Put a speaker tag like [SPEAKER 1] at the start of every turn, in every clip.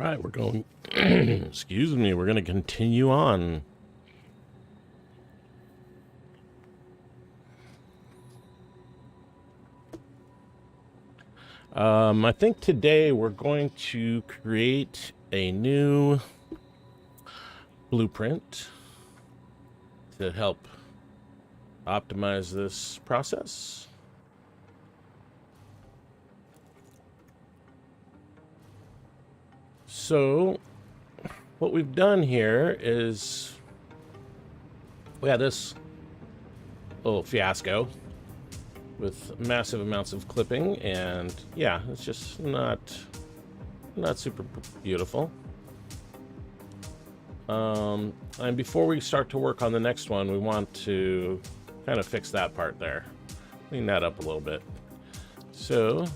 [SPEAKER 1] right, we're going, excuse me, we're going to continue on. I think today we're going to create a new blueprint to help optimize this process. So what we've done here is we had this little fiasco with massive amounts of clipping, and yeah, it's just not super beautiful. And before we start to work on the next one, we want to kind of fix that part there, clean that up a little bit. So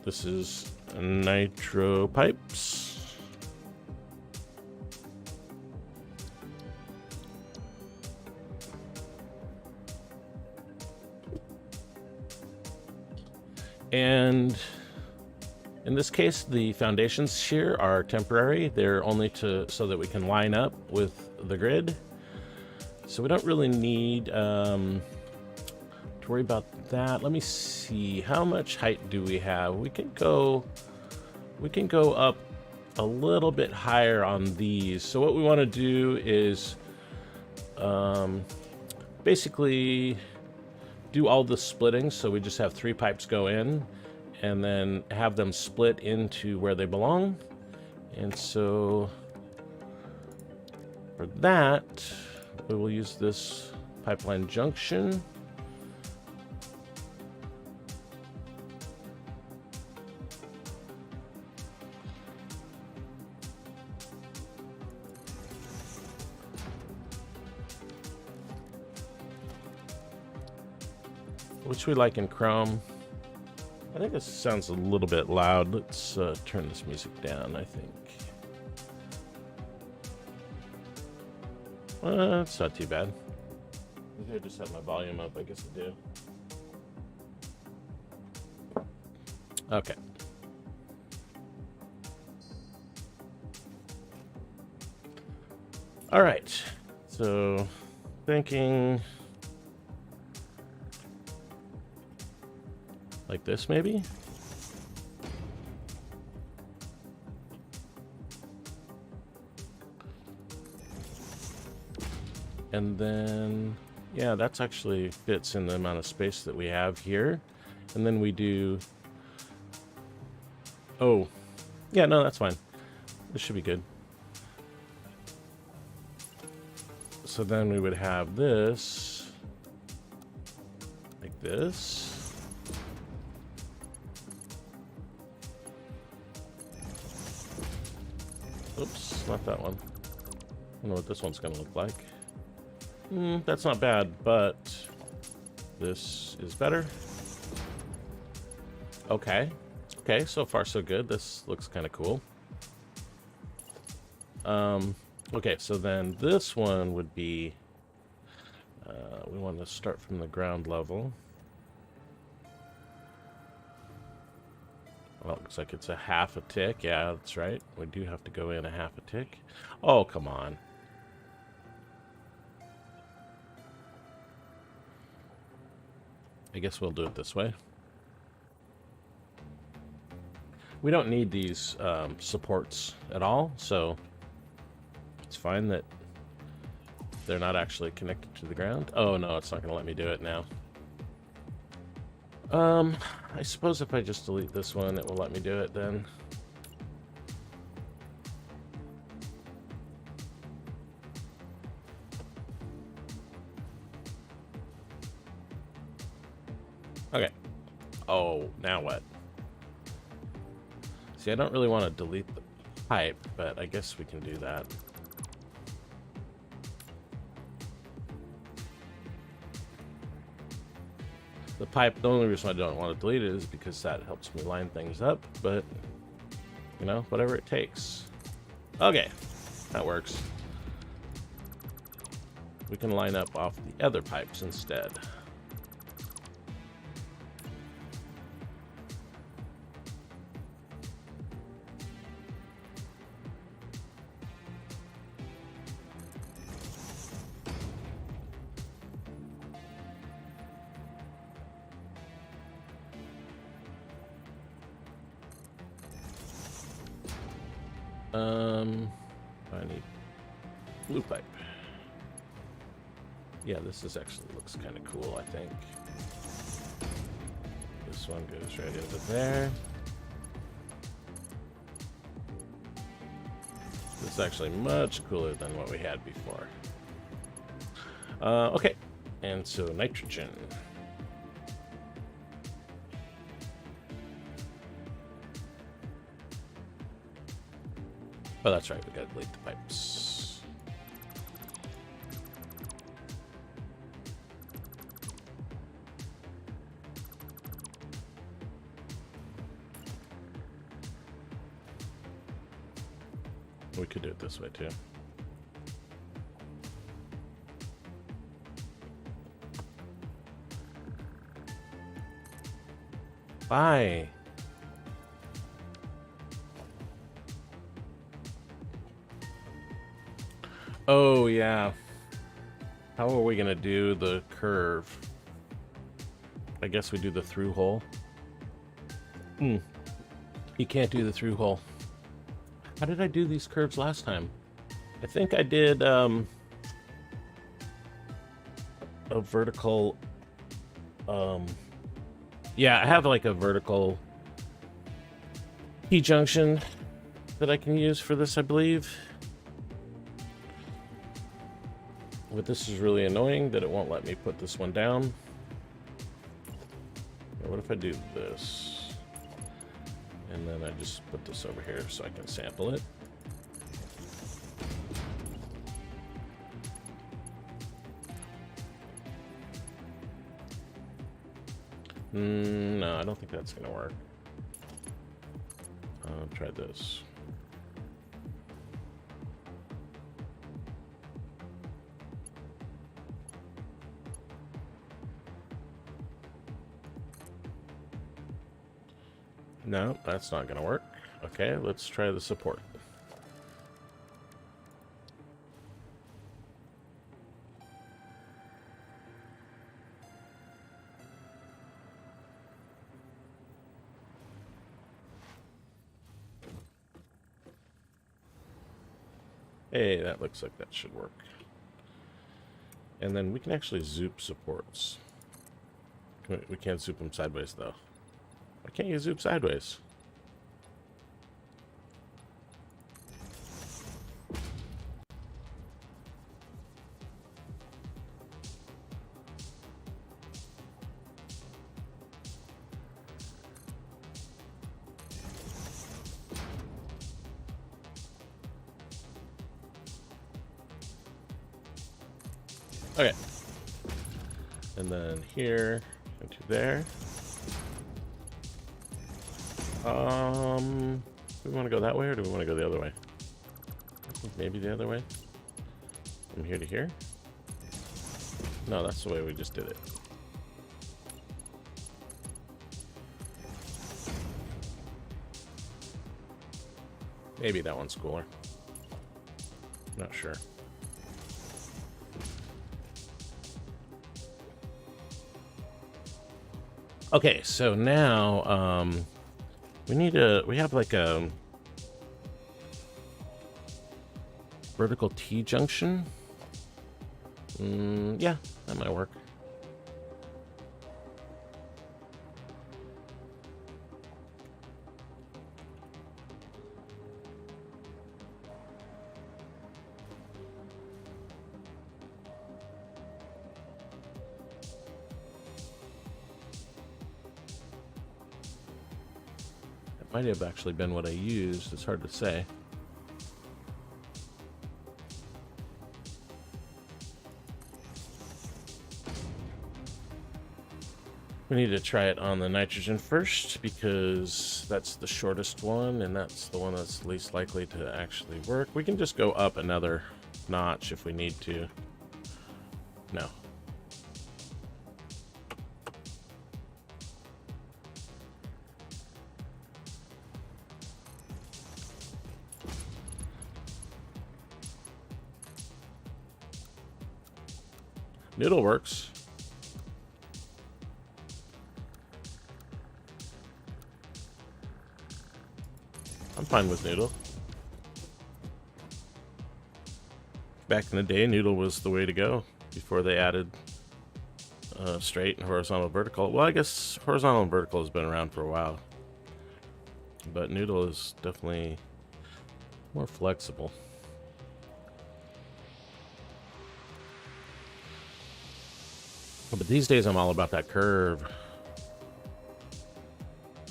[SPEAKER 1] this is nitro pipes. And in this case, the foundations here are temporary. They're only so that we can line up with the grid. So we don't really need to worry about that. Let me see, how much height do we have? We can go up a little bit higher on these. So what we want to do is basically do all the splitting, so we just have 3 pipes go in and then have them split into where they belong. And so for that, we will use this pipeline junction. Which we like in Chrome. I think this sounds a little bit loud. Let's turn this music down, I think. It's not too bad. Maybe I just have my volume up. I guess I do. Okay. All right. So, thinking like this, maybe? And then, yeah, that's actually fits in the amount of space that we have here. And then we do, oh, yeah, no, that's fine. This should be good. So then we would have this, like this. Oops, not that one. I don't know what this one's gonna look like. That's not bad, but this is better. Okay. Okay, so far so good. This looks kind of cool. Okay, so then this one would be, we want to start from the ground level. Well, it looks like it's a half a tick. Yeah, that's right. We do have to go in a half a tick. Oh, come on. I guess we'll do it this way. We don't need these supports at all, so it's fine that they're not actually connected to the ground. Oh, no, it's not going to let me do it now. I suppose if I just delete this one, it will let me do it then. Okay. Oh, now what? See, I don't really want to delete the pipe, but I guess we can do that. The pipe, the only reason I don't want to delete it is because that helps me line things up, but, you know, whatever it takes. Okay, that works. We can line up off the other pipes instead. I need blue pipe. Yeah, this is actually looks kind of cool, I think. This one goes right over there. This is actually much cooler than what we had before. Okay, and so nitrogen. Oh, that's right, we gotta delete the pipes. We could do it this way too. Bye. Oh, yeah. How are we gonna do the curve? I guess we do the through hole. You can't do the through hole. How did I do these curves last time? I think I did a vertical. Yeah, I have like a vertical T-junction that I can use for this, I believe. But this is really annoying that it won't let me put this one down. What if I do this? And then I just put this over here so I can sample it. No, I don't think that's gonna work. Try this. No, that's not gonna work. Okay, let's try the support. Hey, that looks like that should work. And then we can actually zoop supports. We can't zoop them sideways, though. Why can't you zoop sideways? Okay. And then here into there. Do we want to go that way or do we want to go the other way? I think maybe the other way. From here to here? No, that's the way we just did it. Maybe that one's cooler. Not sure. Okay, so now we have like a vertical T-junction. Yeah, that might work. Might have actually been what I used. It's hard to say. We need to try it on the nitrogen first because that's the shortest one and that's the one that's least likely to actually work. We can just go up another notch if we need to. No. Noodle works. I'm fine with noodle. Back in the day, noodle was the way to go before they added straight and horizontal vertical. Well, I guess horizontal and vertical has been around for a while, but noodle is definitely more flexible. But these days I'm all about that curve,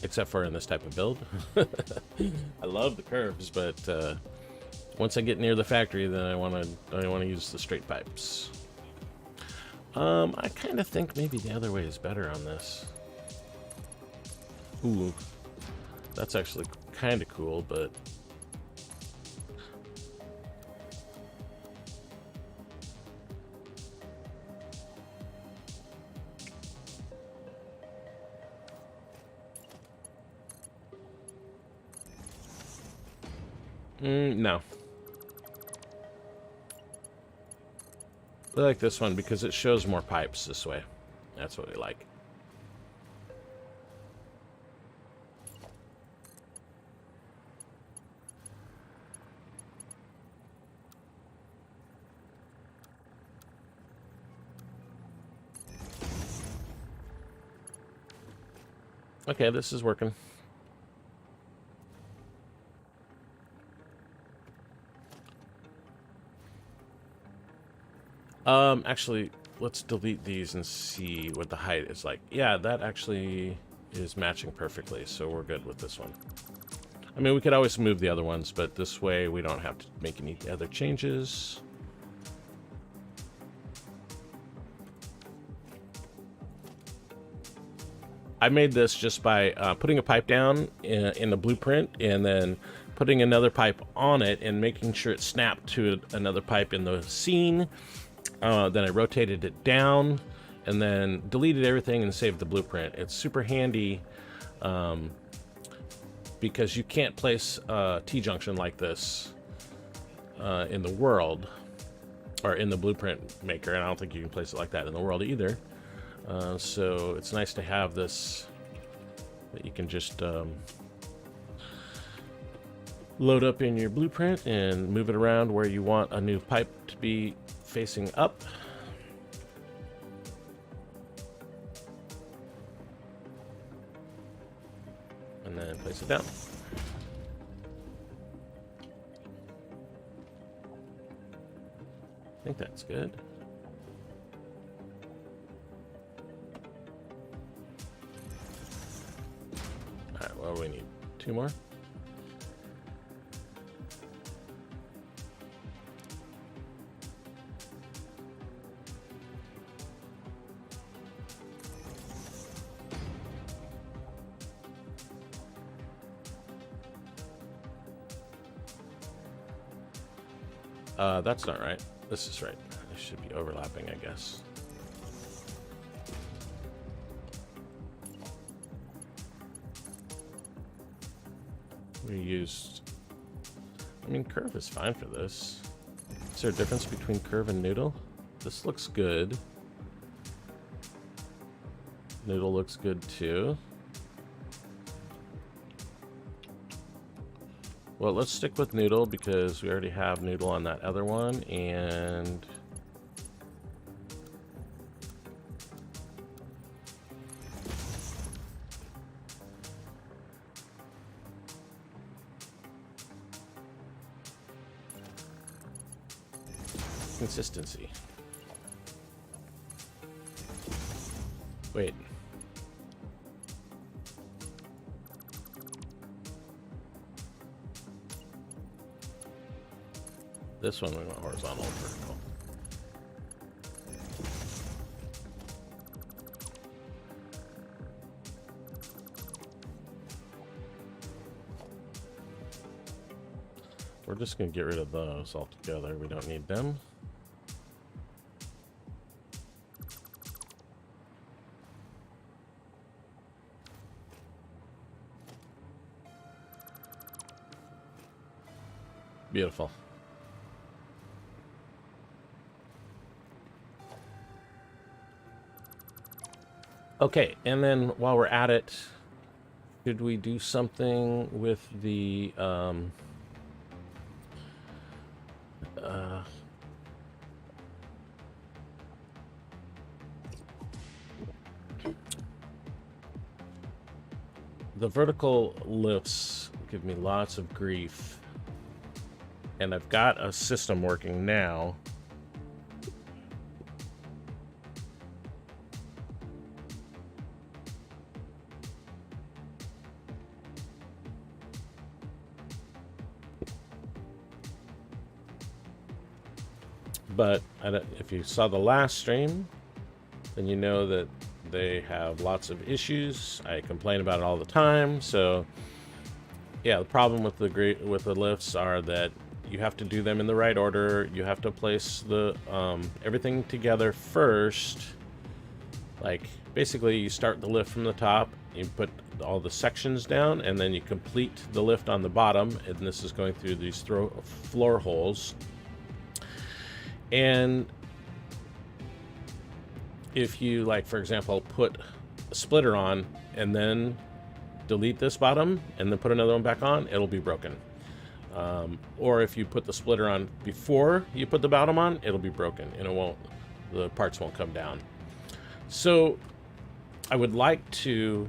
[SPEAKER 1] except for in this type of build. I love the curves, but once I get near the factory, then I want to use the straight pipes. I kind of think maybe the other way is better on this. Ooh, that's actually kind of cool, but no. I like this one because it shows more pipes this way. That's what we like. Okay, this is working. Actually, let's delete these and see what the height is like. Yeah, that actually is matching perfectly, so we're good with this one. I mean, we could always move the other ones, but this way we don't have to make any other changes. I made this just by putting a pipe down in the blueprint and then putting another pipe on it and making sure it snapped to another pipe in the scene. Then I rotated it down and then deleted everything and saved the blueprint. It's super handy because you can't place a T-junction like this in the world or in the blueprint maker, and I don't think you can place it like that in the world either. So it's nice to have this that you can just load up in your blueprint and move it around where you want a new pipe to be facing up. And then place it down. I think that's good. Alright, well, we need 2 more. That's not right. This is right. It should be overlapping, I guess. We used... I mean, curve is fine for this. Is there a difference between curve and noodle? This looks good. Noodle looks good too. Well, let's stick with noodle because we already have noodle on that other one, and consistency. Wait. This one we want horizontal and vertical. We're just going to get rid of those altogether. We don't need them. Beautiful. Okay, and then while we're at it, should we do something with the The vertical lifts give me lots of grief. And I've got a system working now. But if you saw the last stream, then you know that they have lots of issues. I complain about it all the time. So yeah, the problem with the lifts are that you have to do them in the right order. You have to place the everything together first. Like basically you start the lift from the top, you put all the sections down, and then you complete the lift on the bottom, and this is going through these floor holes. And if you, like, for example, put a splitter on and then delete this bottom and then put another one back on, it'll be broken. Or if you put the splitter on before you put the bottom on, it'll be broken and the parts won't come down. So I would like to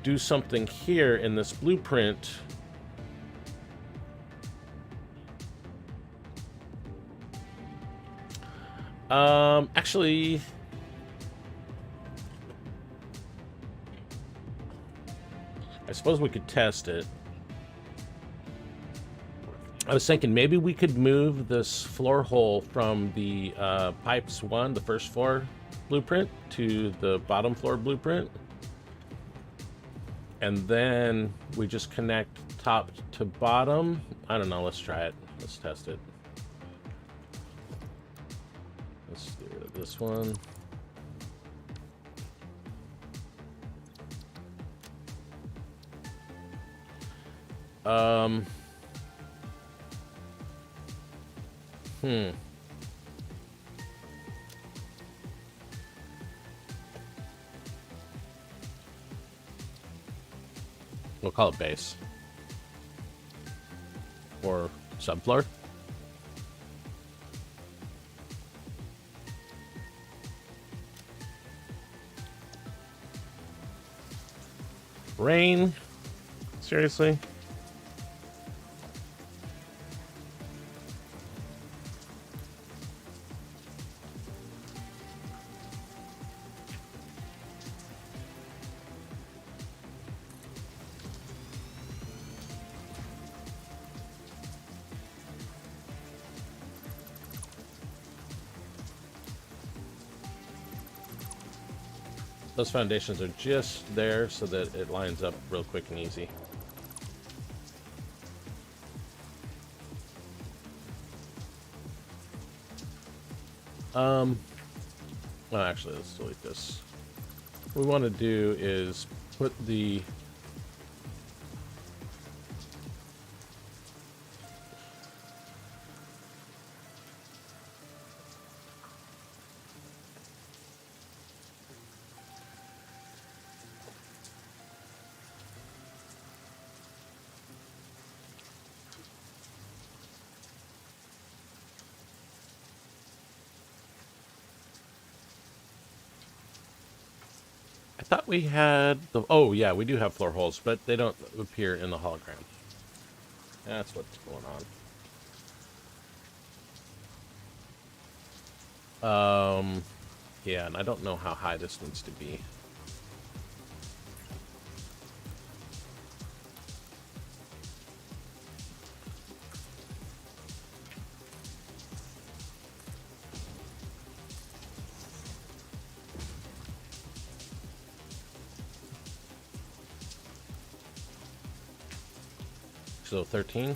[SPEAKER 1] do something here in this blueprint actually, I suppose we could test it. I was thinking maybe we could move this floor hole from the pipes one, the first floor blueprint, to the bottom floor blueprint. And then we just connect top to bottom. I don't know, let's try it. Let's test it. Let's get rid of this one. We'll call it base. Or subfloor. Rain? Seriously? Those foundations are just there so that it lines up real quick and easy. Well, actually, let's delete this. What we want to do is put the I thought we had the... Oh, yeah, we do have floor holes, but they don't appear in the hologram. That's what's going on. Yeah, and I don't know how high this needs to be. So 13.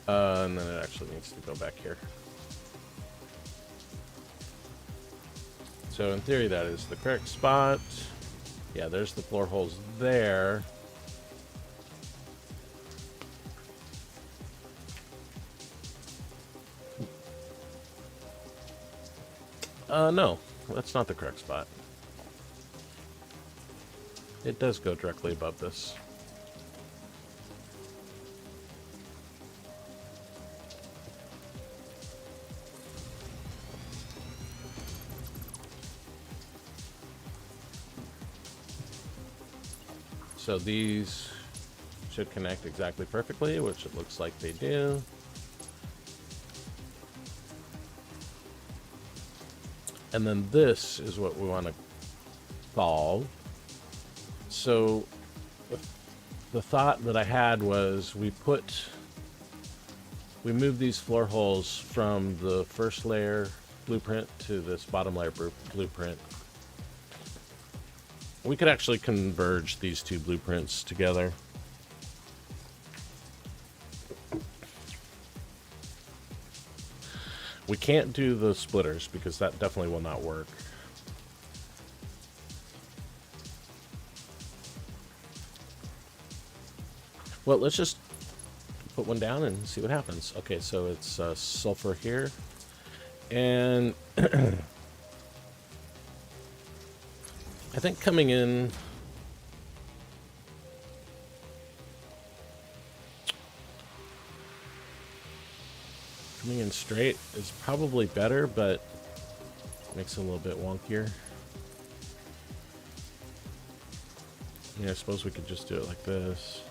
[SPEAKER 1] And then it actually needs to go back here. So in theory, that is the correct spot. Yeah, there's the floor holes there. No, that's not the correct spot. It does go directly above this. So these should connect exactly perfectly, which it looks like they do. And then this is what we want to solve. So the thought that I had was we move these floor holes from the first layer blueprint to this bottom layer blueprint. We could actually converge these two blueprints together. We can't do the splitters because that definitely will not work. Well, let's just put one down and see what happens. Okay, so it's sulfur here. And I think coming in... Coming in straight is probably better, but makes it a little bit wonkier. Yeah, I suppose we could just do it like this.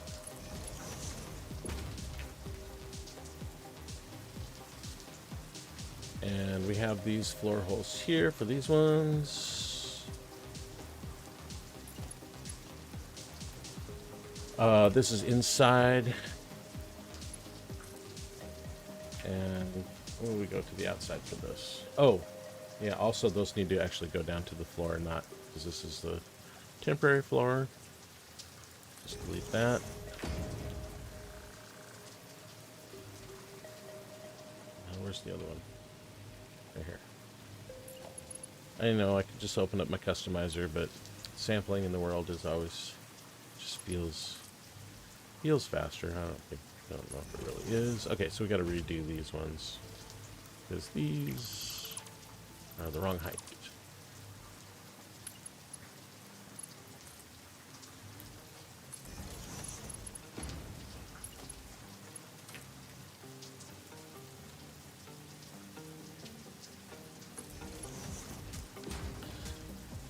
[SPEAKER 1] And we have these floor holes here for these ones. This is inside. And when we go to the outside for this. Oh, yeah, also those need to actually go down to the floor, not because this is the temporary floor. Just delete that. Now, where's the other one? Right here. I know I could just open up my customizer, but sampling in the world is always just feels faster. I don't know if it really is. Okay, so we got to redo these ones because these are the wrong height.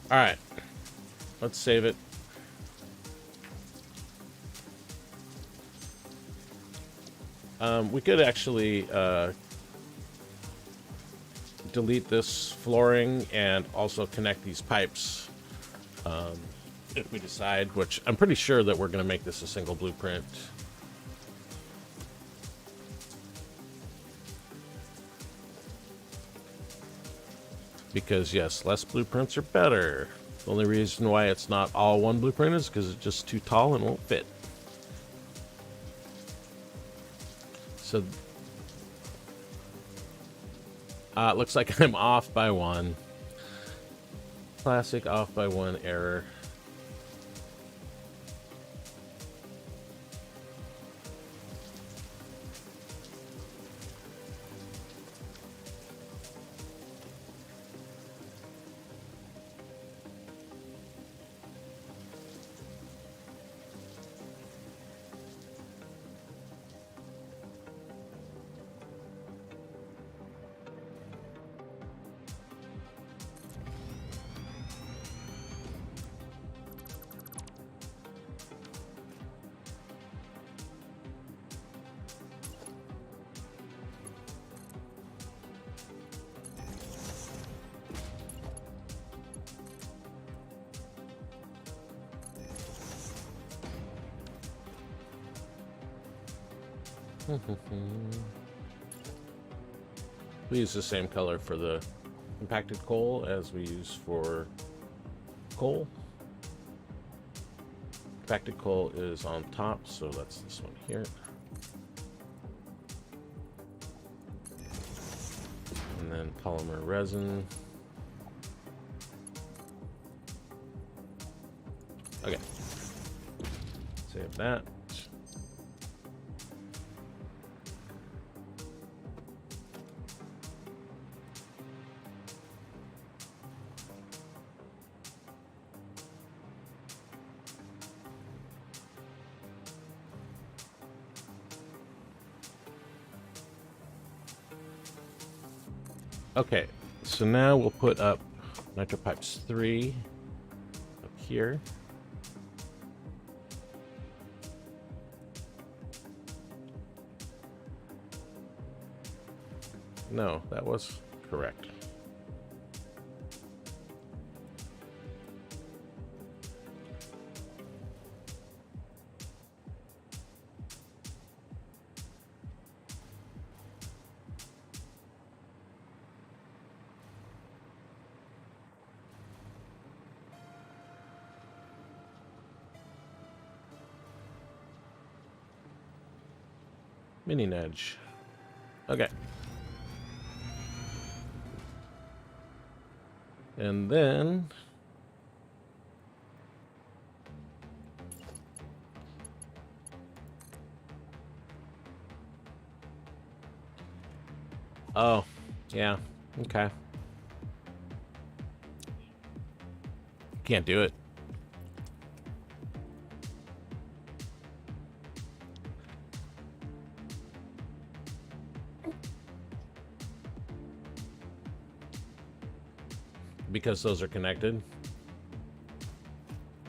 [SPEAKER 1] All right, let's save it. We could actually delete this flooring and also connect these pipes if we decide, which I'm pretty sure that we're going to make this a single blueprint. Because yes, less blueprints are better. The only reason why it's not all one blueprint is because it's just too tall and won't fit. So it looks like I'm off by one. Classic off by one error. We use the same color for the compacted coal as we use for coal. Compacted coal is on top, so that's this one here. And then polymer resin. Okay. Save that. Okay, so now we'll put up nitro pipes 3 up here. No, that was correct. Mini nudge. Okay. And then oh, yeah. Okay. Can't do it. Because those are connected.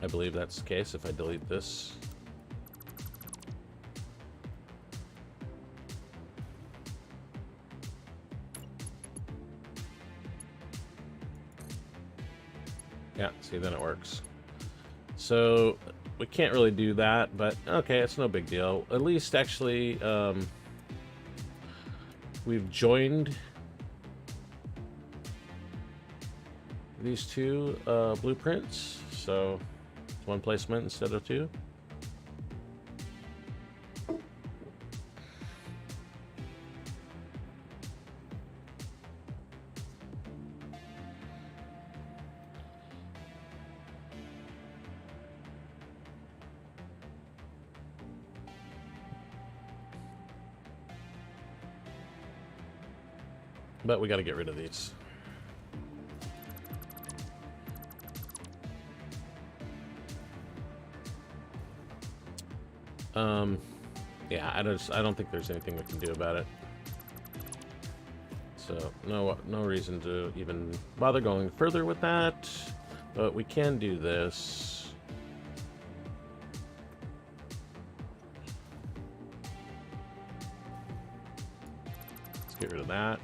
[SPEAKER 1] I believe that's the case if I delete this. Yeah, see, then it works. So we can't really do that, but okay, it's no big deal. At least actually we've joined these two blueprints, so it's one placement instead of two. But we got to get rid of these. Yeah, I don't think there's anything we can do about it. So no reason to even bother going further with that. But we can do this. Let's get rid of that.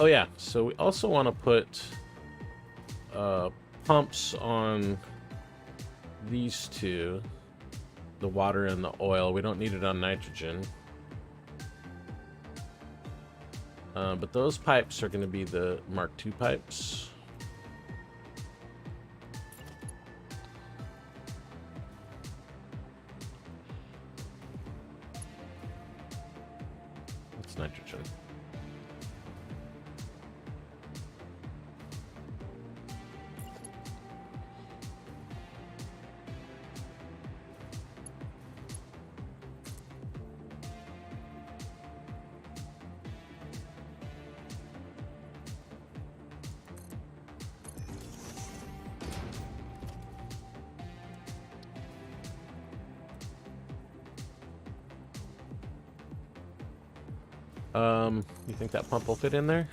[SPEAKER 1] Oh yeah, so we also want to put pumps on these two, the water and the oil. We don't need it on nitrogen. But those pipes are going to be the Mark II pipes. It's nitrogen. You think that pump will fit in there?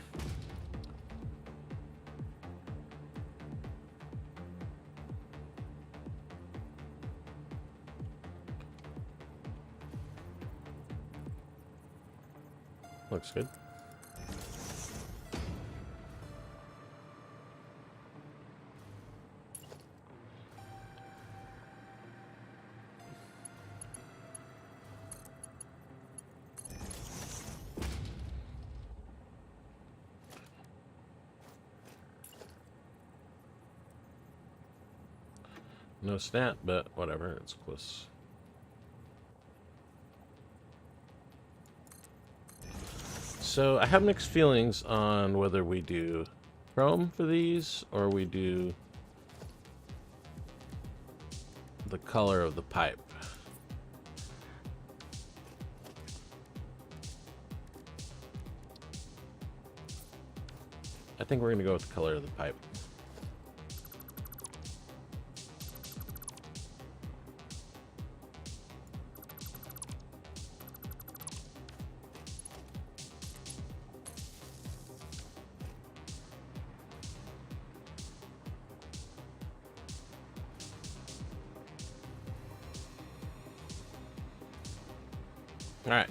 [SPEAKER 1] Looks good. No snap, but whatever, it's close. So I have mixed feelings on whether we do chrome for these or we do the color of the pipe. I think we're going to go with the color of the pipe. All right.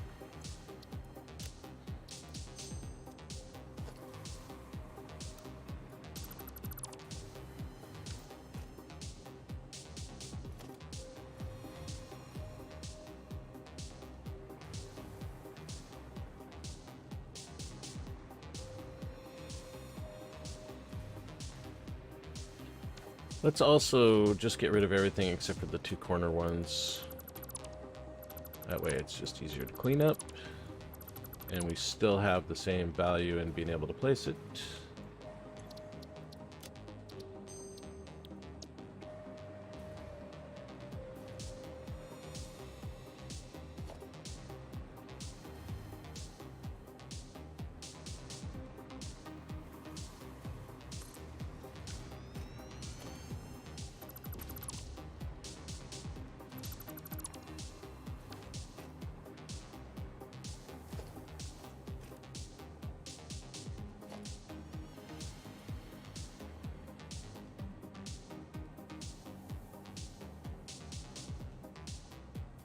[SPEAKER 1] Let's also just get rid of everything except for the two corner ones. That way it's just easier to clean up. And we still have the same value in being able to place it.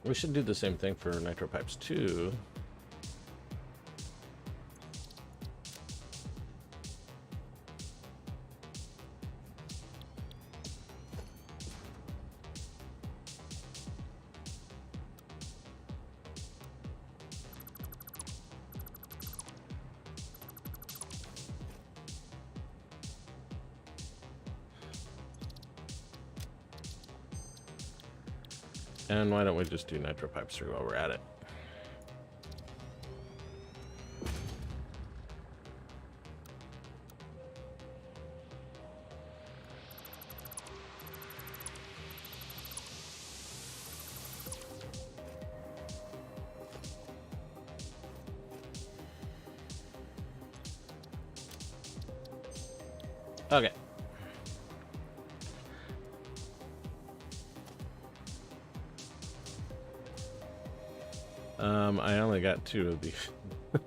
[SPEAKER 1] We should do the same thing for nitro pipes too. And why don't we just do nitro pipes through while we're at it? Okay. I only got 2 of these. All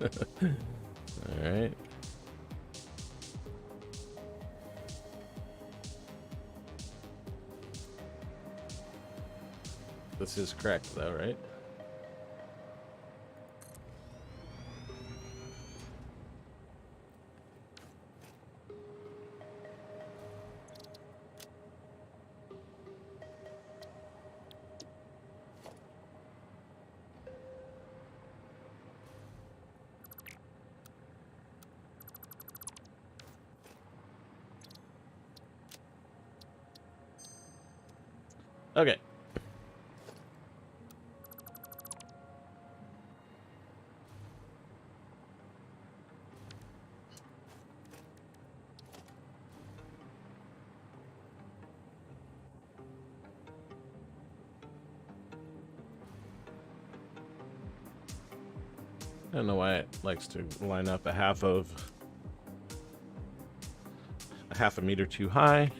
[SPEAKER 1] right. This is correct though, right? Okay. I don't know why it likes to line up a half a meter too high.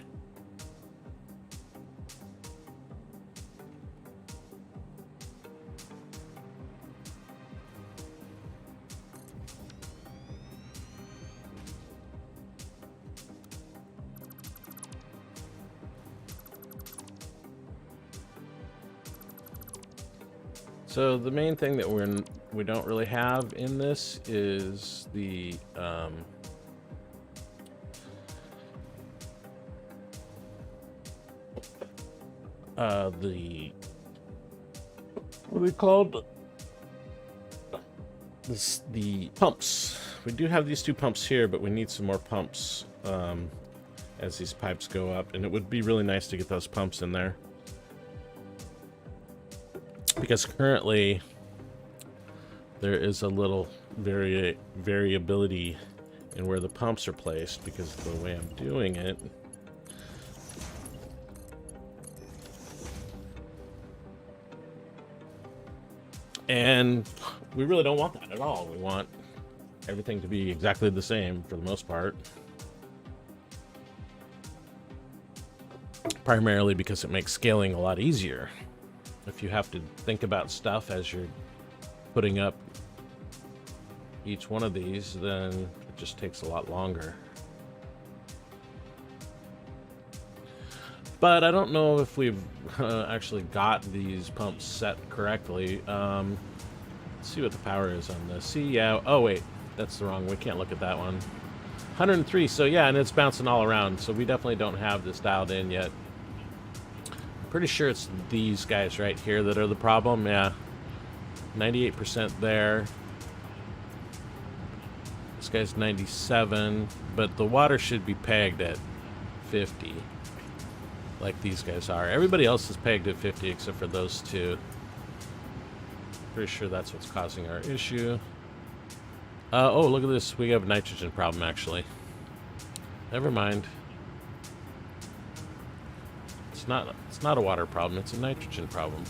[SPEAKER 1] So the main thing that we don't really have in this is the what are they called? The pumps. We do have these 2 pumps here, but we need some more pumps as these pipes go up, and it would be really nice to get those pumps in there. Because currently there is a little variability in where the pumps are placed because of the way I'm doing it. And we really don't want that at all. We want everything to be exactly the same for the most part. Primarily because it makes scaling a lot easier. If you have to think about stuff as you're putting up each one of these, then it just takes a lot longer. But I don't know if we've actually got these pumps set correctly. Let's see what the power is on this. See, yeah, oh wait, that's the wrong, we can't look at that one. 103, so yeah, and it's bouncing all around, so we definitely don't have this dialed in yet. I'm pretty sure it's these guys right here that are the problem, yeah. 98% there. This guy's 97, but the water should be pegged at 50. Like these guys are. Everybody else is pegged at 50 except for those two. Pretty sure that's what's causing our issue. Oh, look at this. We have a nitrogen problem, actually. Never mind. It's not a water problem. It's a nitrogen problem.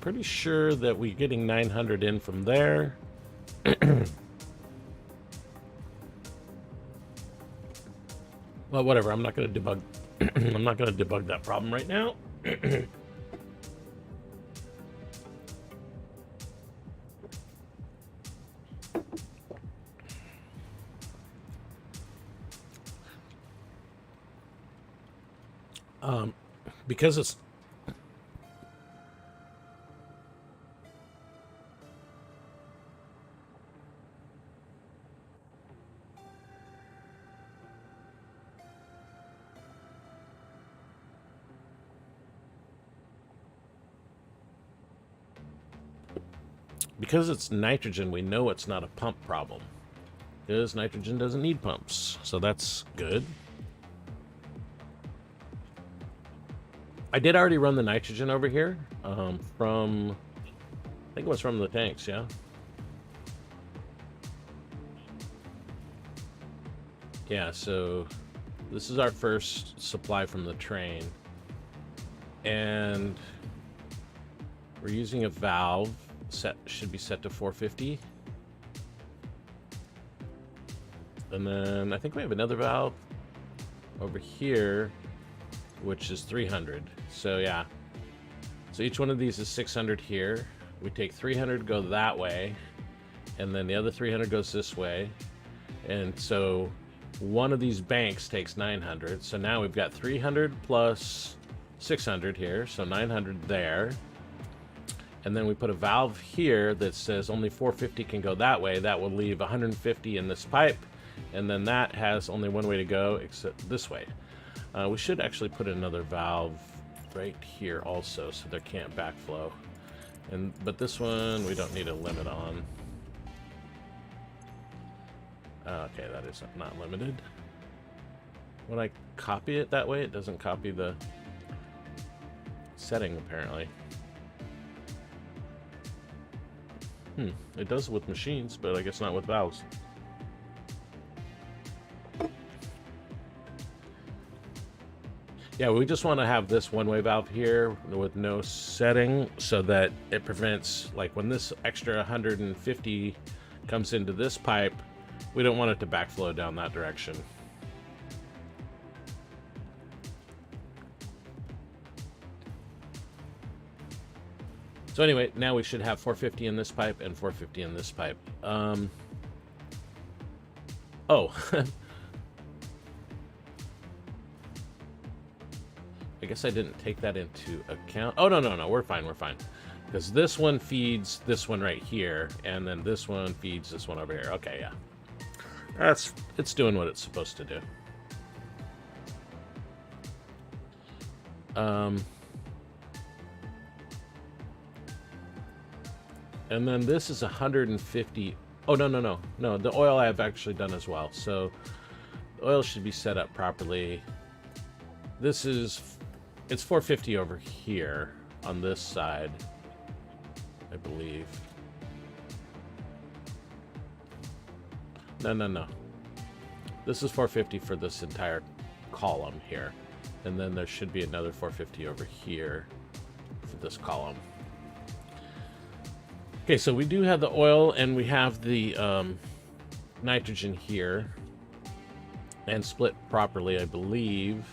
[SPEAKER 1] Pretty sure that we're getting 900 in from there. Well, whatever. I'm not going to debug. I'm not going to debug that problem right now. Because it's nitrogen, we know it's not a pump problem. Because nitrogen doesn't need pumps. So that's good. I did already run the nitrogen over here from, I think it was from the tanks, yeah? Yeah, so this is our first supply from the train. And we're using a valve. Should be set to 450. And then I think we have another valve over here, which is 300. So yeah. So each one of these is 600 here. We take 300, go that way, and then the other 300 goes this way. And so one of these banks takes 900. So now we've got 300 plus 600 here, so 900 there. And then we put a valve here that says only 450 can go that way. That will leave 150 in this pipe. And then that has only one way to go, except this way. We should actually put another valve right here also, so there can't backflow. But this one, we don't need a limit on. Okay, that is not limited. When I copy it that way, it doesn't copy the setting, apparently. It does with machines, but I guess not with valves. Yeah, we just want to have this one-way valve here with no setting so that it prevents, like when this extra 150 comes into this pipe, we don't want it to backflow down that direction. So anyway, now we should have 450 in this pipe and 450 in this pipe. Oh. I guess I didn't take that into account. Oh, no, we're fine, Because this one feeds this one right here, and then this one feeds this one over here. Okay, yeah. It's doing what it's supposed to do. And then this is 150. Oh, no. The oil I have actually done as well. So the oil should be set up properly. It's 450 over here on this side, I believe. No. This is 450 for this entire column here. And then there should be another 450 over here for this column. Okay, so we do have the oil and we have the nitrogen here and split properly, I believe.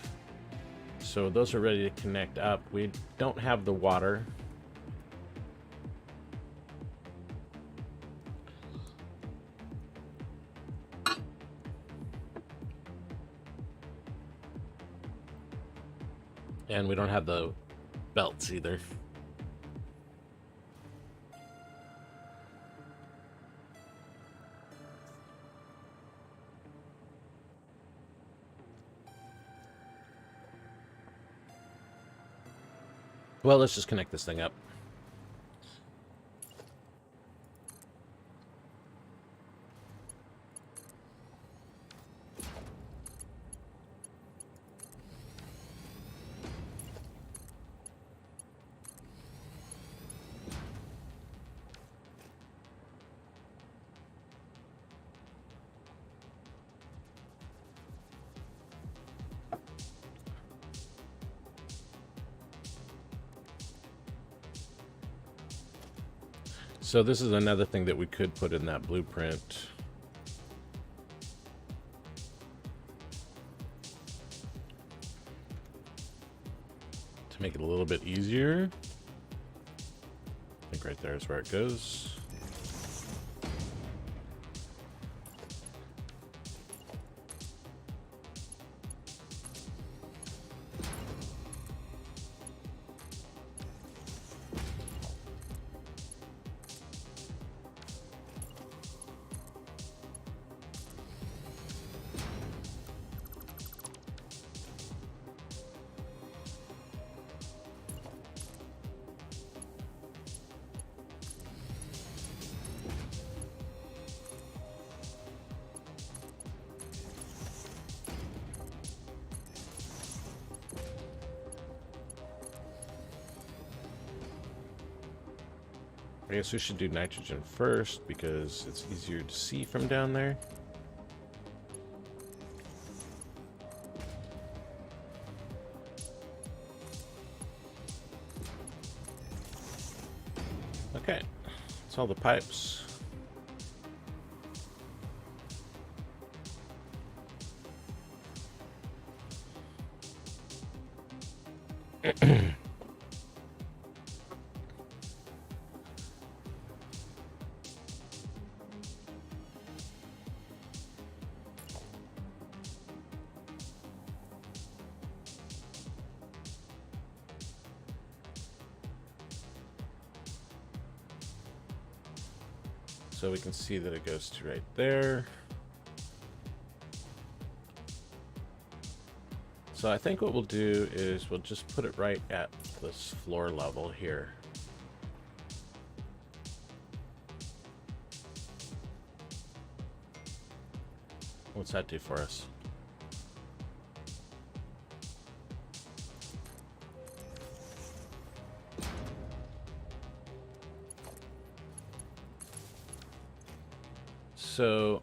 [SPEAKER 1] So those are ready to connect up. We don't have the water. And we don't have the belts either. Well, let's just connect this thing up. So this is another thing that we could put in that blueprint. To make it a little bit easier. I think right there is where it goes. I guess we should do nitrogen first because it's easier to see from down there. Okay, that's all the pipes. So we can see that it goes to right there. So I think what we'll do is we'll just put it right at this floor level here. What's that do for us? So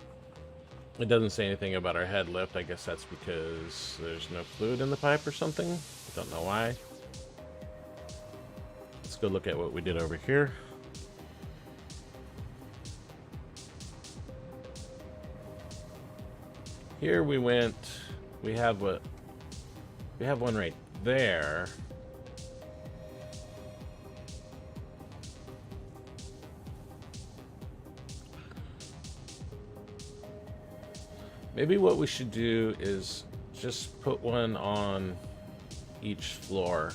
[SPEAKER 1] it doesn't say anything about our head lift. I guess that's because there's no fluid in the pipe or something. Don't know why. Let's go look at what we did over here. Here we went, we have one right there. Maybe what we should do is just put one on each floor.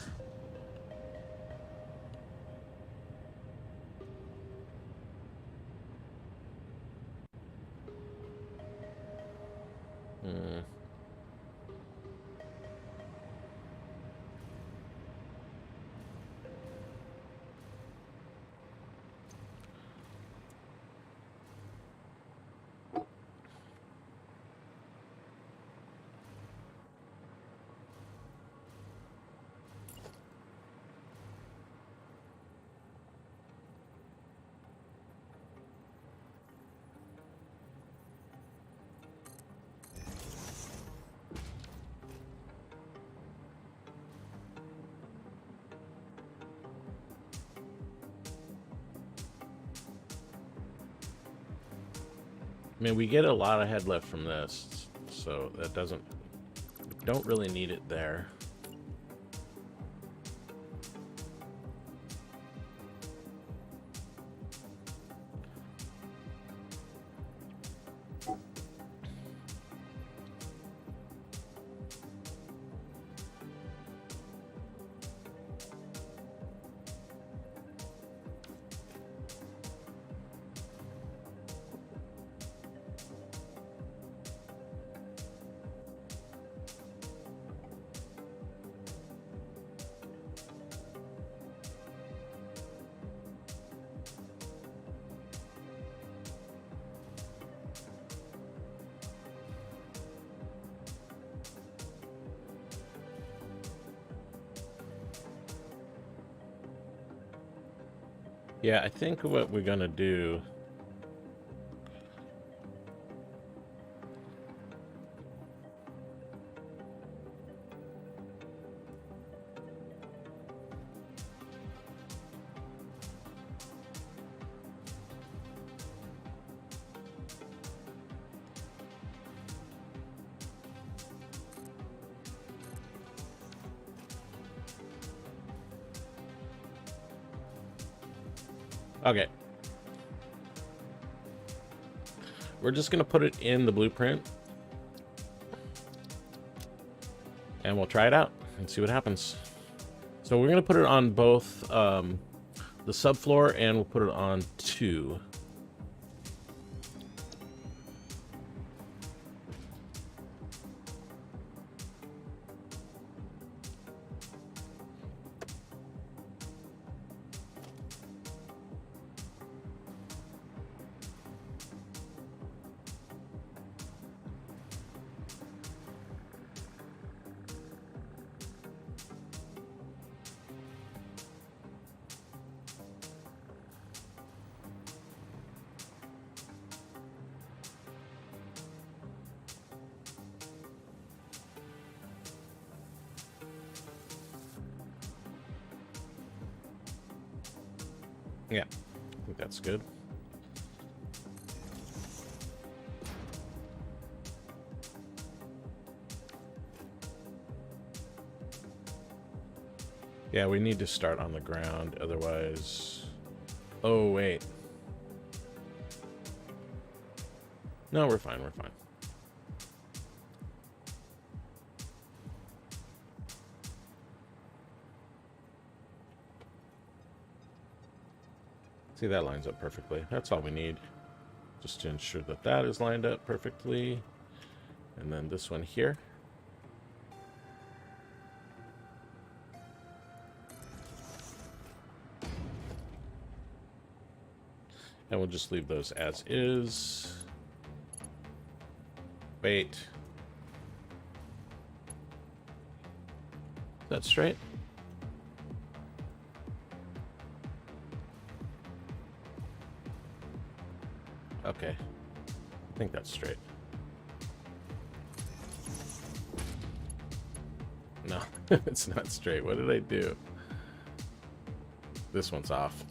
[SPEAKER 1] I mean, we get a lot of head lift from this, so that doesn't... Don't really need it there. Yeah, I think what we're gonna do... Okay. We're just gonna put it in the blueprint. And we'll try it out and see what happens. So we're gonna put it on both the subfloor, and we'll put it on 2. Yeah, I think that's good. Yeah, we need to start on the ground, otherwise... Oh, wait. No, we're fine, we're fine. See, that lines up perfectly. That's all we need. Just to ensure that that is lined up perfectly. And then this one here. And we'll just leave those as is. Wait. That's straight? Okay. I think that's straight. No, it's not straight. What did I do? This one's off.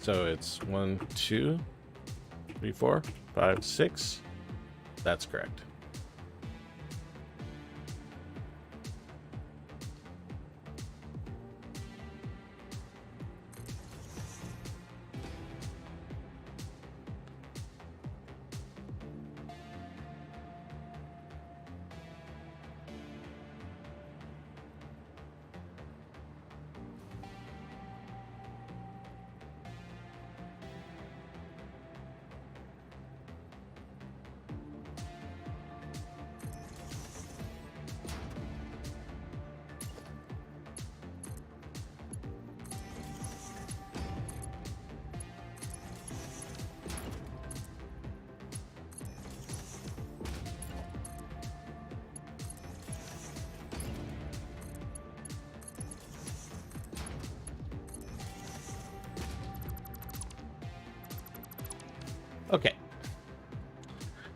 [SPEAKER 1] So it's 1, 2, 3, 4, 5, 6. That's correct.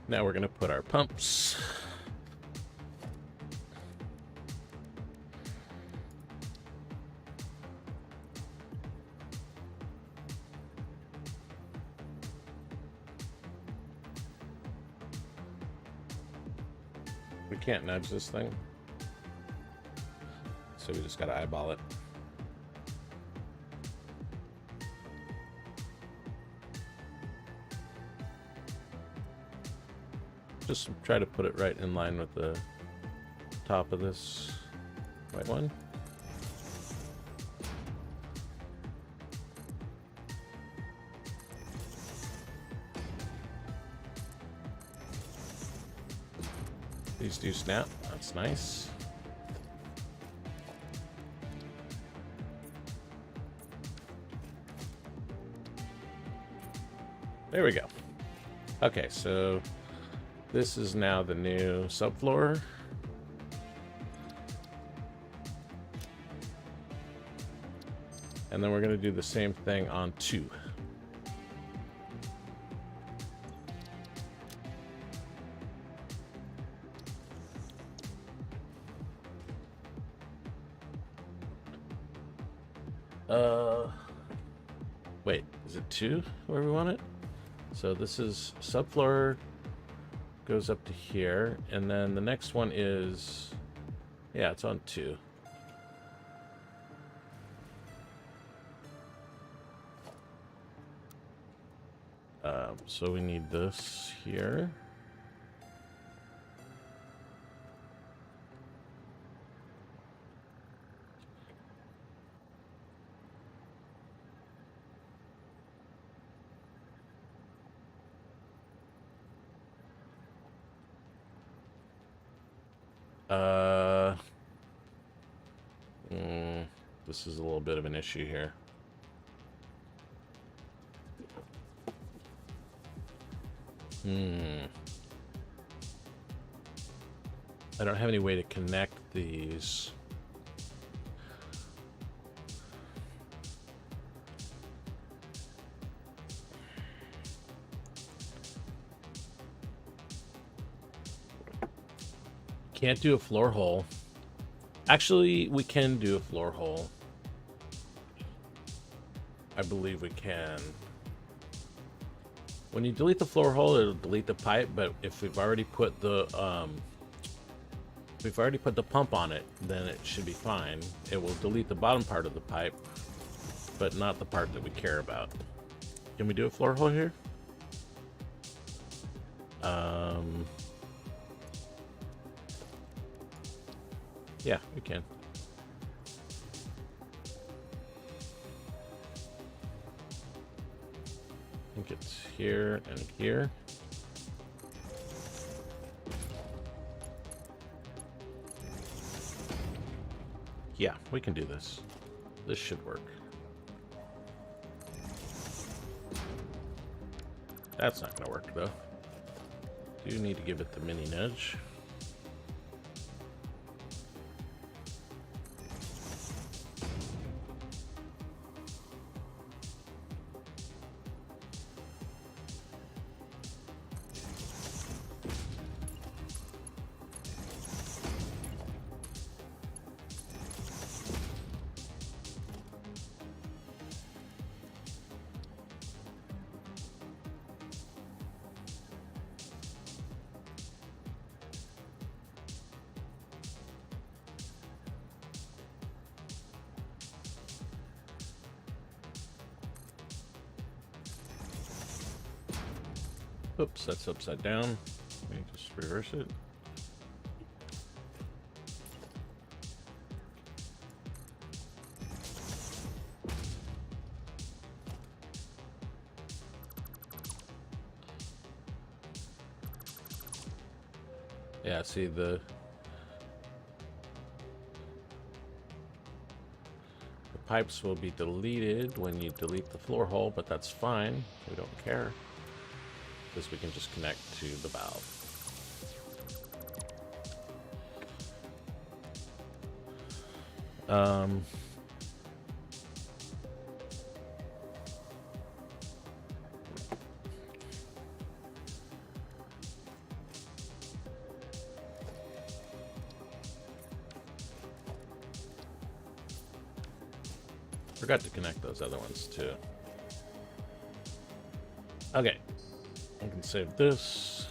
[SPEAKER 1] Now we're going to put our pumps. We can't nudge this thing, so we just got to eyeball it. Just try to put it right in line with the top of this white one. These do snap. That's nice. There we go. Okay, so this is now the new subfloor. And then we're going to do the same thing on 2. Wait, is it 2 where we want it? So this is subfloor goes up to here, and then the next one is, yeah, it's on 2. So we need this here. This is a little bit of an issue here. I don't have any way to connect these. Can't do a floor hole. Actually, we can do a floor hole. I believe we can. When you delete the floor hole, it'll delete the pipe, but if we've already put the pump on it, then it should be fine. It will delete the bottom part of the pipe, but not the part that we care about. Can we do a floor hole here? Yeah, we can. I think it's here and here. Yeah, we can do this. This should work. That's not gonna work though. Do need to give it the mini nudge. Oops, that's upside down. Let me just reverse it. Yeah, see the pipes will be deleted when you delete the floor hole, but that's fine. We don't care. Because we can just connect to the valve. Forgot to connect those other ones too. Okay, I can save this.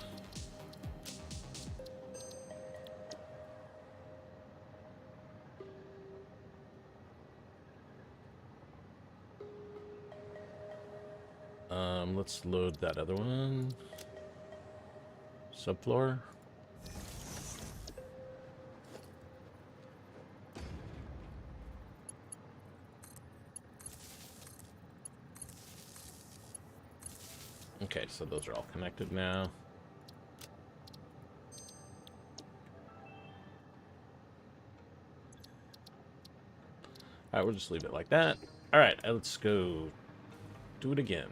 [SPEAKER 1] Let's load that other one. Subfloor. Okay, so those are all connected now. All right, we'll just leave it like that. All right, let's go do it again.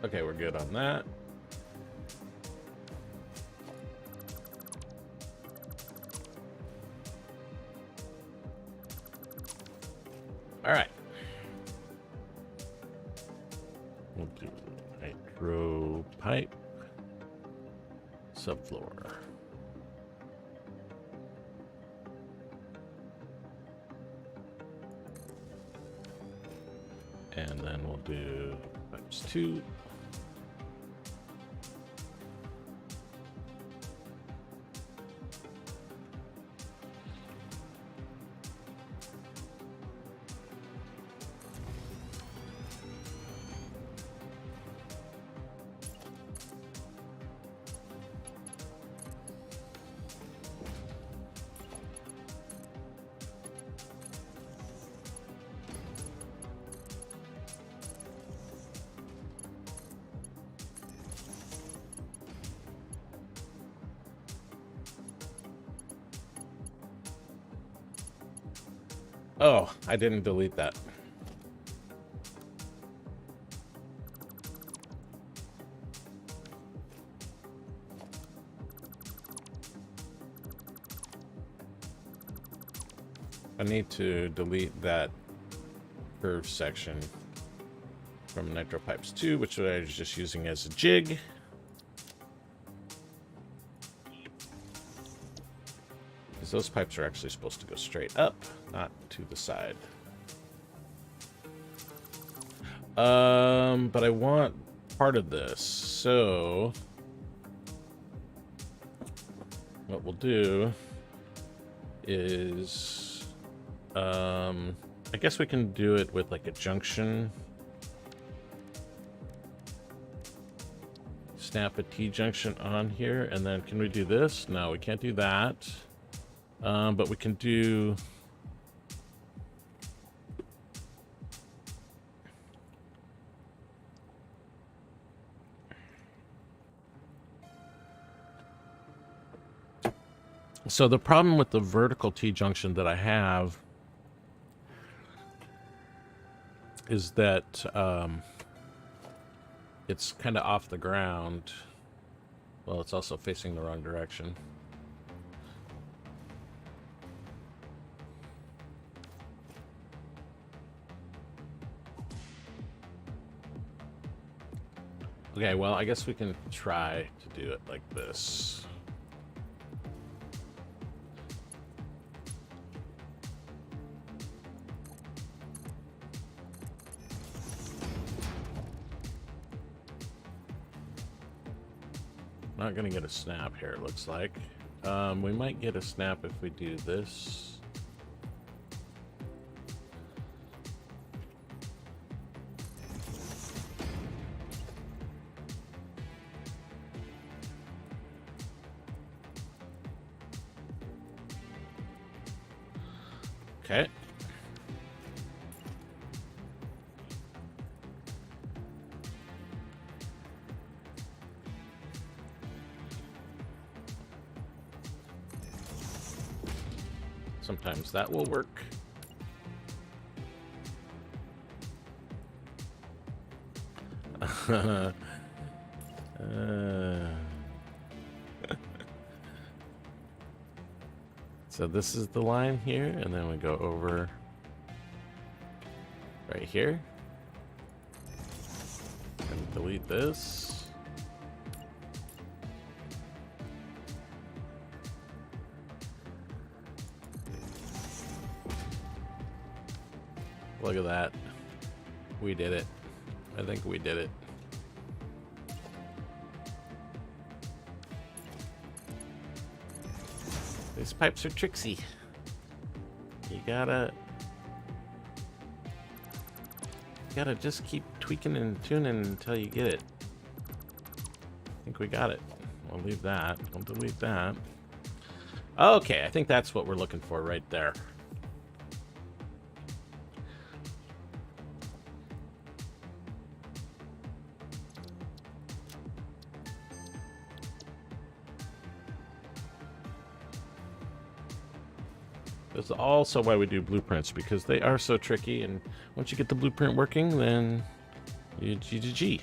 [SPEAKER 1] Okay, we're good on that. All right. We'll do nitro pipe subfloor. And then we'll do pipes 2. Oh, I didn't delete that. I need to delete that curve section from Nitro Pipes 2, which I was just using as a jig. Because those pipes are actually supposed to go straight up, not to the side. But I want part of this, so what we'll do is I guess we can do it with like a junction. Snap a T-junction on here, and then can we do this? No, we can't do that. But we can do... So the problem with the vertical T-junction that I have is that it's kind of off the ground. Well, it's also facing the wrong direction. Okay, well, I guess we can try to do it like this. Not gonna get a snap here, it looks like. We might get a snap if we do this. Okay. Sometimes that will work. So this is the line here, and then we go over right here and delete this. Look at that. We did it. I think we did it. These pipes are tricksy. You gotta just keep tweaking and tuning until you get it. I think we got it. We'll leave that. We'll delete that. Okay, I think that's what we're looking for right there. That's also why we do blueprints, because they are so tricky, and once you get the blueprint working, then you GGG.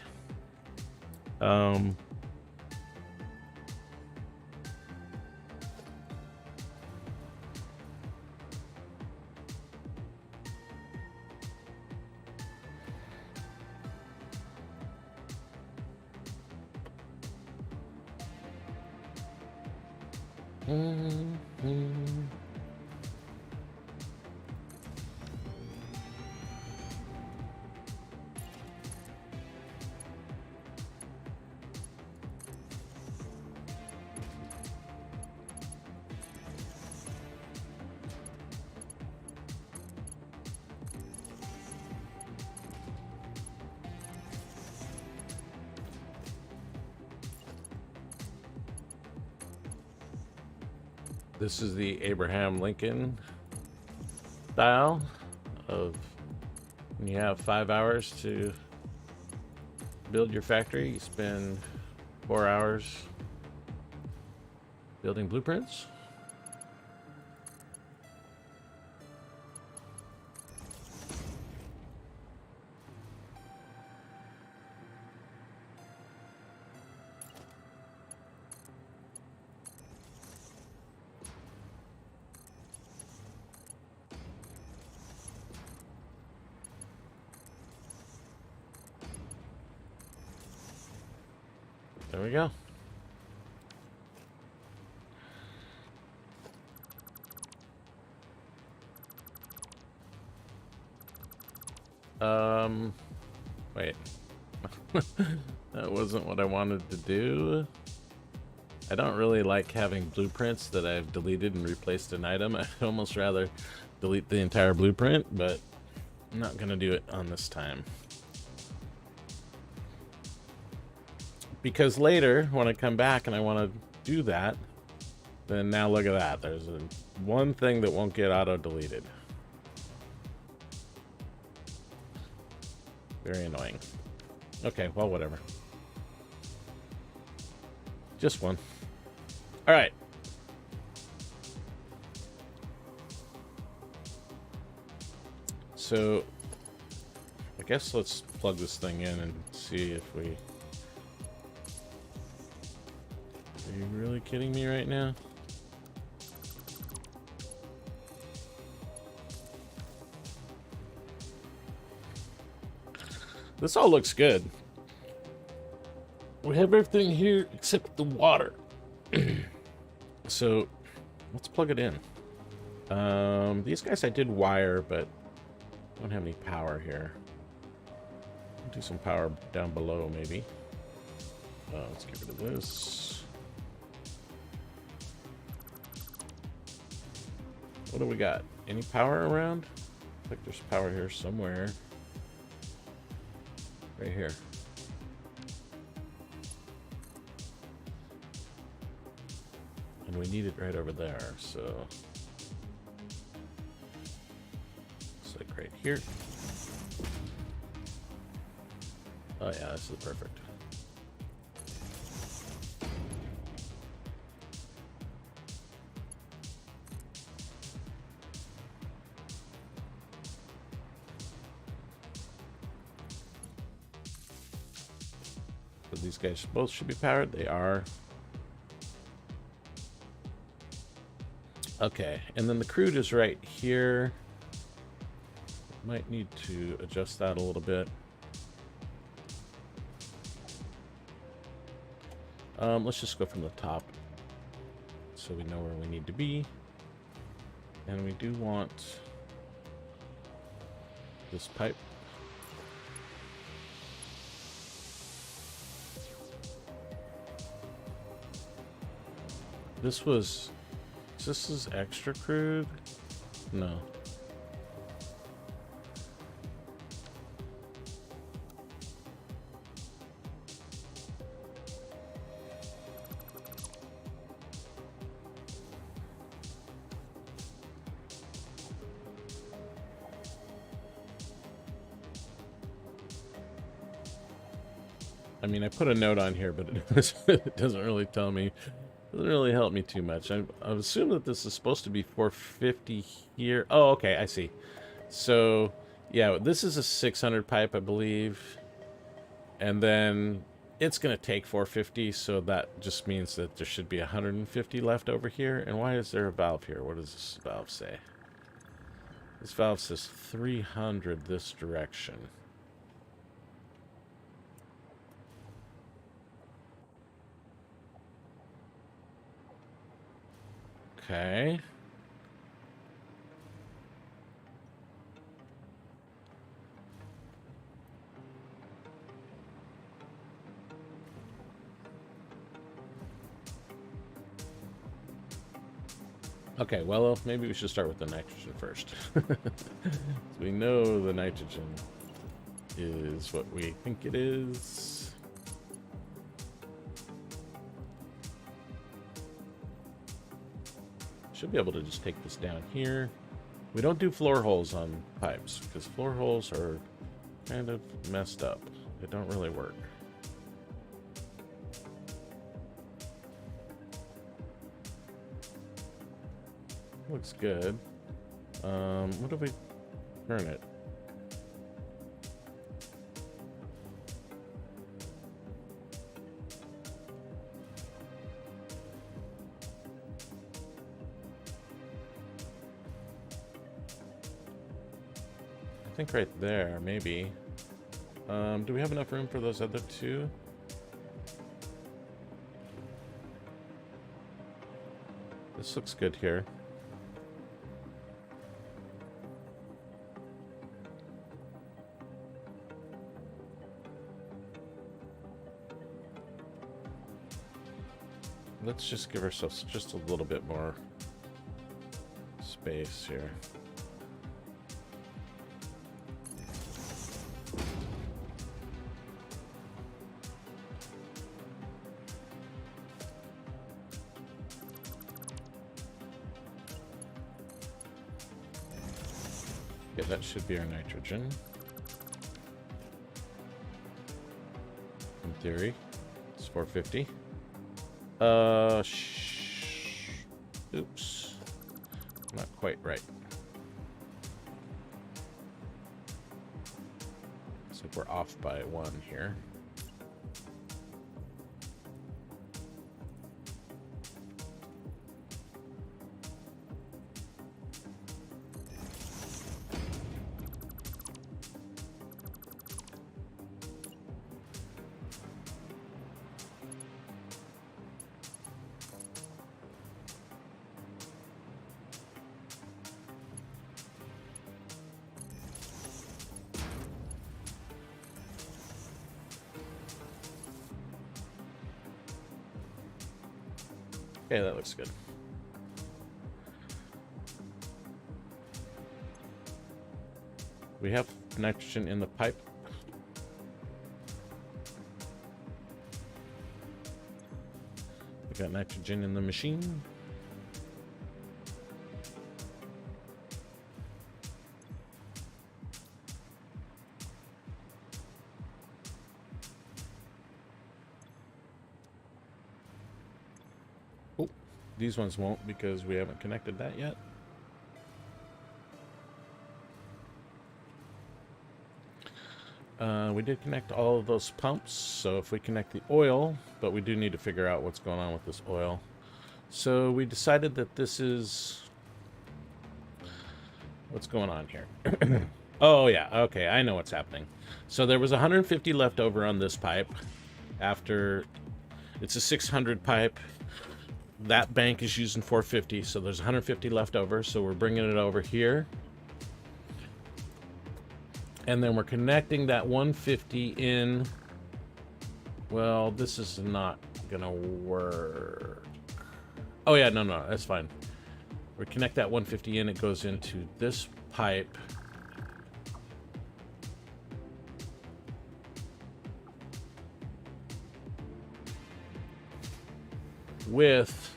[SPEAKER 1] This is the Abraham Lincoln style of when you have 5 hours to build your factory, you spend 4 hours building blueprints. There we go. Wait. That wasn't what I wanted to do. I don't really like having blueprints that I've deleted and replaced an item. I'd almost rather delete the entire blueprint, but I'm not gonna do it on this time. Because later, when I come back and I want to do that, then now look at that. There's one thing that won't get auto-deleted. Very annoying. Okay, well, whatever. Just one. All right. So, I guess let's plug this thing in and see if we... Are you really kidding me right now? This all looks good. We have everything here except the water. So let's plug it in. These guys I did wire, but I don't have any power here. I'll do some power down below maybe. Let's get rid of this. What do we got? Any power around? I think there's power here somewhere. Right here. And we need it right over there, so... here. Oh yeah, this is perfect. So these guys both should be powered. They are. Okay, and then the crude is right here. Might need to adjust that a little bit. Let's just go from the top so we know where we need to be. And we do want this pipe. This is extra crude? No. I mean, I put a note on here, but it doesn't really tell me. It doesn't really help me too much. I assume that this is supposed to be 450 here. Oh, okay, I see. So, yeah, this is a 600 pipe, I believe. And then it's going to take 450, so that just means that there should be 150 left over here. And why is there a valve here? What does this valve say? This valve says 300 this direction. Okay. Okay, well, maybe we should start with the nitrogen first. So we know the nitrogen is what we think it is. Should be able to just take this down here. We don't do floor holes on pipes because floor holes are kind of messed up. They don't really work. Looks good. What do we turn it? I think right there, maybe. Do we have enough room for those other two? This looks good here. Let's just give ourselves just a little bit more space here. Okay, that should be our nitrogen. In theory, it's 450. Oops. Not quite right. Looks like we're off by 1 here. Okay, that looks good. We have nitrogen in the pipe. We got nitrogen in the machine. These ones won't because we haven't connected that yet. We did connect all of those pumps, so if we connect the oil, but we do need to figure out what's going on with this oil. So we decided that this is... What's going on here? Oh, yeah. Okay, I know what's happening. So there was 150 left over on this pipe after... It's a 600 pipe. That bank is using 450, so there's 150 left over, so we're bringing it over here. And then we're connecting that 150 in. Well, this is not gonna work. Oh yeah, no, that's fine. We connect that 150 in, it goes into this pipe. With,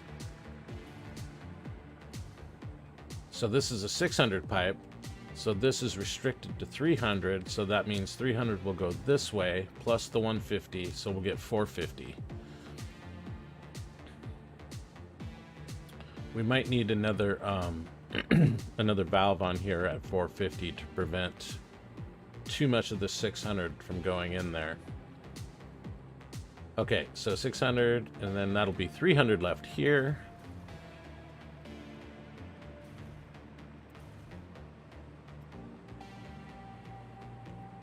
[SPEAKER 1] so this is a 600 pipe. So this is restricted to 300, so that means 300 will go this way, plus the 150, so we'll get 450. We might need another another valve on here at 450 to prevent too much of the 600 from going in there. Okay, so 600, and then that'll be 300 left here.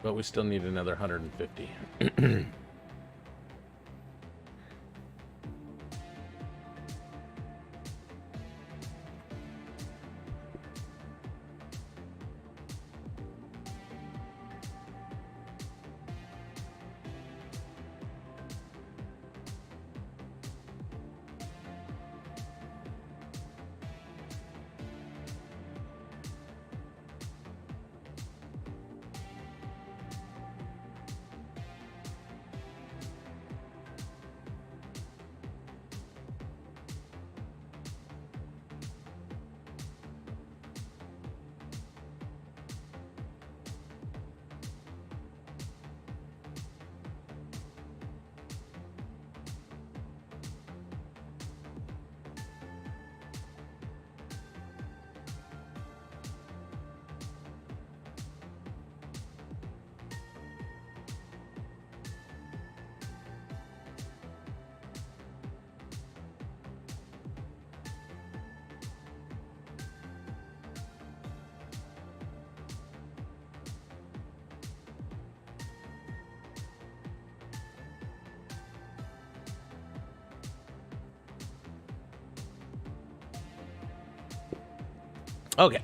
[SPEAKER 1] But we still need another 150. Okay.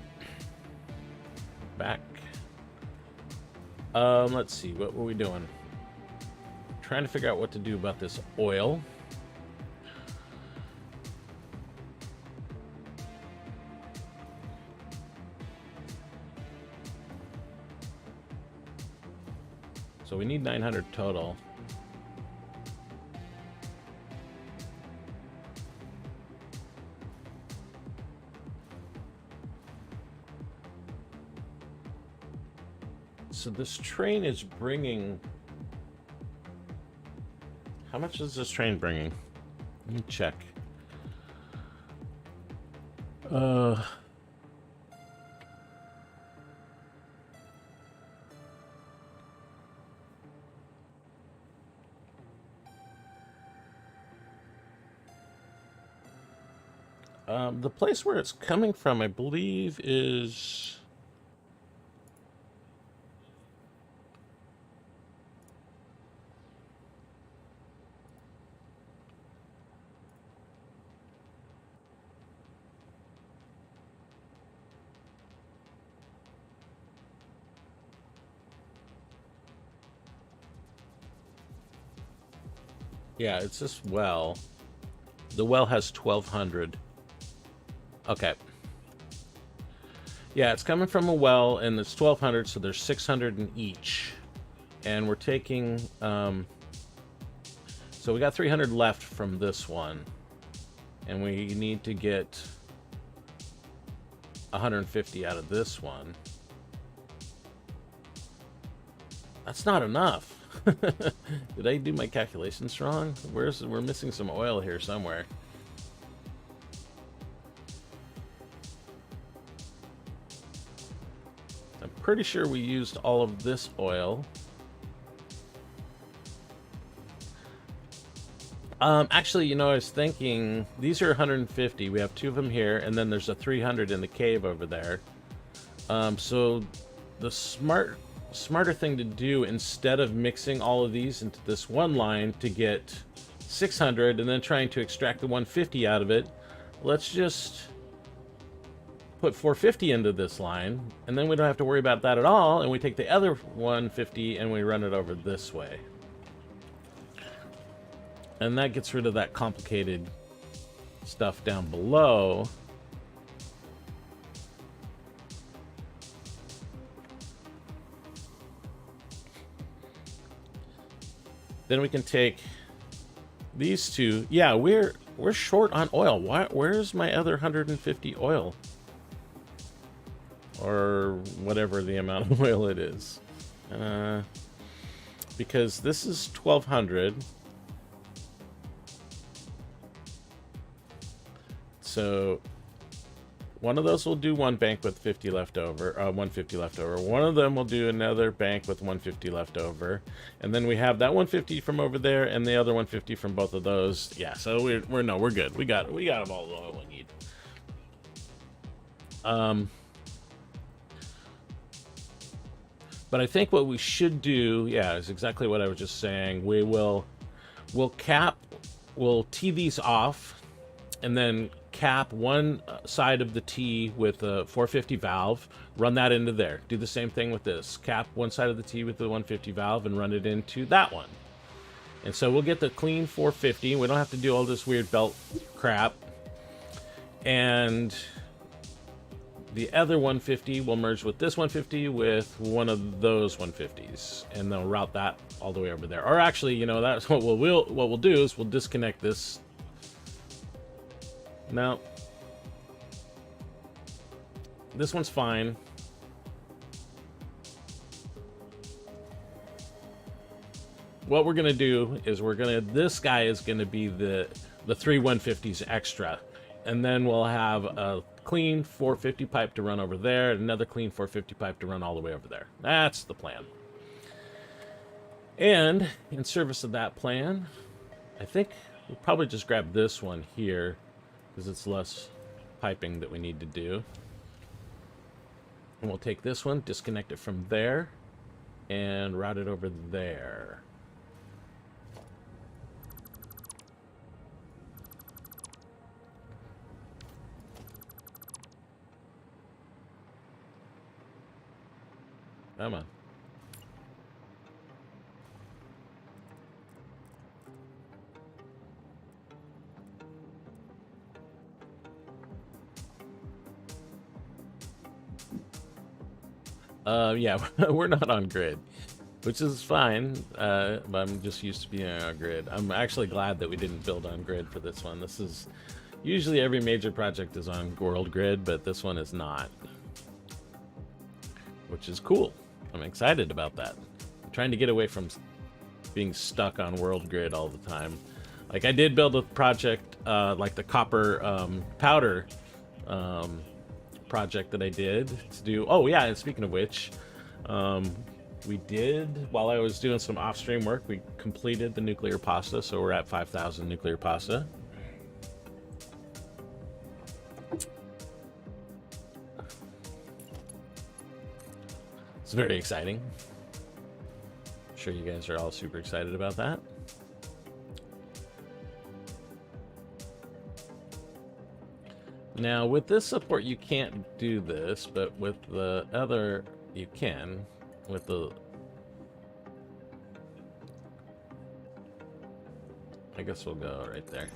[SPEAKER 1] Back. Let's see. What were we doing? Trying to figure out what to do about this oil. So we need 900 total. So this train is bringing... How much is this train bringing? Let me check. The place where it's coming from, I believe, is... Yeah, it's this well. The well has 1,200. Okay. Yeah, it's coming from a well, and it's 1,200, so there's 600 in each. And we're taking... so we got 300 left from this one. And we need to get 150 out of this one. That's not enough. Did I do my calculations wrong? We're missing some oil here somewhere. pretty sure we used all of this oil. Actually, you know, I was thinking these are 150. We have 2 of them here, and then there's a 300 in the cave over there. So the smarter thing to do, instead of mixing all of these into this one line to get 600 and then trying to extract the 150 out of it, let's just put 450 into this line, and then we don't have to worry about that at all, and we take the other 150 and we run it over this way. And that gets rid of that complicated stuff down below. Then we can take these two. Yeah, we're short on oil. Where's my other 150 oil? Or whatever the amount of oil it is. Because this is 1200. So one of those will do one bank with 50 left over, 150 left over. One of them will do another bank with 150 left over, and then we have that 150 from over there and the other 150 from both of those. Yeah, so we're good. We got all the oil we need. But I think what we should do, yeah, is exactly what I was just saying. We'll tee these off, and then cap one side of the T with a 450 valve, run that into there. Do the same thing with this. Cap one side of the T with the 150 valve and run it into that one. And so we'll get the clean 450. We don't have to do all this weird belt crap. And the other 150 will merge with this 150 with one of those 150s, and they'll route that all the way over there. Or actually, you know, that's what we'll do is we'll disconnect this. Now, this one's fine. What we're gonna do is this guy is gonna be the 3 150s extra, and then we'll have a clean 450 pipe to run over there, and another clean 450 pipe to run all the way over there. That's the plan. And in service of that plan, I think we'll probably just grab this one here, because it's less piping that we need to do. And we'll take this one, disconnect it from there, and route it over there. Come on. Yeah, we're not on grid, which is fine. But I'm just used to being on grid. I'm actually glad that we didn't build on grid for this one. This is usually every major project is on world grid, but this one is not, which is cool. I'm excited about that. I'm trying to get away from being stuck on world grid all the time. Like, I did build a project, like the copper powder project that I did to do. Oh yeah, and speaking of which, we did, while I was doing some off-stream work, we completed the nuclear pasta, so we're at 5,000 nuclear pasta. It's very exciting. I'm sure you guys are all super excited about that. Now, with this support, you can't do this, but with the other, you can. With the... I guess we'll go right there.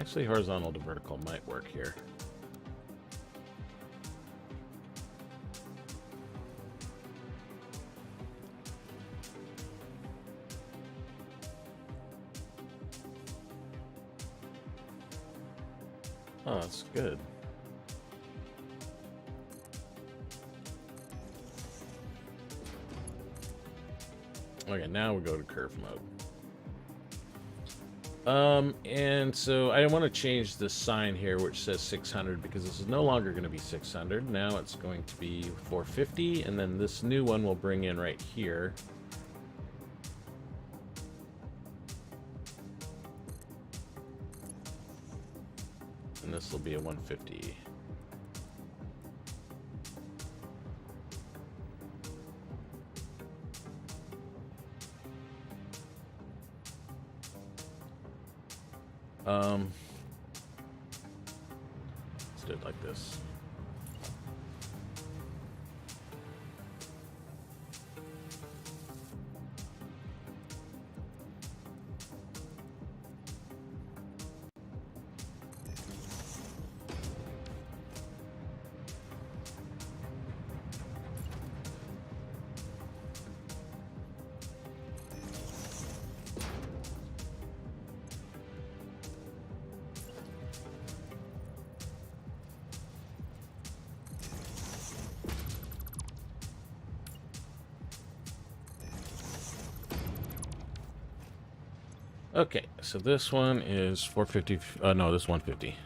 [SPEAKER 1] Actually, horizontal to vertical might work here. Oh, that's good. Okay, now we go to curve mode. And so I want to change the sign here, which says 600, because this is no longer going to be 600. Now it's going to be 450, and then this new one will bring in right here. And this will be a 150. Let's do it like this. Okay, so this one is 450. No, this 150.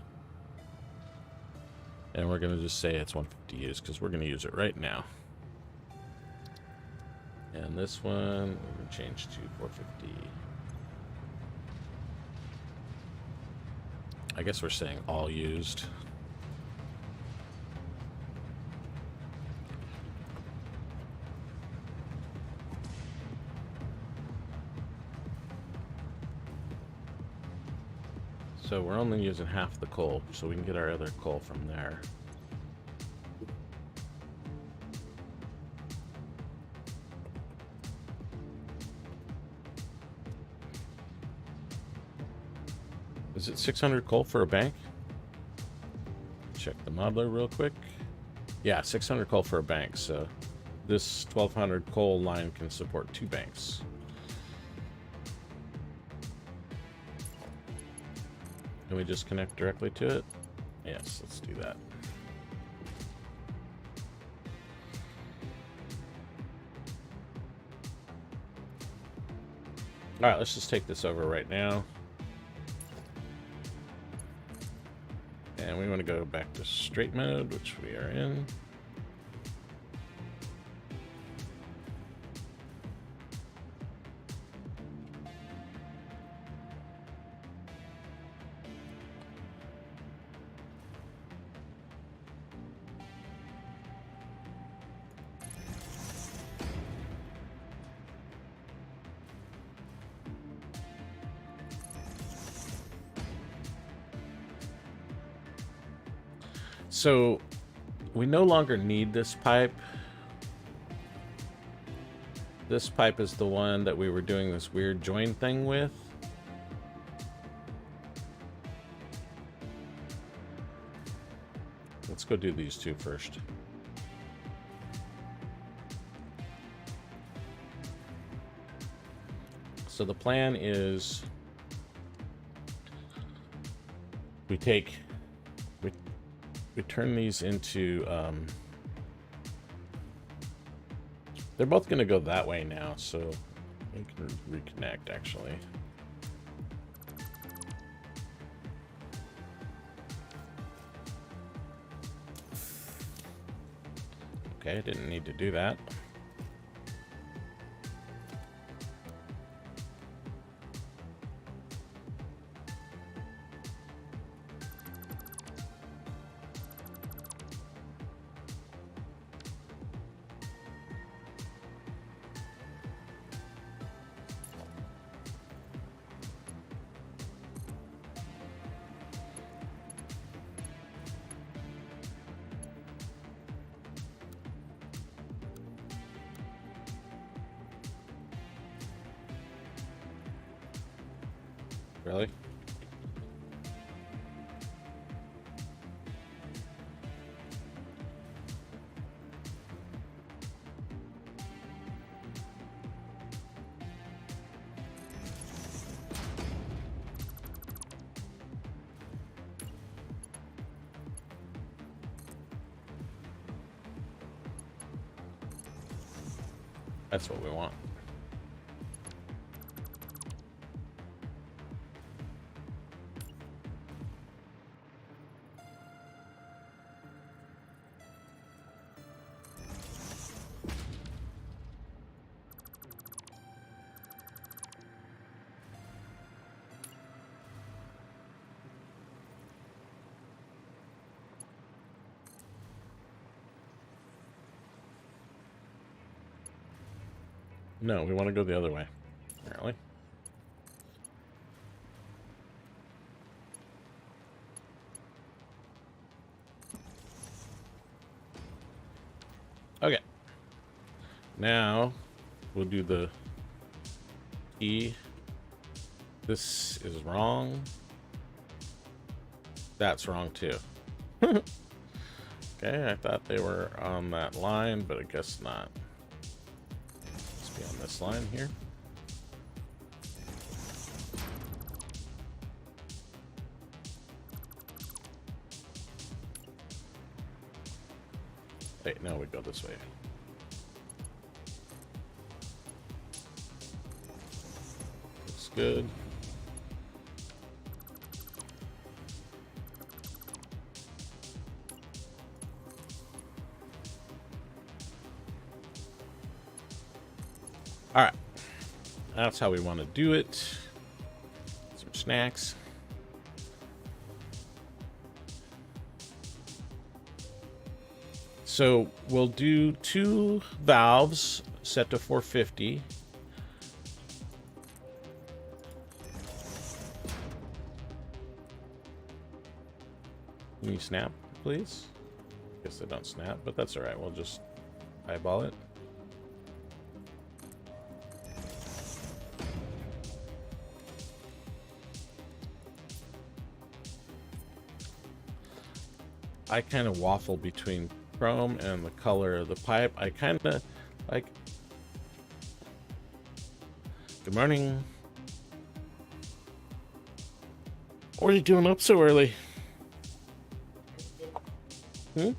[SPEAKER 1] And we're going to just say it's 150 used because we're going to use it right now. And this one, we're going to change to 450. I guess we're saying all used. So we're only using half the coal, so we can get our other coal from there. Is it 600 coal for a bank? Check the modeler real quick. Yeah, 600 coal for a bank, so this 1200 coal line can support 2 banks. Can we just connect directly to it? Yes, let's do that. All right, let's just take this over right now. And we want to go back to straight mode, which we are in. So we no longer need this pipe. This pipe is the one that we were doing this weird join thing with. Let's go do these two first. So the plan is we turn these into they're both going to go that way now, so we can reconnect actually. Okay, didn't need to do that. Really? That's what we want. No, we want to go the other way, apparently. Okay. Now, we'll do the E. This is wrong. That's wrong, too. Okay, I thought they were on that line, but I guess not. Let's be on this line here. Wait, no, we go this way. Looks good. All right, that's how we want to do it. Some snacks. So we'll do 2 valves set to 450. Can you snap, please? Guess they don't snap, but that's all right. We'll just eyeball it. I kind of waffle between chrome and the color of the pipe. I kind of like... Good morning. What are you doing up so early? Hmm?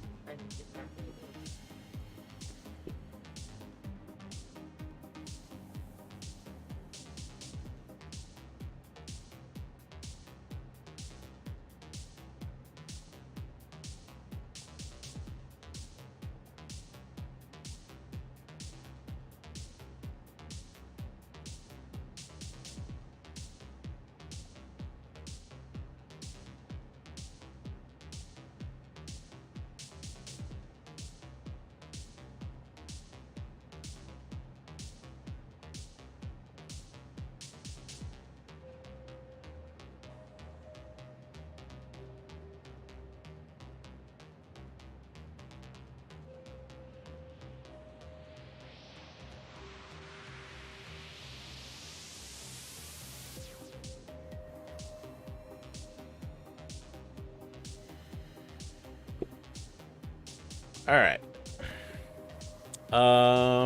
[SPEAKER 1] All right.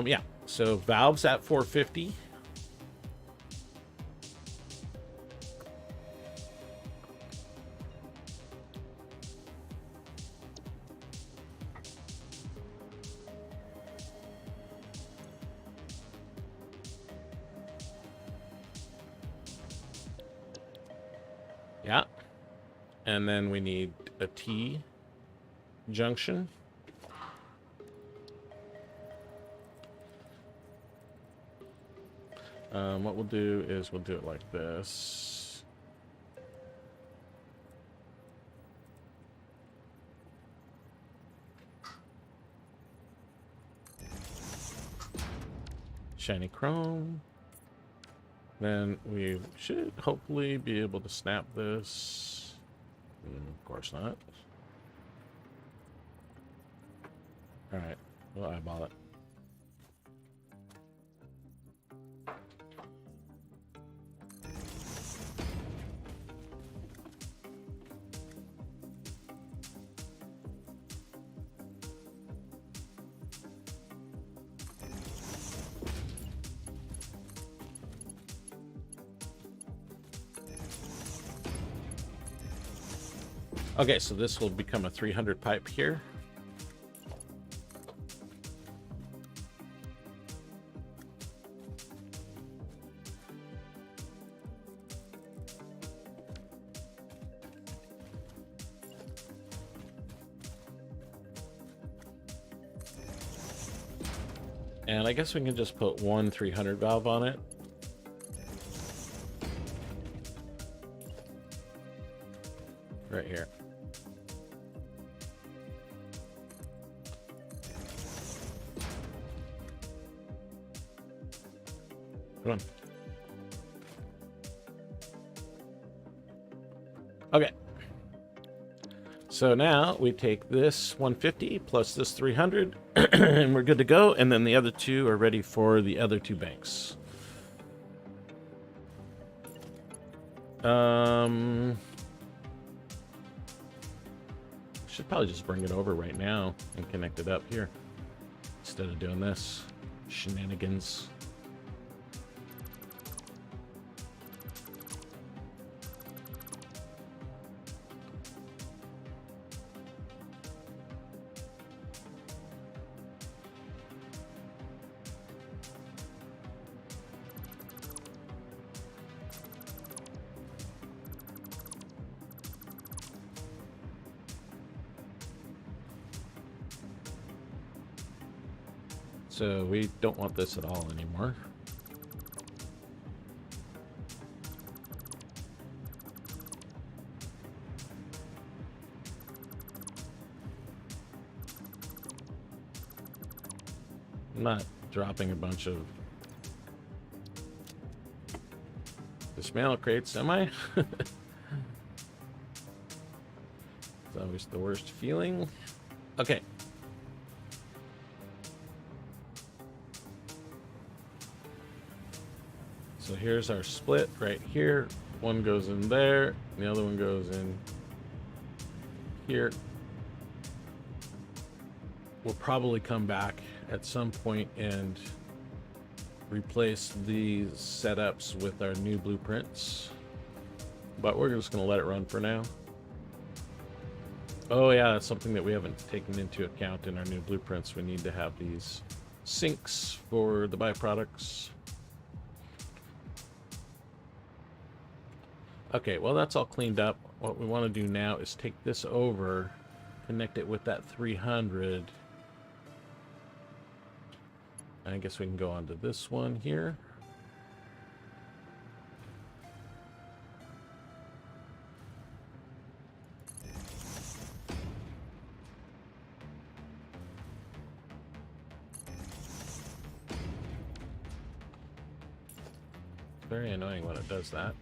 [SPEAKER 1] Yeah. So valves at 450. Yeah. And then we need a T junction. What we'll do is we'll do it like this. Shiny chrome. Then we should hopefully be able to snap this. Of course not. All right, we'll eyeball it. Okay, so this will become a 300 pipe here. And I guess we can just put one 300 valve on it. Right here. Come on. Okay. So now we take this 150 plus this 300, and we're good to go. And then the other two are ready for the other two banks. Should probably just bring it over right now and connect it up here instead of doing this shenanigans. So we don't want this at all anymore. I'm not dropping a bunch of dismantle crates, am I? It's always the worst feeling. Okay. So here's our split right here. One goes in there, the other one goes in here. We'll probably come back at some point and replace these setups with our new blueprints, but we're just going to let it run for now. Oh yeah, that's something that we haven't taken into account in our new blueprints. We need to have these sinks for the byproducts. Okay, well that's all cleaned up. What we want to do now is take this over, connect it with that 300. I guess we can go on to this one here. Very annoying when it does that.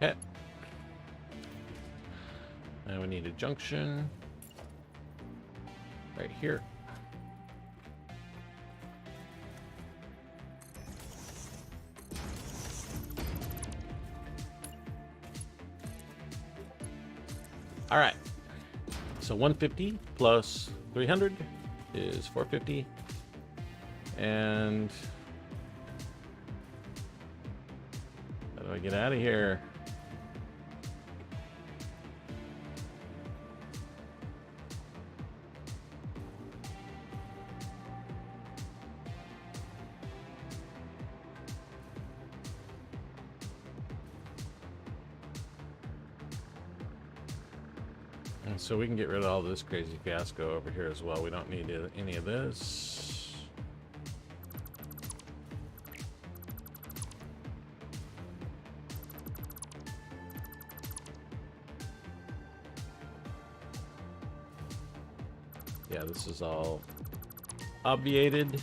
[SPEAKER 1] Okay. Now we need a junction right here. All right. So 150 plus 300 is 450. And how do I get out of here? And so we can get rid of all this crazy fiasco over here as well. We don't need any of this. Yeah, this is all obviated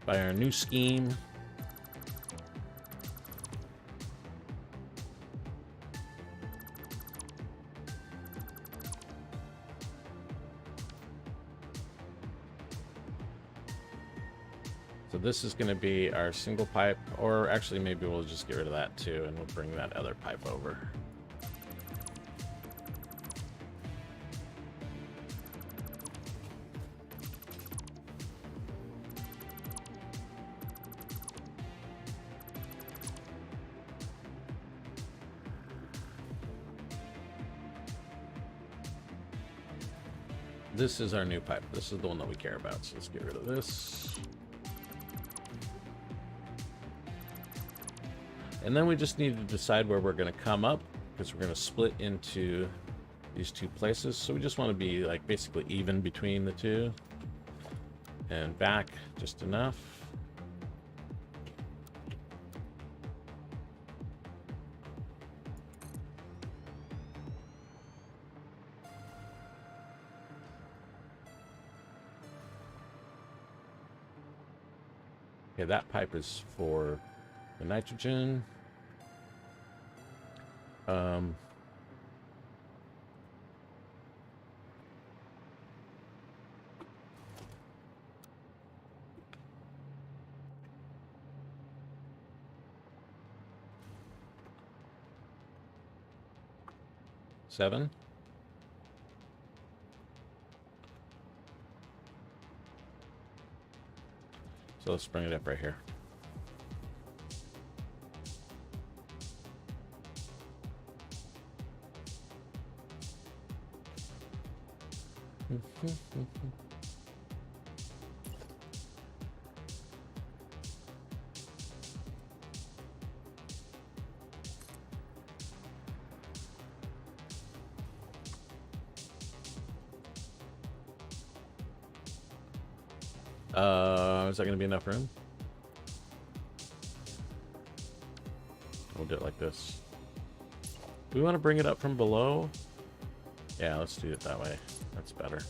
[SPEAKER 1] by our new scheme. So this is going to be our single pipe, or actually maybe we'll just get rid of that too, and we'll bring that other pipe over. This is our new pipe. This is the one that we care about, so let's get rid of this. And then we just need to decide where we're going to come up, because we're going to split into these two places. So we just want to be like basically even between the two. And back just enough. Okay, that pipe is for the nitrogen. Seven. So let's bring it up right here. Is that going to be enough room? We'll do it like this. Do we want to bring it up from below? Yeah, let's do it that way. That's better.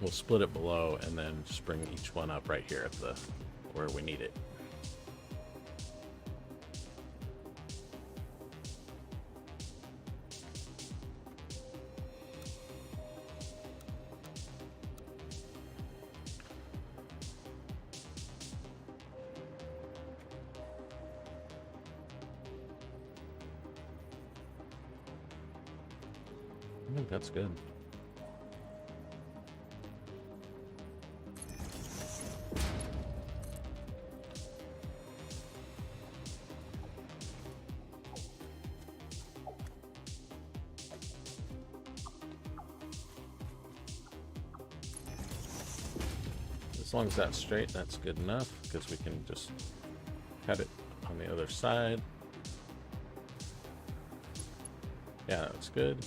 [SPEAKER 1] We'll split it below and then just bring each one up right here at the where we need it. I think that's good. As long as that's straight, that's good enough, because we can just cut it on the other side. Yeah, that's good.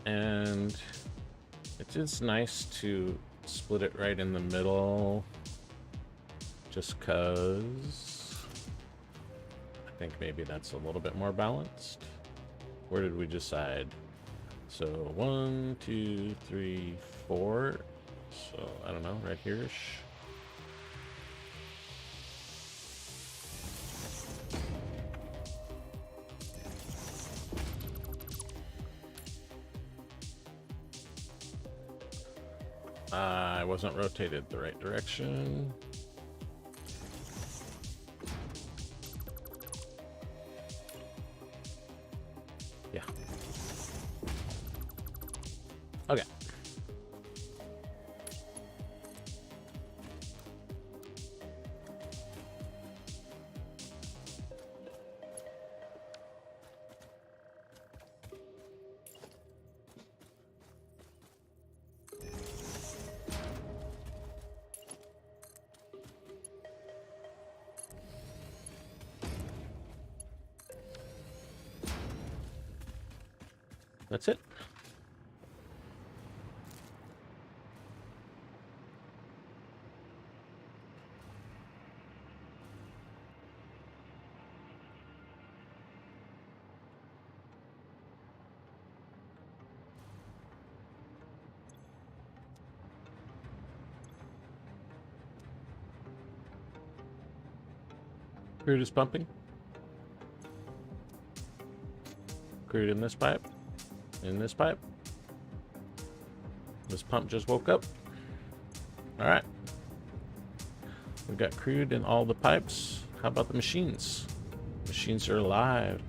[SPEAKER 1] And it is nice to split it right in the middle, just cause I think maybe that's a little bit more balanced. Where did we decide? So 1, 2, 3, 4. So I don't know, right here-ish. I wasn't rotated the right direction. Yeah. Okay. That's it. Crude is pumping. Crude in this pipe. In this pipe. This pump just woke up. Alright. We've got crude in all the pipes. How about the machines? Machines are alive.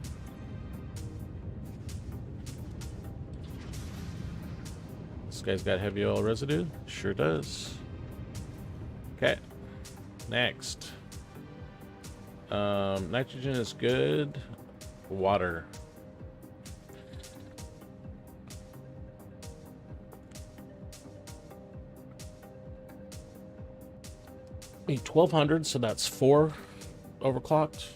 [SPEAKER 1] This guy's got heavy oil residue. Sure does. Okay. Next. Nitrogen is good. Water. Need 1200, so that's 4 overclocked.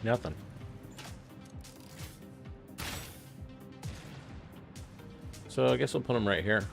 [SPEAKER 1] Nothing. So I guess we'll put them right here.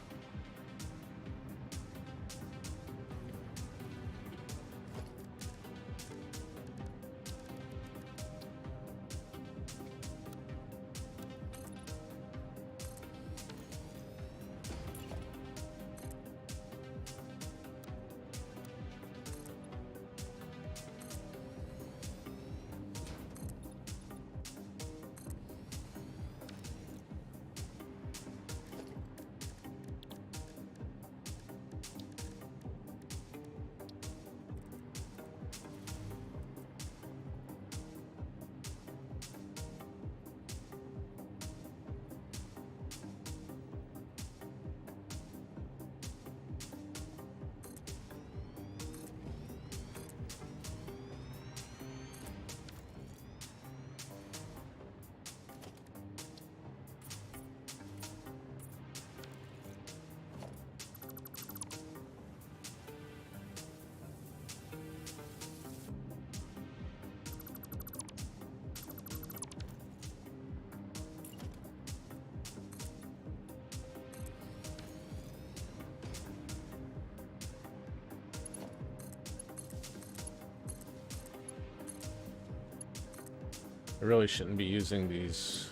[SPEAKER 1] I really shouldn't be using these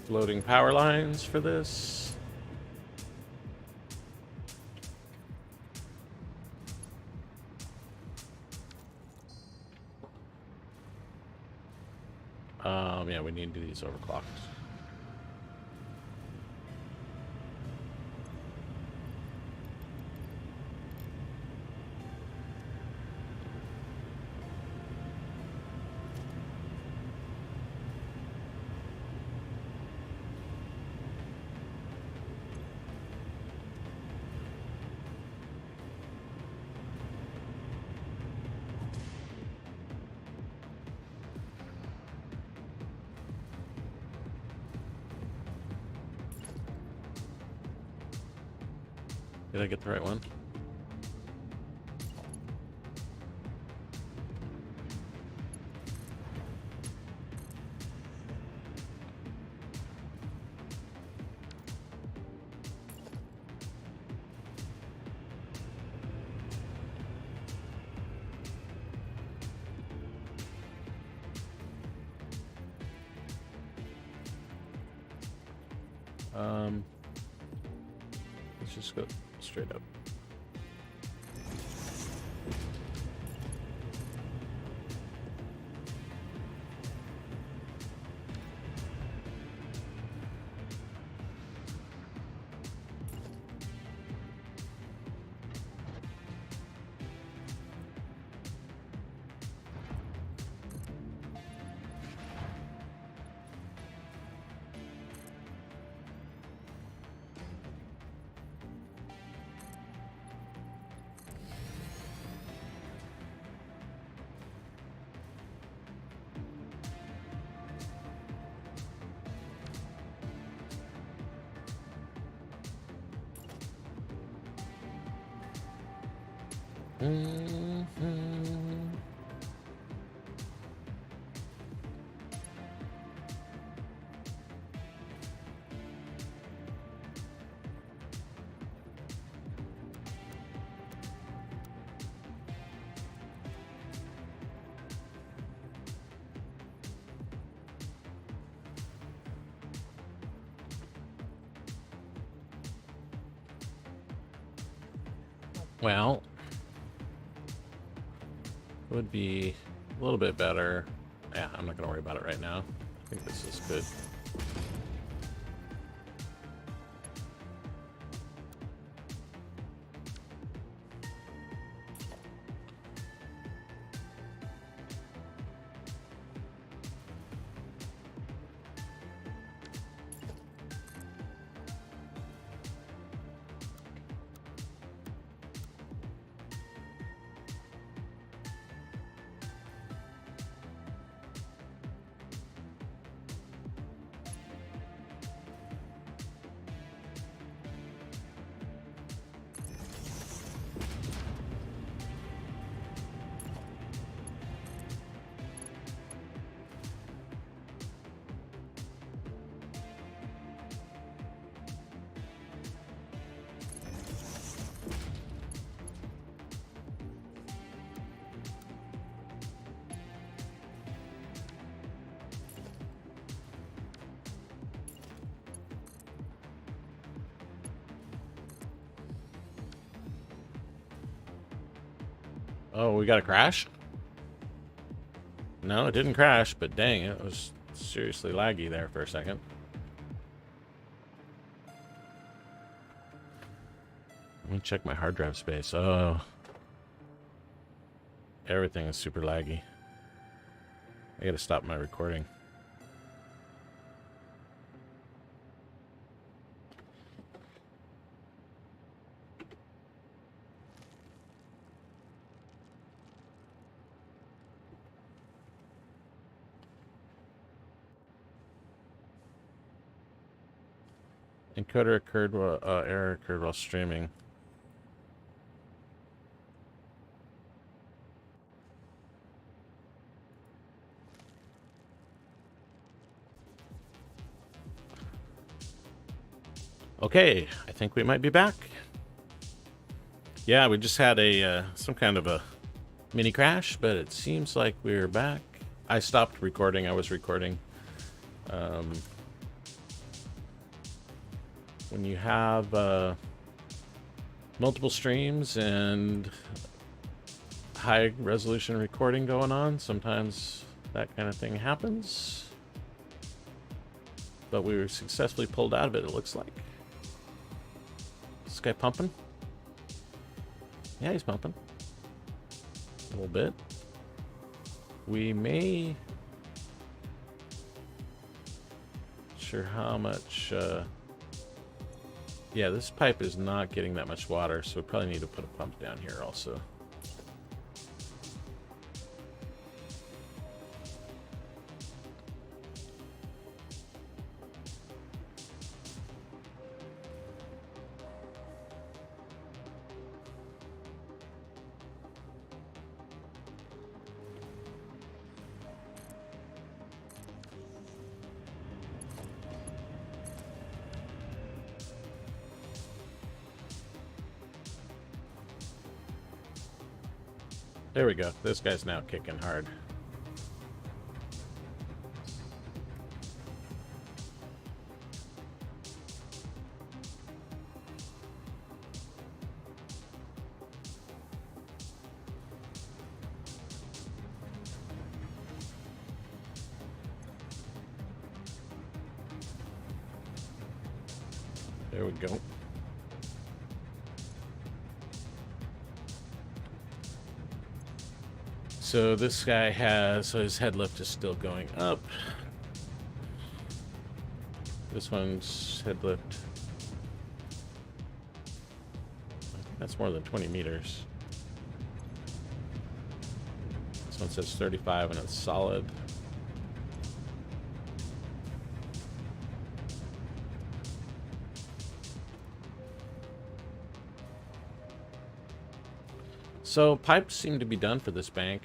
[SPEAKER 1] floating power lines for this. Yeah, we need these overclocked. Did I get the right one? Let's just go straight up. Well, it would be a little bit better. Yeah, I'm not going to worry about it right now. I think this is good. Oh, we got a crash? No, it didn't crash, but dang, it was seriously laggy there for a second. Let me check my hard drive space. Oh. Everything is super laggy. I gotta stop my recording. Encoder occurred while, error occurred while streaming. Okay, I think we might be back. Yeah, we just had a some kind of a mini crash, but it seems like we're back. I stopped recording. I was recording. When you have multiple streams and high resolution recording going on, sometimes that kind of thing happens. But we were successfully pulled out of it, it looks like. Is this guy pumping? Yeah, he's pumping. A little bit. We may... Not sure how much... Yeah, this pipe is not getting that much water, so we probably need to put a pump down here also. There we go. This guy's now kicking hard. There we go. So this guy has, so his head lift is still going up. This one's head lift. That's more than 20 meters. This one says 35 and it's solid. So pipes seem to be done for this bank.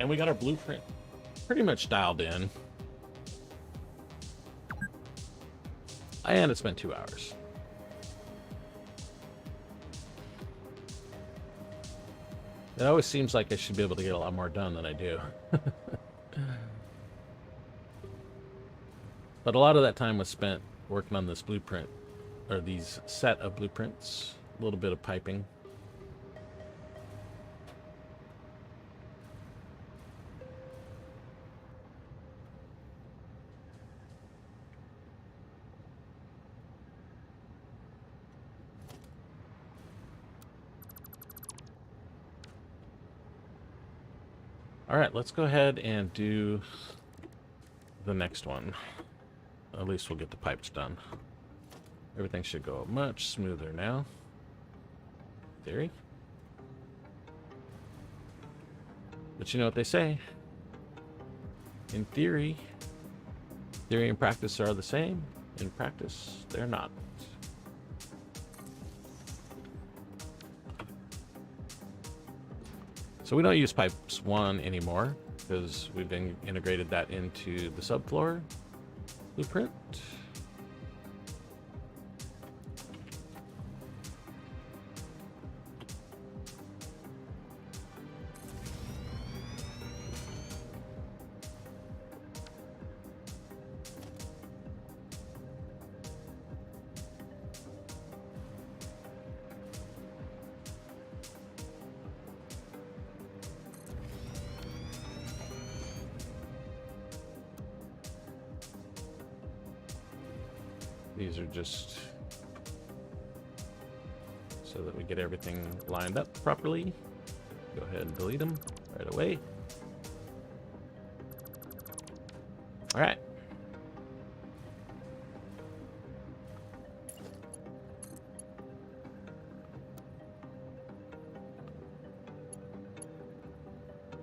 [SPEAKER 1] And we got our blueprint. pretty much dialed in. And it's been 2 hours. It always seems like I should be able to get a lot more done than I do. But a lot of that time was spent working on this blueprint, or these set of blueprints, a little bit of piping. All right, let's go ahead and do the next one. At least we'll get the pipes done. Everything should go much smoother now. Theory. But you know what they say. In theory and practice are the same. In practice, they're not. So we don't use pipes 1 anymore because we've integrated that into the subfloor blueprint. These are just so that we get everything lined up properly. Go ahead and delete them right away. All right.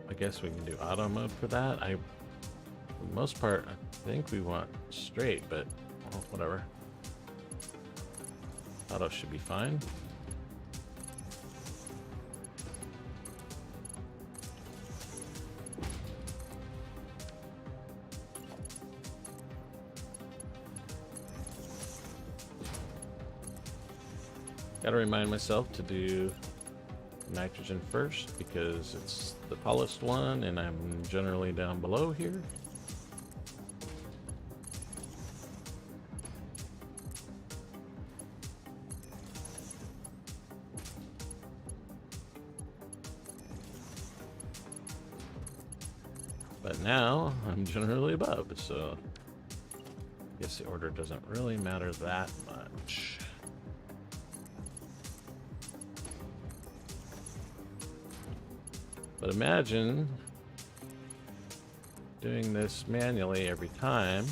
[SPEAKER 1] I guess we can do auto mode for that. For the most part, I think we want straight, but well, whatever. Auto should be fine. Gotta remind myself to do nitrogen first because it's the tallest one and I'm generally down below here. But now I'm generally above, so I guess the order doesn't really matter that much. But imagine doing this manually every time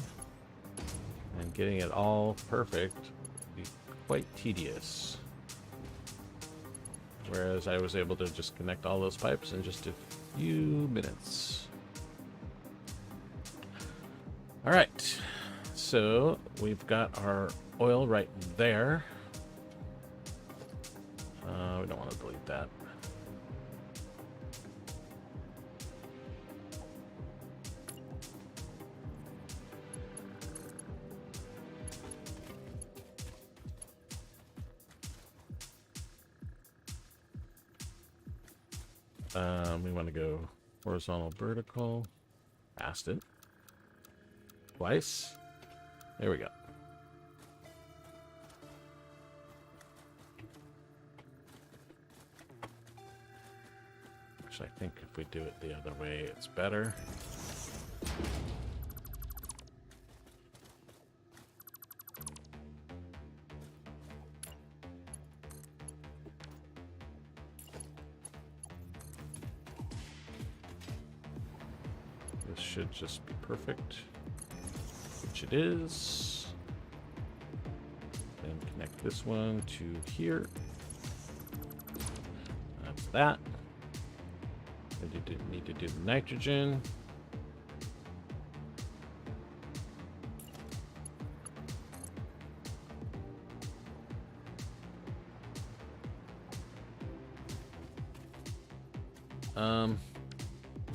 [SPEAKER 1] and getting it all perfect would be quite tedious. Whereas I was able to just connect all those pipes in just a few minutes. All right, so we've got our oil right there. We don't want to delete that. We want to go horizontal, vertical, past it. Twice. There we go. Actually, I think if we do it the other way, it's better. This should just be perfect. Which it is. Then connect this one to here. That's that. I need to do the nitrogen.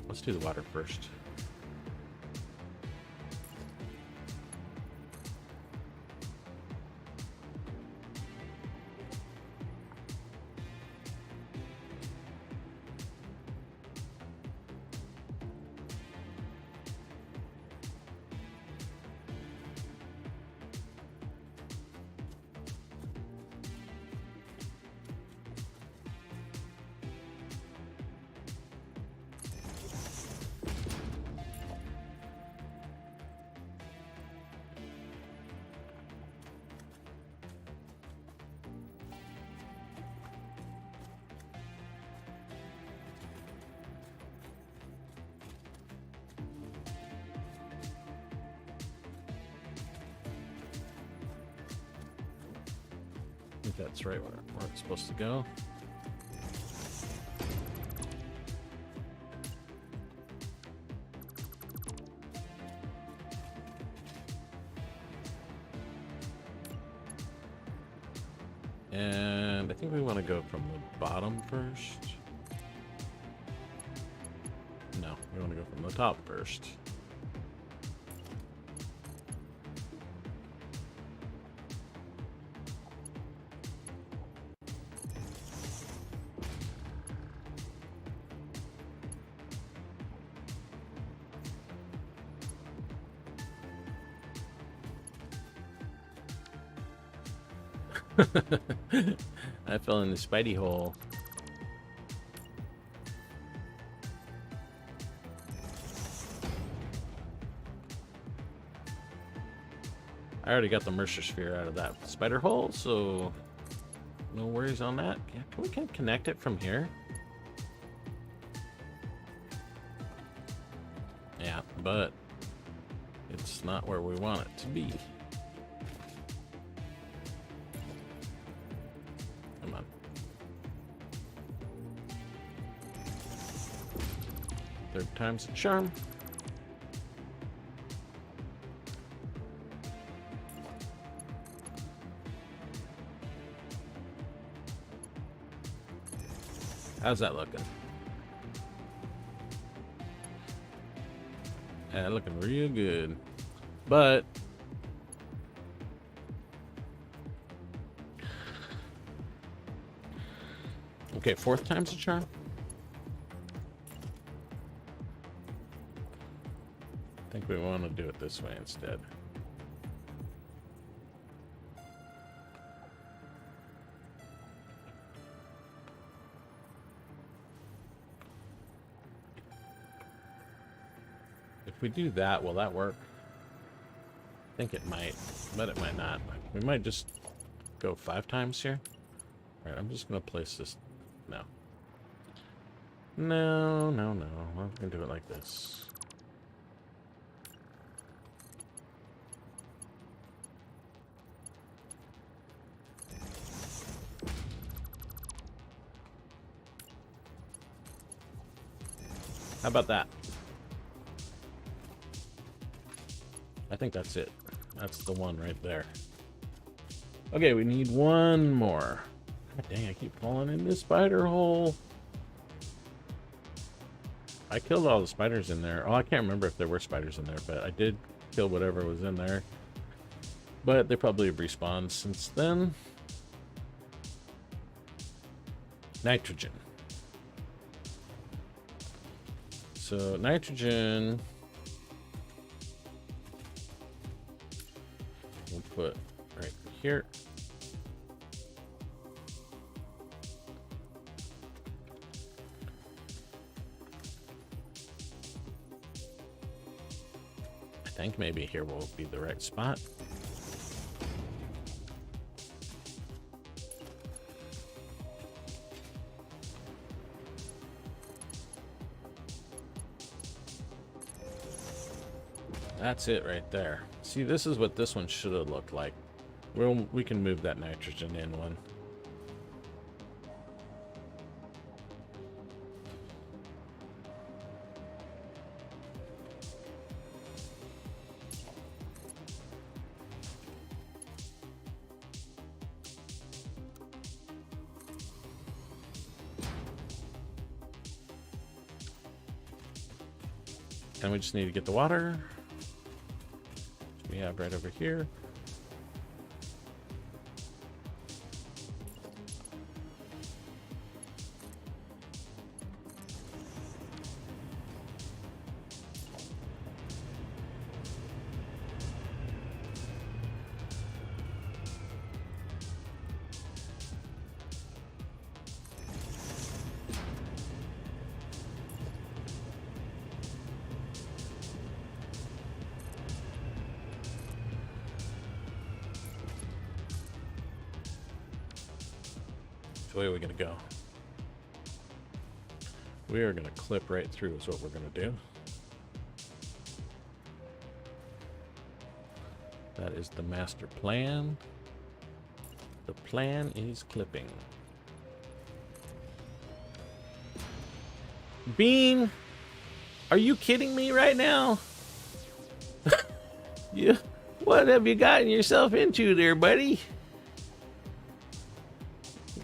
[SPEAKER 1] Let's do the water first. that's right where it's supposed to go. And I think we want to go from the bottom first. No, we want to go from the top first. I fell in the Spidey hole. I already got the Mercer sphere out of that spider hole, so no worries on that. Yeah, can we connect it from here? Yeah, but it's not where we want it to be. Come on. Third time's a charm. How's that looking? Yeah, looking real good. But okay, fourth time's a charm. I think we want to do it this way instead. If we do that, will that work? I think it might, but it might not. We might just go 5 times here. All right, I'm just gonna place this. No. No, no, no. I'm gonna do it like this. How about that? I think that's it. That's the one right there. Okay, we need one more. God dang, I keep falling in this spider hole. I killed all the spiders in there. Oh, I can't remember if there were spiders in there, but I did kill whatever was in there. But they probably have respawned since then. Nitrogen. So nitrogen, we'll put right here. I think maybe here will be the right spot. That's it right there. See, this is what this one should have looked like. We can move that nitrogen in one. And we just need to get the water. We have right over here. Which way are we going to go? We are going to clip right through is what we're going to do. That is the master plan. The plan is clipping. Bean, are you kidding me right now? What have you gotten yourself into there, buddy?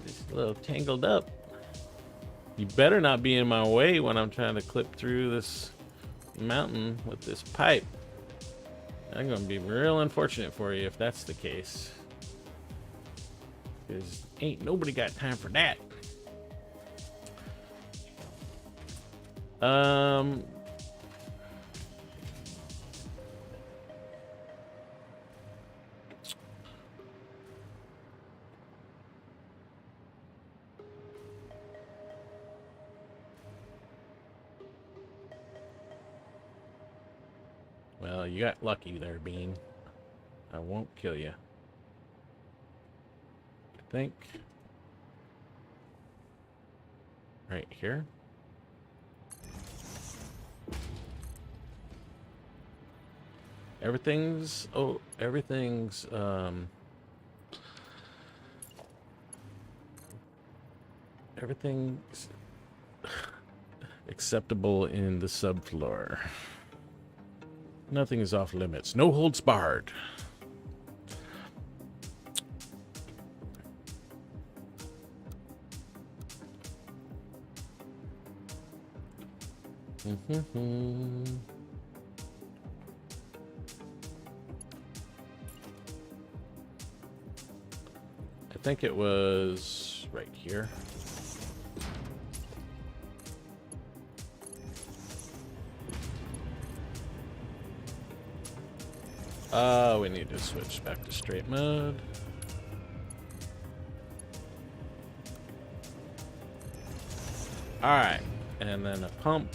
[SPEAKER 1] Just a little tangled up. You better not be in my way when I'm trying to clip through this mountain with this pipe. I'm gonna be real unfortunate for you if that's the case. Because ain't nobody got time for that. Well, you got lucky there, Bean. I won't kill you. I think. Right here. Everything's everything's acceptable in the subfloor. Nothing is off limits. No holds barred. I think it was right here. We need to switch back to straight mode. All right, and then a pump.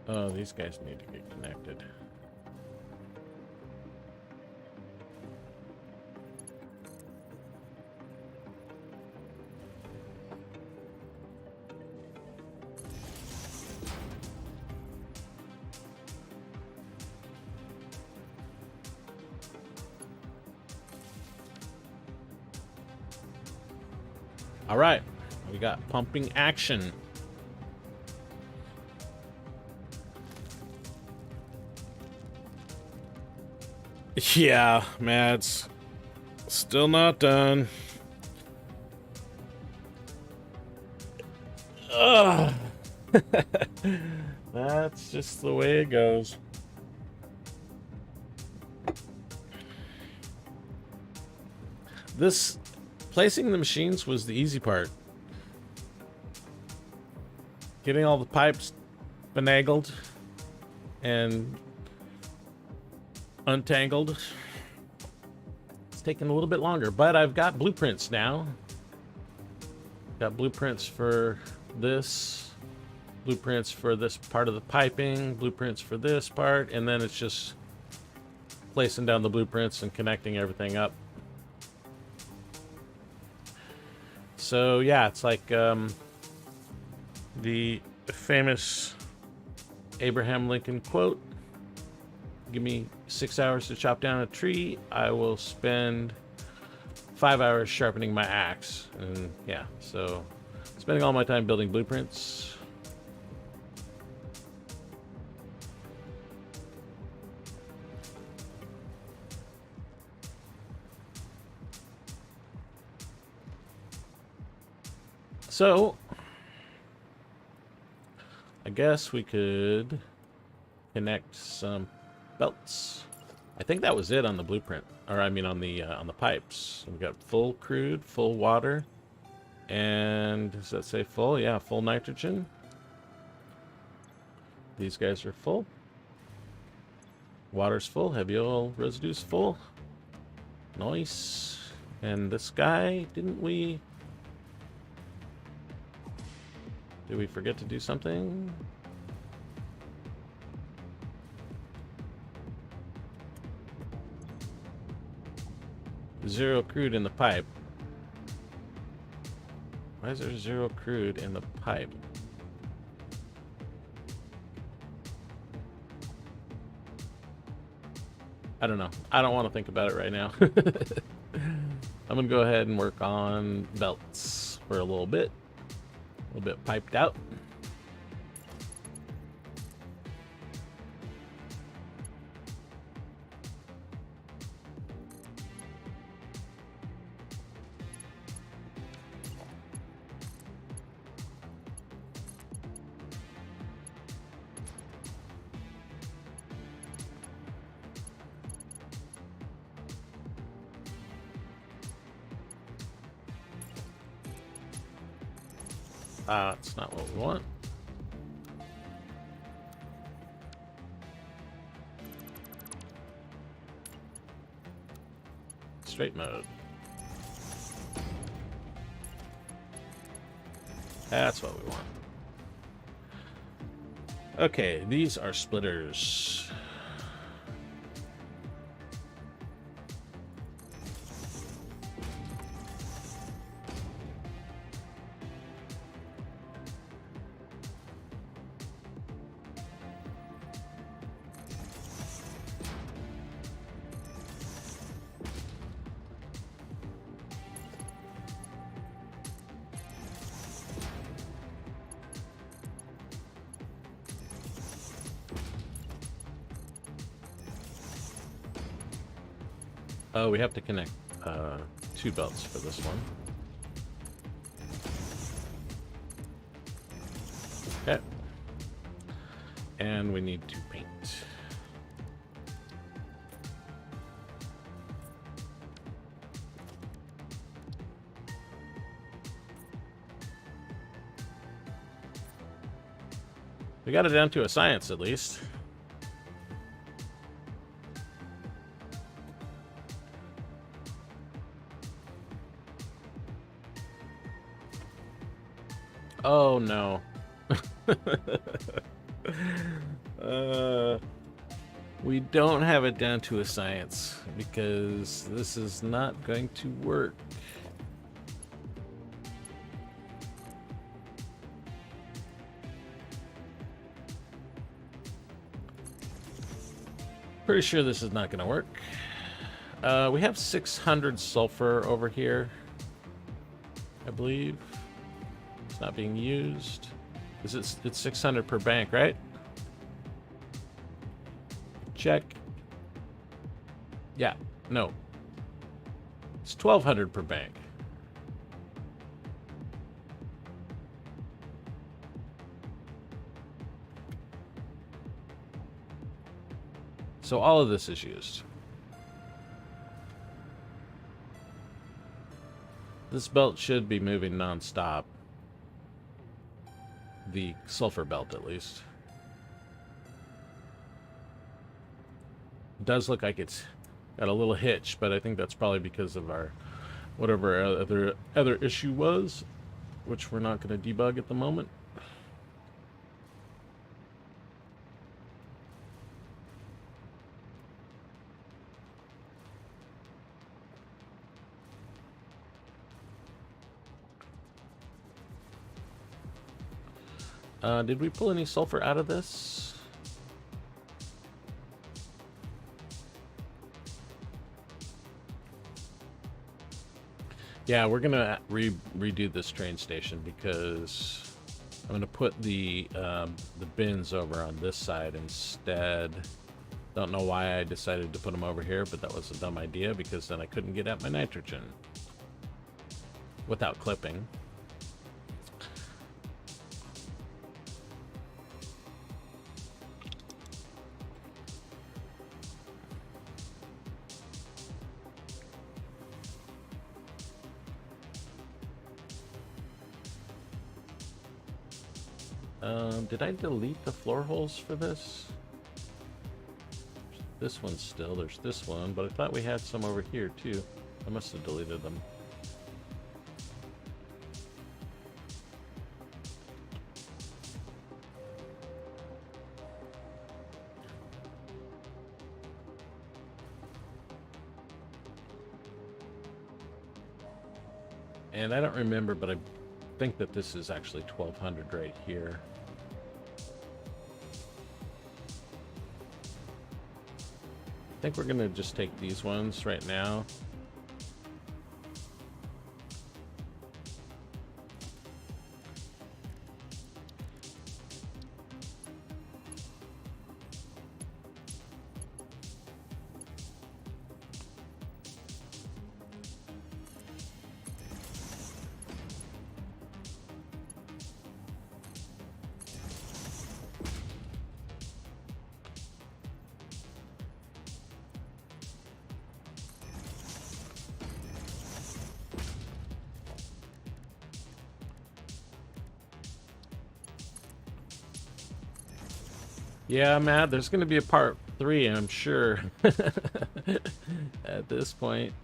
[SPEAKER 1] Oh, these guys need to get connected. All right, we got pumping action. Yeah, Mads. Still not done. Ugh. That's just the way it goes. This placing the machines was the easy part. Getting all the pipes finagled and untangled. It's taking a little bit longer, but I've got blueprints now. Got blueprints for this, blueprints for this part of the piping, blueprints for this part, and then it's just placing down the blueprints and connecting everything up. So yeah, it's like the famous Abraham Lincoln quote: give me 6 hours to chop down a tree, I will spend 5 hours sharpening my axe. And yeah, so spending all my time building blueprints. So I guess we could connect some belts. I think that was it on the blueprint, or I mean on the pipes. We got full crude, full water, and does that say full? Yeah, full nitrogen. These guys are full. Water's full. Heavy oil residue's full. Nice. And this guy, did we forget to do something? Zero crude in the pipe. Why is there zero crude in the pipe? I don't know. I don't want to think about it right now. I'm gonna go ahead and work on belts for a little bit piped out. That's not what we want. Straight mode. That's what we want. Okay, these are splitters. Oh, we have to connect two belts for this one. Okay. And we need to paint. We got it down to a science at least. Oh no. We don't have it down to a science because this is not going to work. Pretty sure this is not going to work. We have 600 sulfur over here, I believe. It's not being used. It's 600 per bank, right? Check. Yeah, no. It's 1200 per bank. So all of this is used. This belt should be moving non-stop. The sulfur belt, at least. It does look like it's got a little hitch, but I think that's probably because of our whatever other issue was, which we're not going to debug at the moment. Did we pull any sulfur out of this? Yeah, we're gonna redo this train station because I'm gonna put the bins over on this side instead. Don't know why I decided to put them over here, but that was a dumb idea because then I couldn't get at my nitrogen without clipping. Did I delete the floor holes for this? This one's still, there's this one, but I thought we had some over here too. I must have deleted them. And I don't remember, but I think that this is actually 1200 right here. I think we're gonna just take these ones right now. Yeah, Matt, there's going to be a part 3, I'm sure, at this point.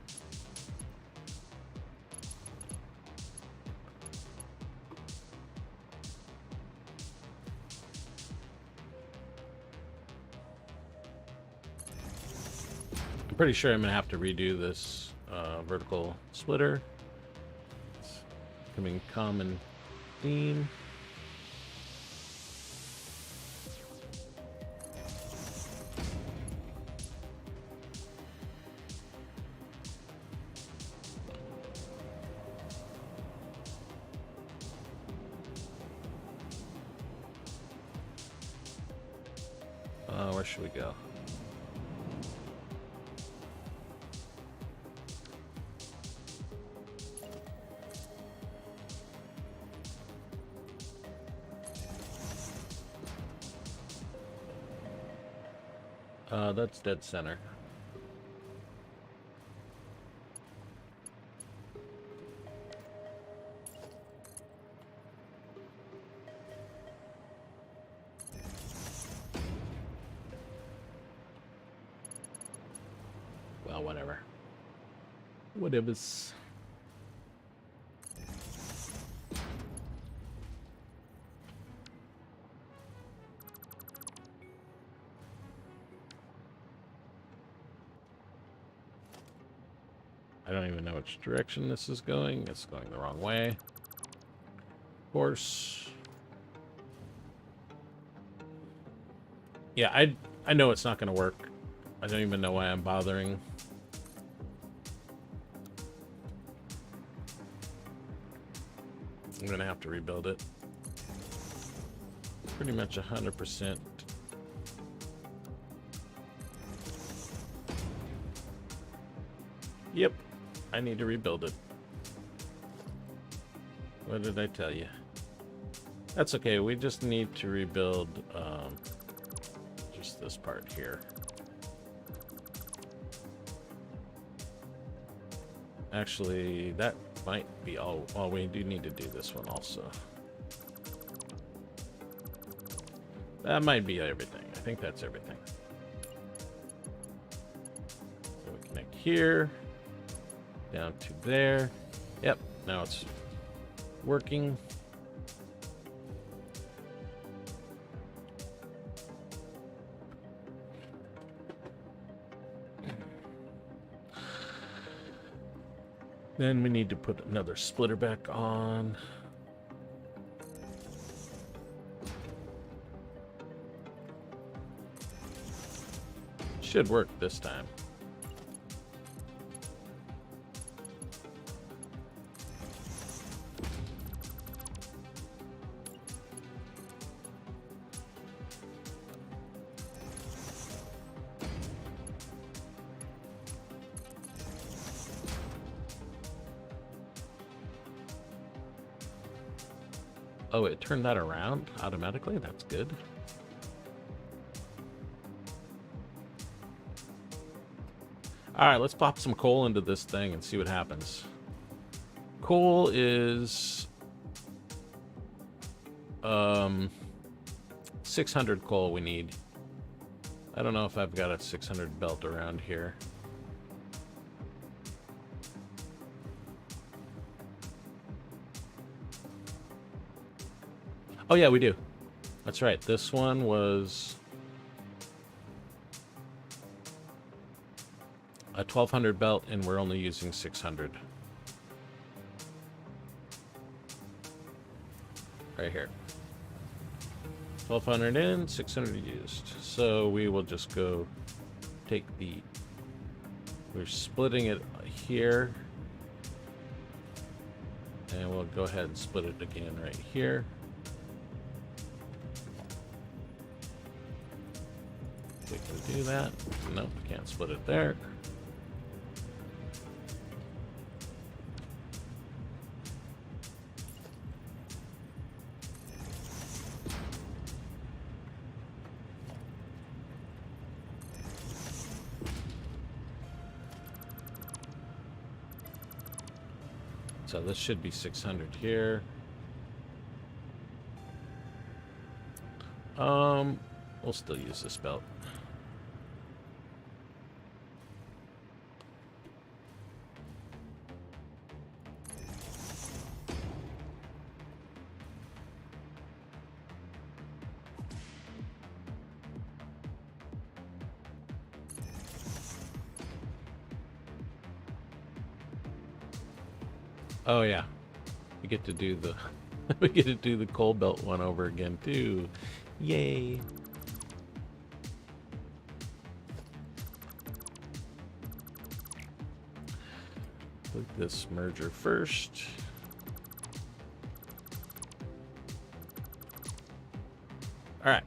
[SPEAKER 1] I'm pretty sure I'm going to have to redo this vertical splitter. It's becoming common theme. Where should we go? That's dead center. Well, whatever. Whatever's. I don't even know which direction this is going. It's going the wrong way. Of course. Yeah, I know it's not going to work. I don't even know why I'm bothering. I'm going to have to rebuild it. Pretty much 100%. Yep. I need to rebuild it. What did I tell you? That's okay. We just need to rebuild just this part here. Actually, that might be all. Well, we do need to do this one also. That might be everything. I think that's everything. So we connect here. Down to there. Yep, now it's working. Then we need to put another splitter back on. Should work this time. Oh, it turned that around automatically? That's good. Alright, let's pop some coal into this thing and see what happens. Coal is 600 coal we need. I don't know if I've got a 600 belt around here. Oh yeah, we do. That's right. This one was a 1200 belt and we're only using 600. right here. 1,200 in, 600 used. So we will just go take the... We're splitting it here. And we'll go ahead and split it again right here. We can do that. Nope, can't split it there. So this should be 600 here. We'll still use this belt. Oh yeah, we get to do the we get to do the coal belt one over again too. Yay! Click this merger first. All right.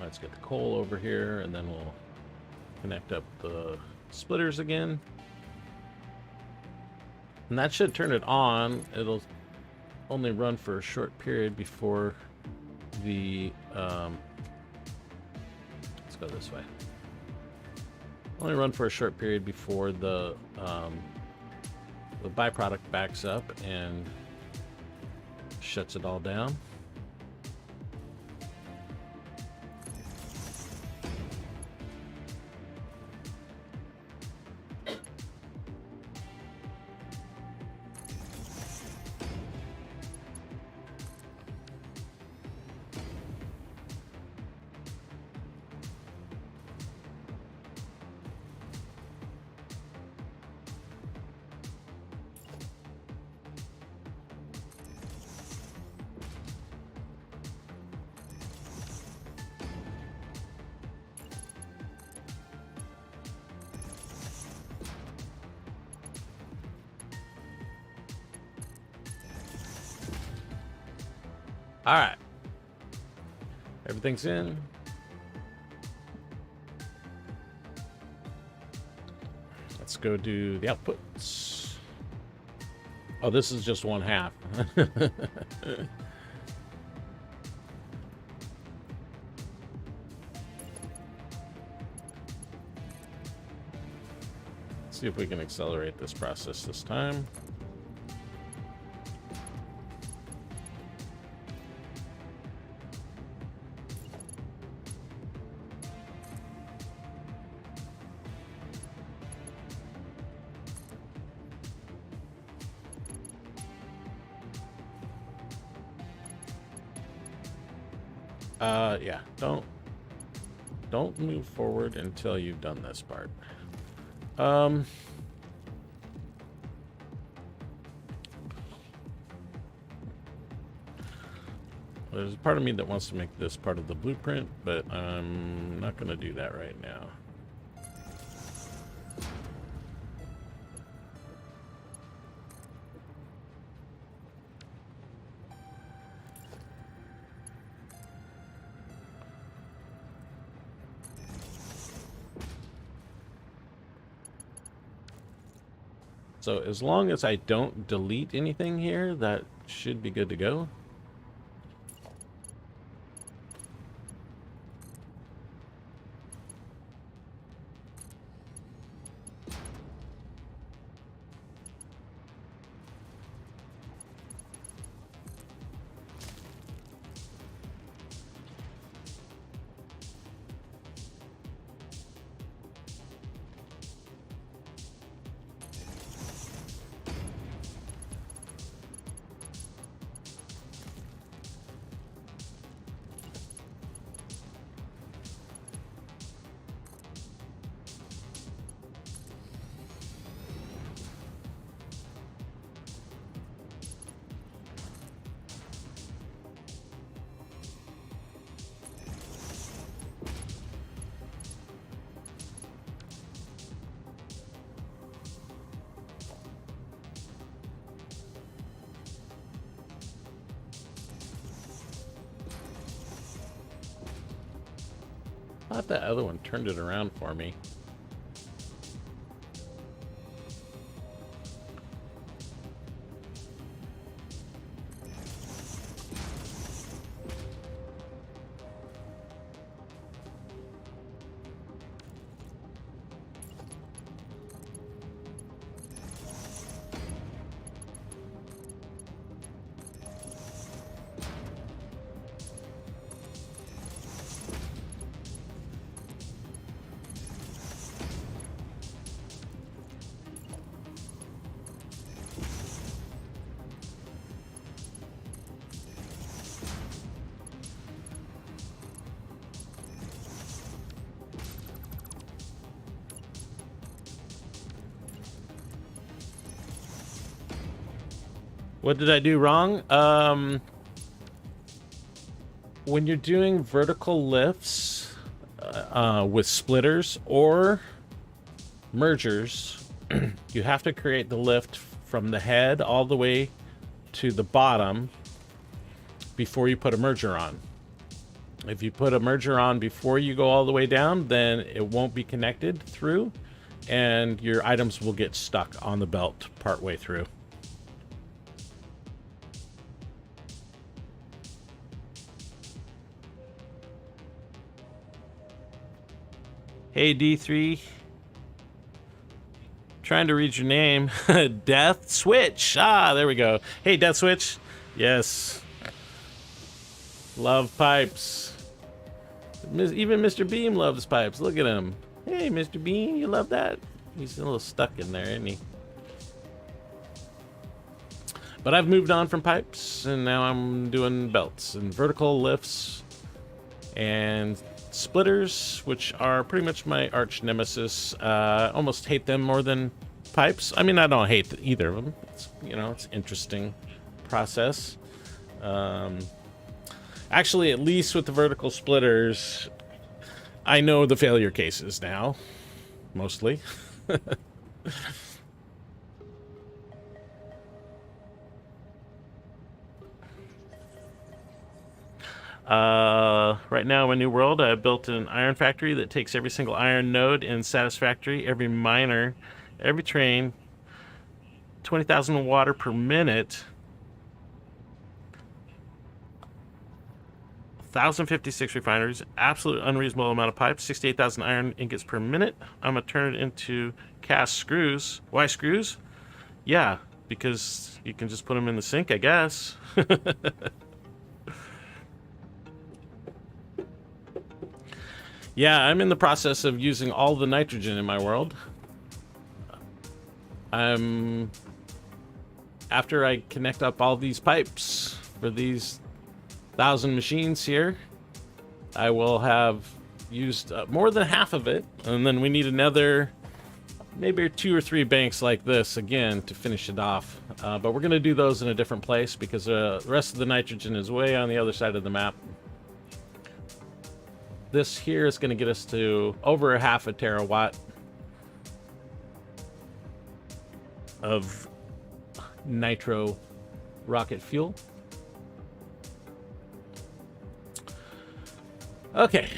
[SPEAKER 1] Let's get the coal over here, and then we'll connect up the splitters again. And that should turn it on. It'll only run for a short period before the... let's go this way. Only run for a short period before the byproduct backs up and shuts it all down. All right, everything's in. Let's go do the outputs. Oh, this is just one half. See if we can accelerate this process this time. Yeah, don't move forward until you've done this part. There's a part of me that wants to make this part of the blueprint, but I'm not going to do that right now. So as long as I don't delete anything here, that should be good to go. I thought that other one turned it around for me. What did I do wrong? When you're doing vertical lifts with splitters or mergers, you have to create the lift from the head all the way to the bottom before you put a merger on. If you put a merger on before you go all the way down, then it won't be connected through, and your items will get stuck on the belt partway through. Hey, D3. Trying to read your name. Death Switch. Ah, there we go. Hey, Death Switch. Yes. Love pipes. Even Mr. Beam loves pipes. Look at him. Hey, Mr. Beam, you love that? He's a little stuck in there, isn't he? But I've moved on from pipes, and now I'm doing belts and vertical lifts and splitters, which are pretty much my arch nemesis. Almost hate them more than pipes. I mean, I don't hate either of them. It's, you know, it's an interesting process. Actually, at least with the vertical splitters, I know the failure cases now, mostly. Right now in my new world, I built an iron factory that takes every single iron node in Satisfactory, every miner, every train, 20,000 water per minute, 1,056 refineries, absolute unreasonable amount of pipes, 68,000 iron ingots per minute. I'm gonna turn it into cast screws. Why screws? Yeah, because you can just put them in the sink, I guess. Yeah, I'm in the process of using all the nitrogen in my world. After I connect up all these pipes for these 1,000 machines here, I will have used more than half of it, and then we need another maybe 2 or 3 banks like this again to finish it off. But we're gonna do those in a different place because the rest of the nitrogen is way on the other side of the map. This here is going to get us to over half a terawatt of nitro rocket fuel. Okay,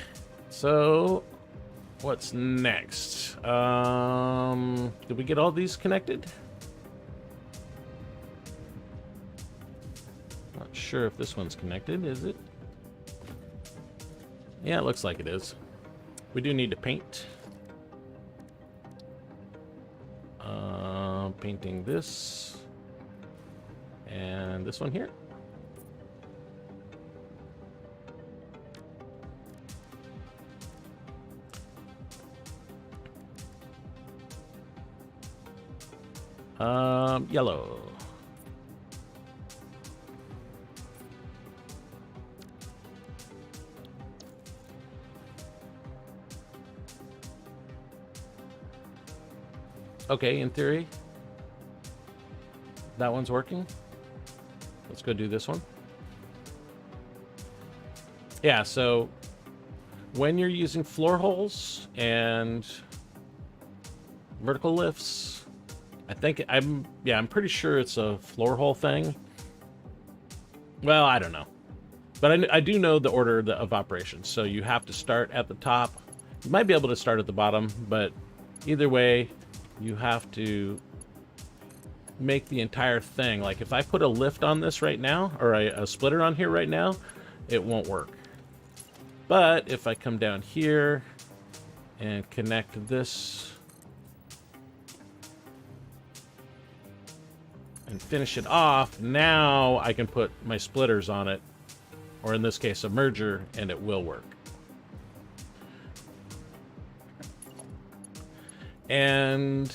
[SPEAKER 1] so what's next? Did we get all these connected? Not sure if this one's connected, is it? Yeah, it looks like it is. We do need to paint. Painting this and this one here. Yellow. Okay, in theory, that one's working. Let's go do this one. Yeah, so when you're using floor holes and vertical lifts, I'm pretty sure it's a floor hole thing. Well, I don't know. But I do know the order of operations. So you have to start at the top You might be able to start at the bottom, but either way, you have to make the entire thing. Like if I put a lift on this right now, or a splitter on here right now, it won't work. But if I come down here and connect this and finish it off, now I can put my splitters on it, or in this case a merger, and it will work. And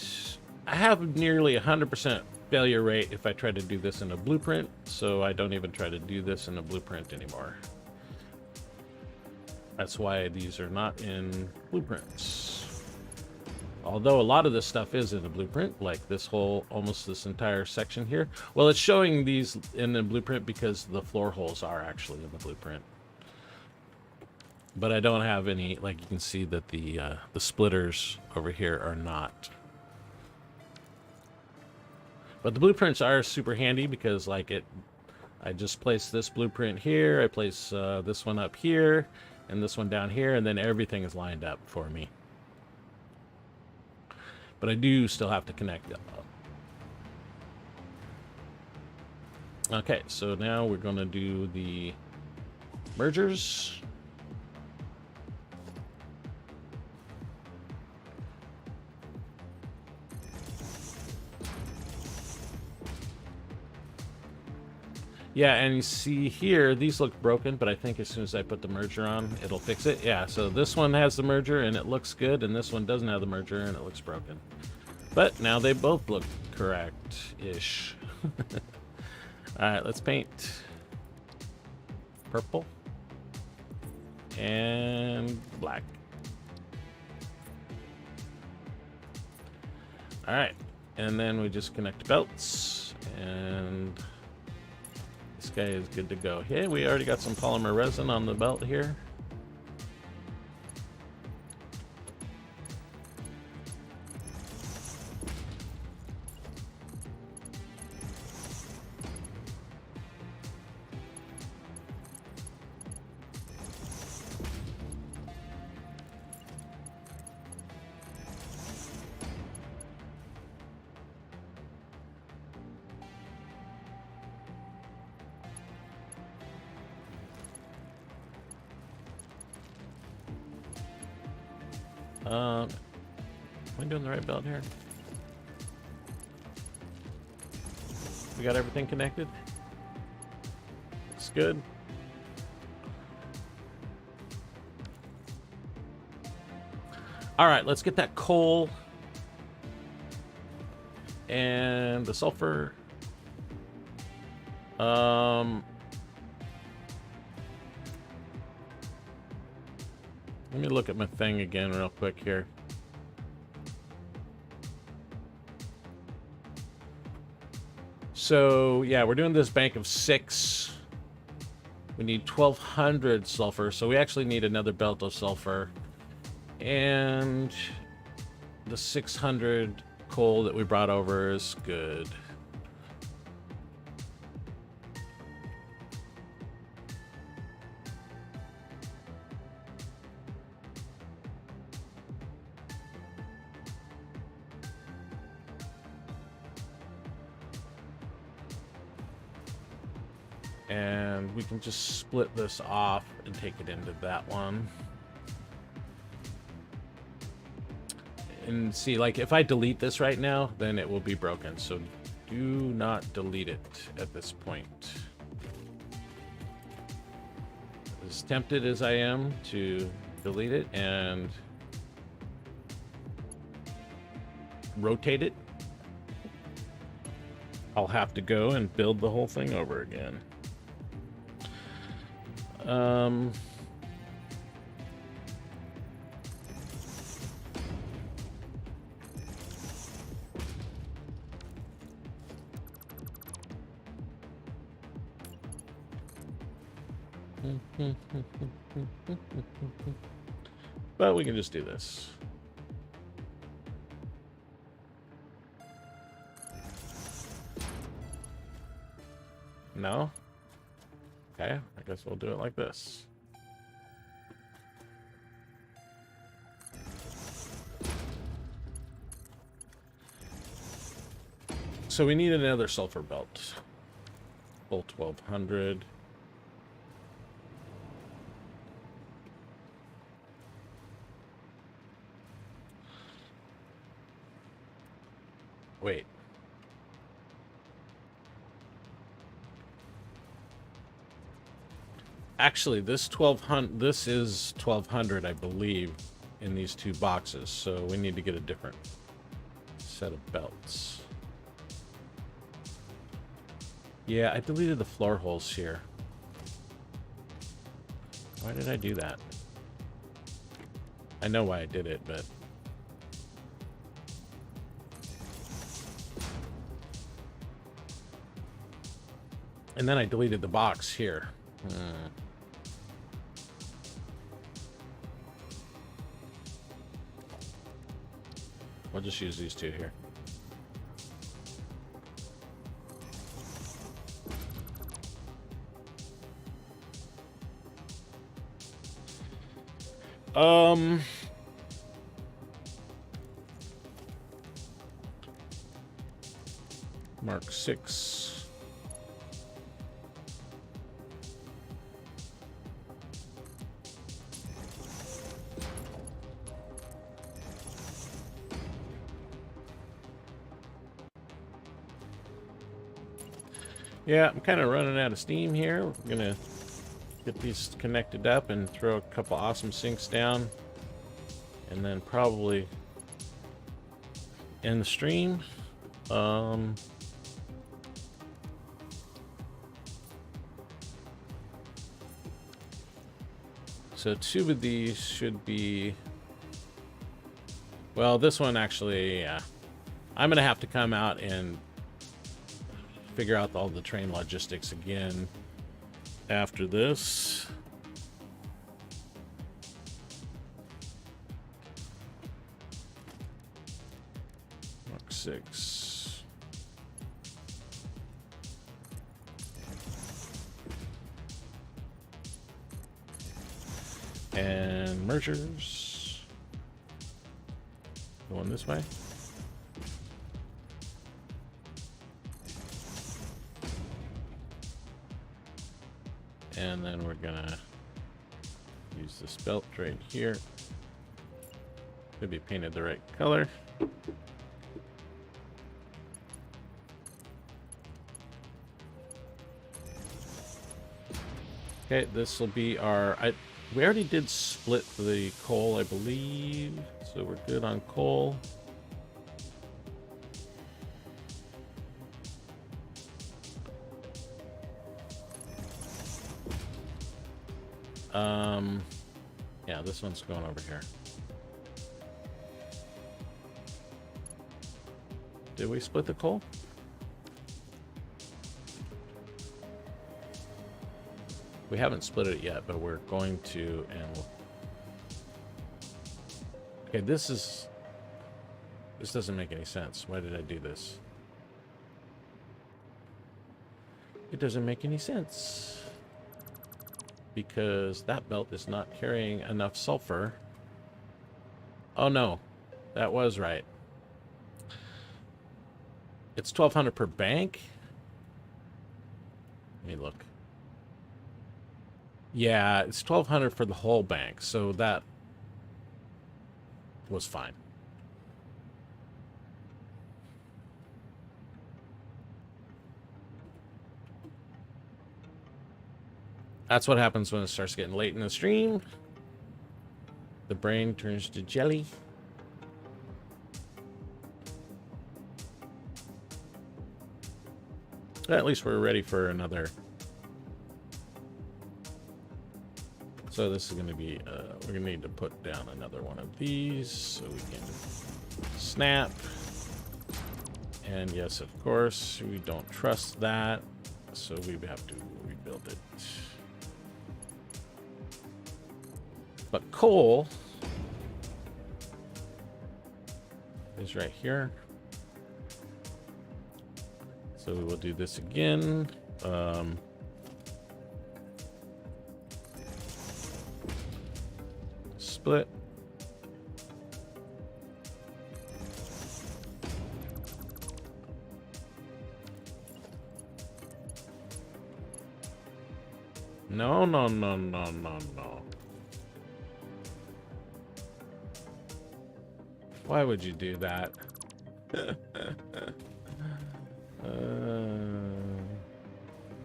[SPEAKER 1] I have nearly 100% failure rate if I try to do this in a blueprint, so I don't even try to do this in a blueprint anymore. That's why these are not in blueprints. Although a lot of this stuff is in a blueprint, like this whole, almost this entire section here. Well, it's showing these in the blueprint because the floor holes are actually in the blueprint. But I don't have any, like you can see that the splitters over here are not. But the blueprints are super handy because like I just place this blueprint here, I place this one up here, and this one down here, and then everything is lined up for me. But I do still have to connect them up. Okay, so now we're going to do the mergers. Yeah, and you see here, these look broken, but I think as soon as I put the merger on, it'll fix it. Yeah, so this one has the merger and it looks good, and this one doesn't have the merger and it looks broken. But now they both look correct-ish. Alright, let's paint purple and black. Alright, and then we just connect belts, and this guy is good to go. Hey, we already got some polymer resin on the belt here. Am I doing the right belt here? We got everything connected? Looks good. Alright, let's get that coal and the sulfur. Let me look at my thing again real quick here. So, yeah, we're doing this bank of 6. We need 1,200 sulfur, so we actually need another belt of sulfur. And the 600 coal that we brought over is good. And we can just split this off and take it into that one. And see, like, if I delete this right now, then it will be broken. So do not delete it at this point. As tempted as I am to delete it and rotate it, I'll have to go and build the whole thing over again. But we can just do this. No? Okay, I guess we'll do it like this. So we need another sulfur belt. Full 1200. Wait. Actually, this is 1200, I believe, in these two boxes. So we need to get a different set of belts. Yeah, I deleted the floor holes here. Why did I do that? I know why I did it, but... And then I deleted the box here. We'll just use these two here. Mark 6. Yeah, I'm kind of running out of steam here. We're gonna get these connected up and throw a couple awesome sinks down, and then probably end the stream. So two of these should be... Well, this one actually, yeah. I'm gonna have to come out and figure out all the train logistics again after this. Mark 6. And mergers. Going this way. And then we're gonna use this belt right here. Could be painted the right color. Okay, this will be our... we already did split the coal, I believe, so we're good on coal. Yeah, this one's going over here. Did we split the coal? We haven't split it yet, but we're going to, and we'll... Okay, this doesn't make any sense. Why did I do this? It doesn't make any sense. Because that belt is not carrying enough sulfur. Oh no, that was right. It's 1200 per bank. Let me look. Yeah, it's 1200 for the whole bank, so that was fine. That's what happens when it starts getting late in the stream. The brain turns to jelly. At least we're ready for another. So this is going to be, we're going to need to put down another one of these so we can snap. And yes, of course, we don't trust that. So we have to rebuild it. But coal is right here. So we will do this again. Split. No, no, no, no, no, no. Why would you do that?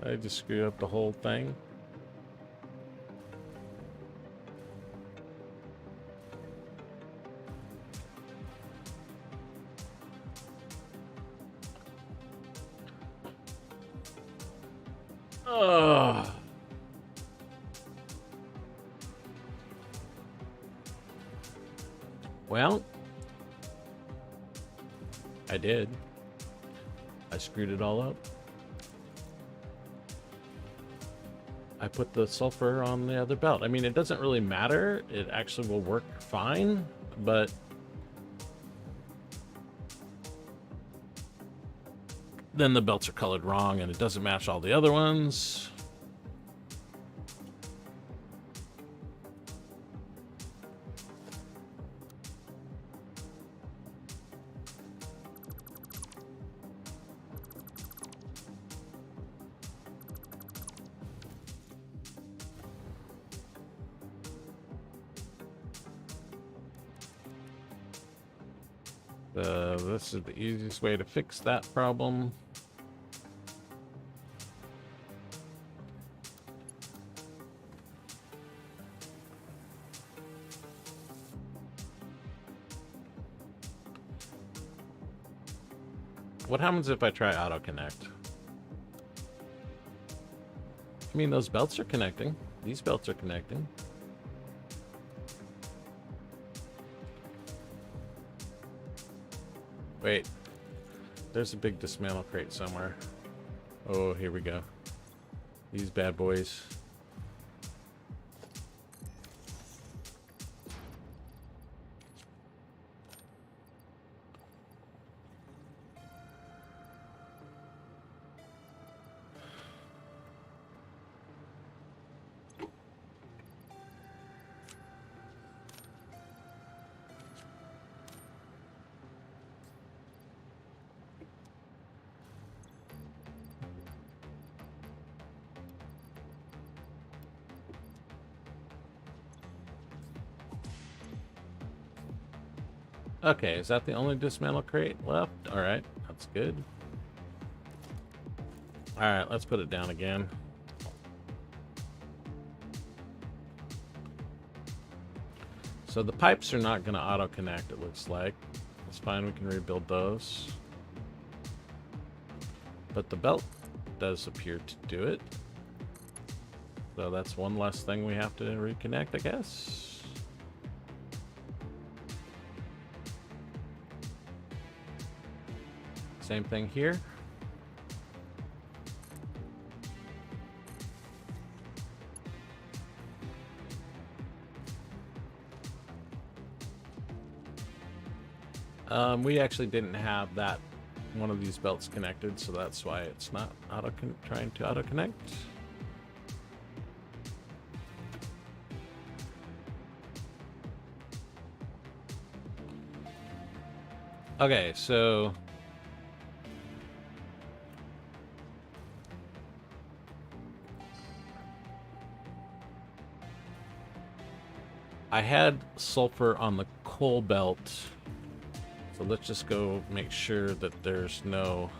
[SPEAKER 1] I just screw up the whole thing. Ugh. Well, I did. I screwed it all up. I put the sulfur on the other belt. I mean, it doesn't really matter. It actually will work fine, but then the belts are colored wrong and it doesn't match all the other ones. This is the easiest way to fix that problem. What happens if I try auto connect? I mean, those belts are connecting. These belts are connecting. Wait. There's a big dismantle crate somewhere. Oh, here we go. These bad boys. Okay, is that the only dismantle crate left? Alright, that's good. Alright, let's put it down again. So the pipes are not going to auto-connect, it looks like. It's fine, we can rebuild those. But the belt does appear to do it. So that's one less thing we have to reconnect, I guess. Same thing here. We actually didn't have that one of these belts connected, so that's why it's not trying to auto connect. Okay, so I had sulfur on the coal belt, so let's just go make sure that there's no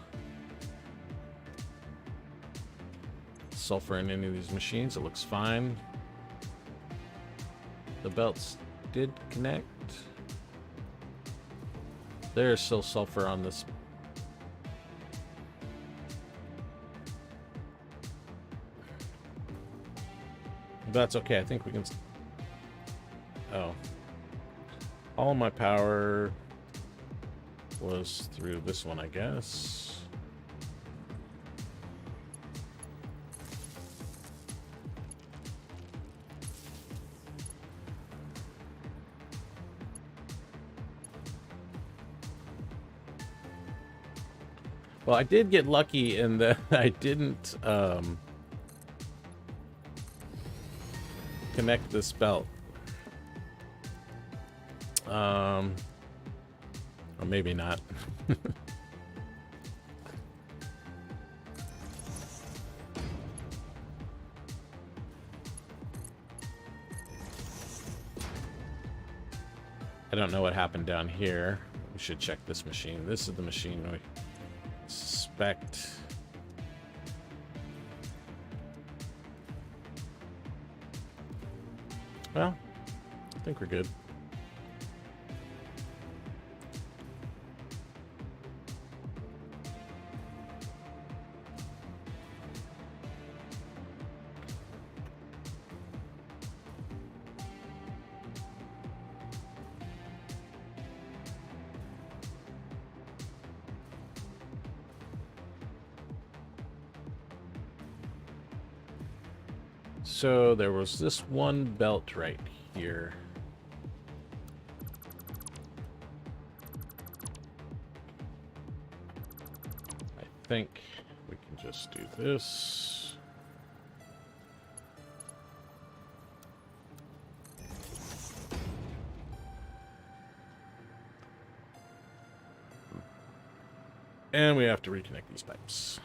[SPEAKER 1] sulfur in any of these machines. It looks fine. The belts did connect. There's still sulfur on this. That's okay. I think we can. Oh. All my power was through this one, I guess. Well, I did get lucky in that I didn't connect this belt. Or maybe not. I don't know what happened down here. We should check this machine. This is the machine we suspect. Well, I think we're good. So there was this one belt right here. I think we can just do this. And we have to reconnect these pipes.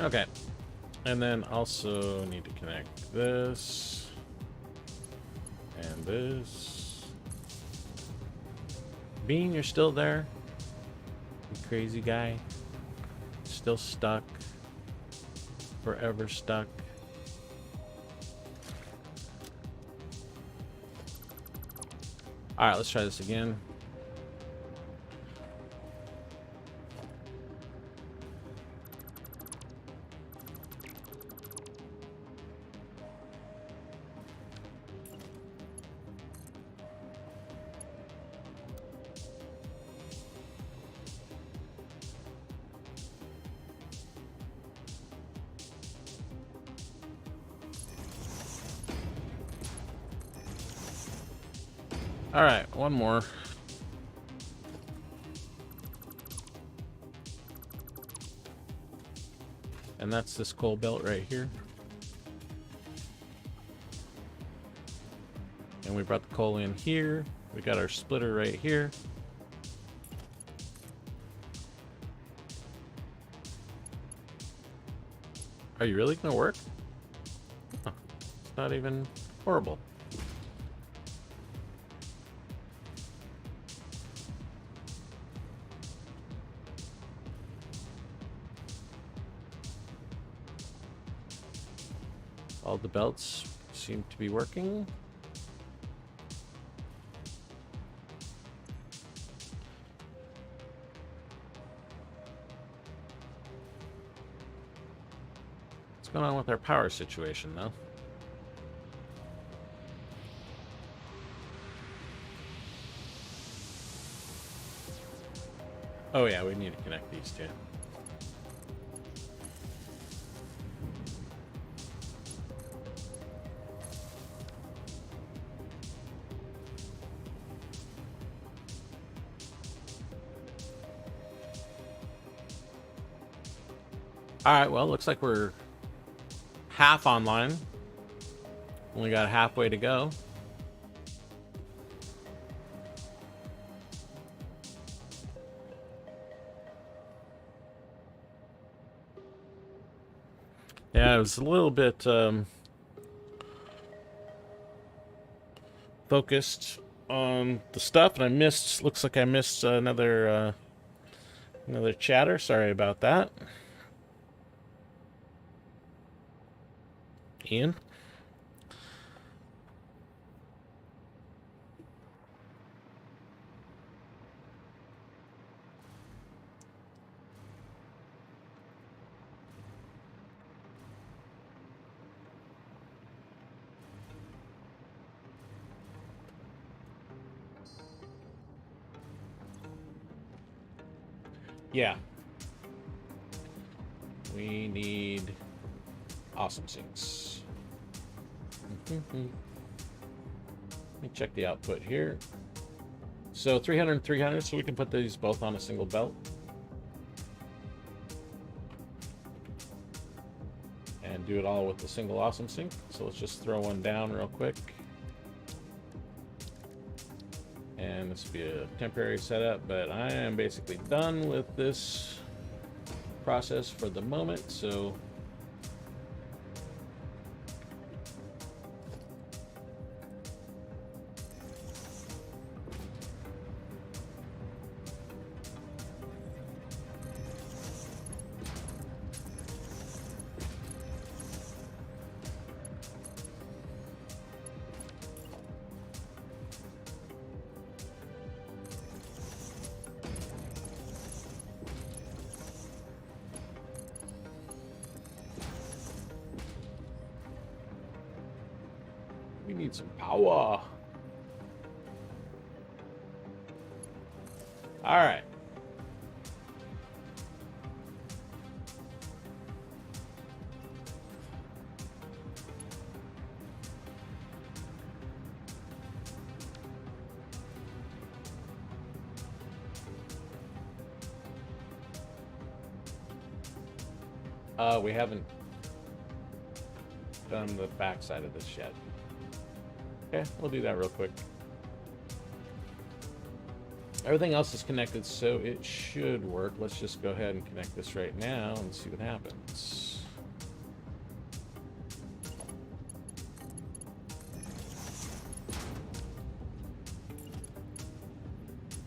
[SPEAKER 1] Okay. And then also need to connect this and this. Bean, you're still there? You crazy guy. Still stuck. Forever stuck. Alright, let's try this again. Alright, one more. And that's this coal belt right here. And we brought the coal in here. We got our splitter right here. Are you really gonna work? Huh. It's not even horrible. All the belts seem to be working. What's going on with our power situation, though? Oh yeah, we need to connect these two. Alright, well, looks like we're half online. Only got halfway to go. Yeah, it was a little bit focused on the stuff, and I missed, looks like I missed another chatter. Sorry about that. Ian? Yeah. We need awesome sinks. Let me check the output here. So 300 and 300, so we can put these both on a single belt. And do it all with the single awesome sink. So let's just throw one down real quick. And this will be a temporary setup, but I am basically done with this process for the moment, so we need some power. All right. We haven't done the back side of this yet. Okay, we'll do that real quick. Everything else is connected, so it should work. Let's just go ahead and connect this right now and see what happens.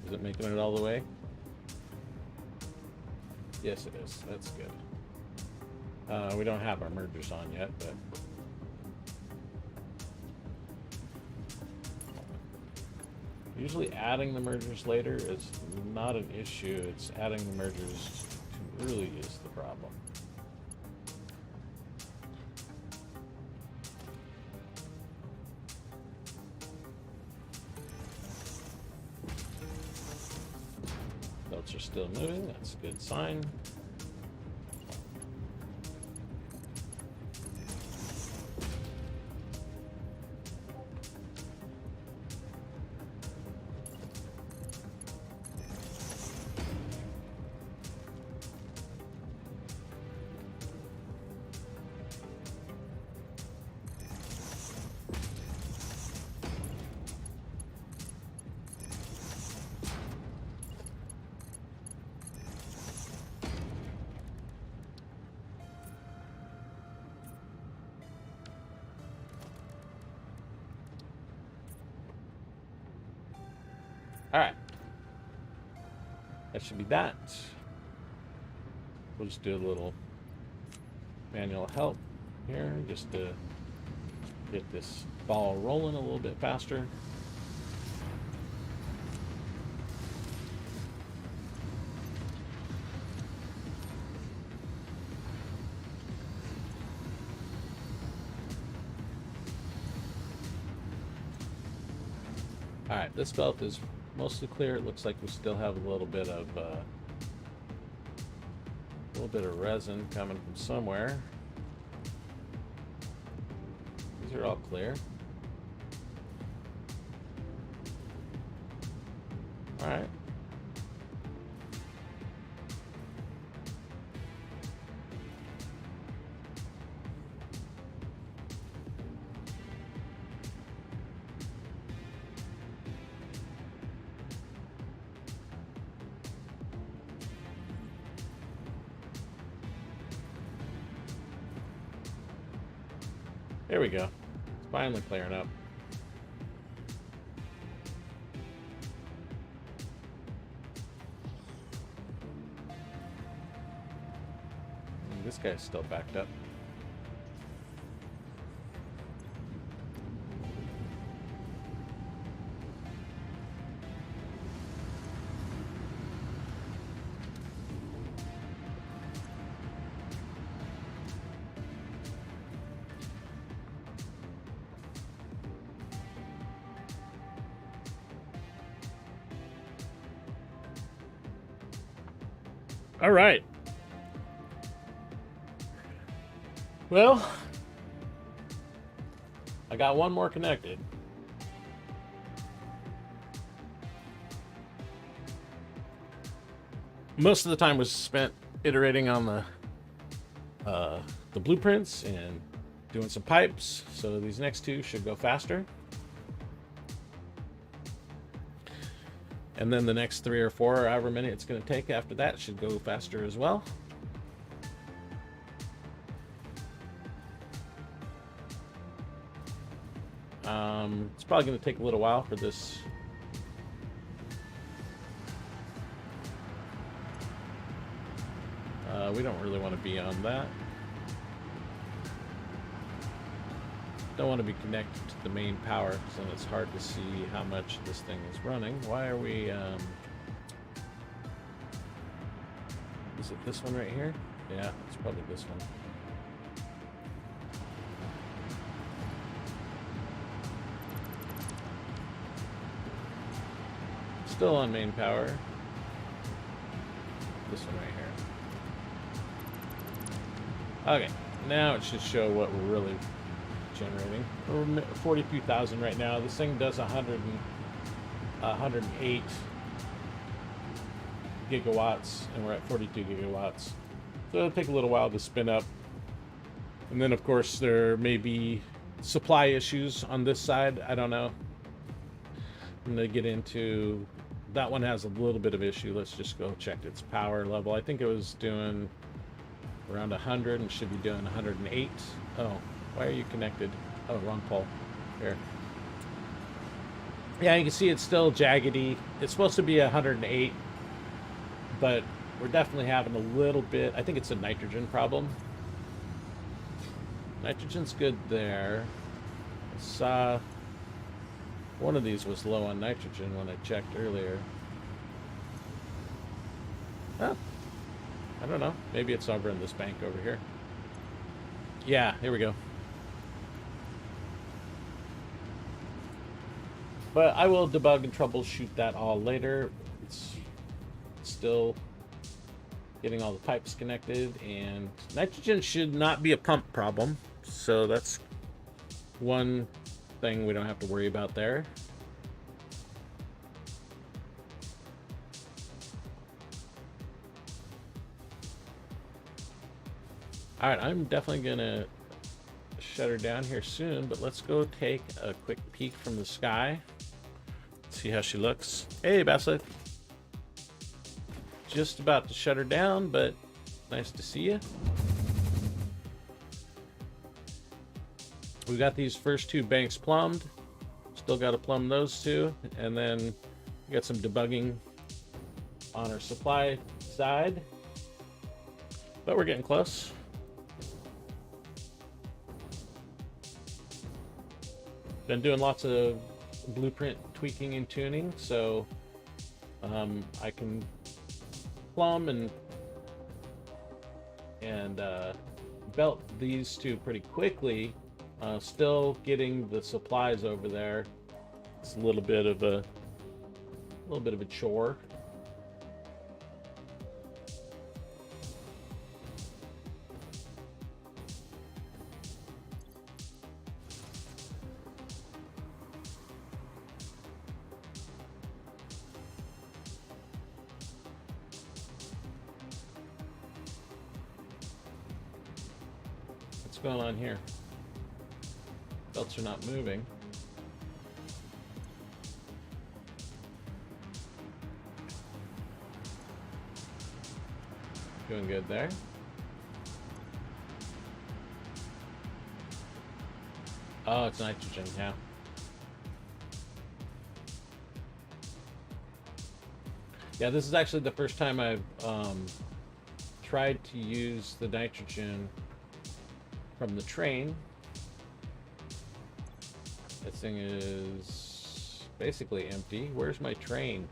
[SPEAKER 1] Is it making it all the way? Yes, it is. That's good. We don't have our mergers on yet, but usually adding the mergers later is not an issue. It's adding the mergers too early is the problem. Belts are still moving. That's a good sign. All right. That should be that. We'll just do a little manual help here just to get this ball rolling a little bit faster. All right, this belt is mostly clear. It looks like we still have a little bit of resin coming from somewhere. These are all clear. All right. There we go. It's finally clearing up. And this guy's still backed up. All right. Well, I got one more connected. Most of the time was spent iterating on the blueprints and doing some pipes, so these next two should go faster. And then the next 3 or 4, or however many it's going to take after that, should go faster as well. It's probably going to take a little while for this. We don't really want to be on that. Don't want to be connected to the main power, so it's hard to see how much this thing is running. Why are we... Is it this one right here? Yeah, it's probably this one. Still on main power. This one right here. Okay, now it should show what we're really generating. We're 42,000 right now. This thing does 108 gigawatts, and we're at 42 gigawatts. So it'll take a little while to spin up. And then, of course, there may be supply issues on this side. I don't know. I'm going to get into... That one has a little bit of issue. Let's just go check its power level. I think it was doing around 100 and should be doing 108. Oh, why are you connected? Oh, wrong pole. Here. Yeah, you can see it's still jaggedy. It's supposed to be 108, but we're definitely having a little bit... I think it's a nitrogen problem. Nitrogen's good there. I saw one of these was low on nitrogen when I checked earlier. Huh. I don't know. Maybe it's over in this bank over here. Yeah, here we go. But I will debug and troubleshoot that all later. It's still getting all the pipes connected, and nitrogen should not be a pump problem. So that's one thing we don't have to worry about there. All right, I'm definitely gonna shut her down here soon, but let's go take a quick peek from the sky. See how she looks. Hey, Basilisk. Just about to shut her down, but nice to see you. We got these first 2 banks plumbed. Still got to plumb those 2, and then we got some debugging on our supply side. But we're getting close. Been doing lots of blueprint tweaking and tuning, so I can plumb and belt these 2 pretty quickly. Still getting the supplies over there. It's a little bit of a chore. What's going on here? Belts are not moving. Doing good there. Oh, it's nitrogen, yeah. Yeah, this is actually the first time I've tried to use the nitrogen from the train. This thing is basically empty. Where's my train?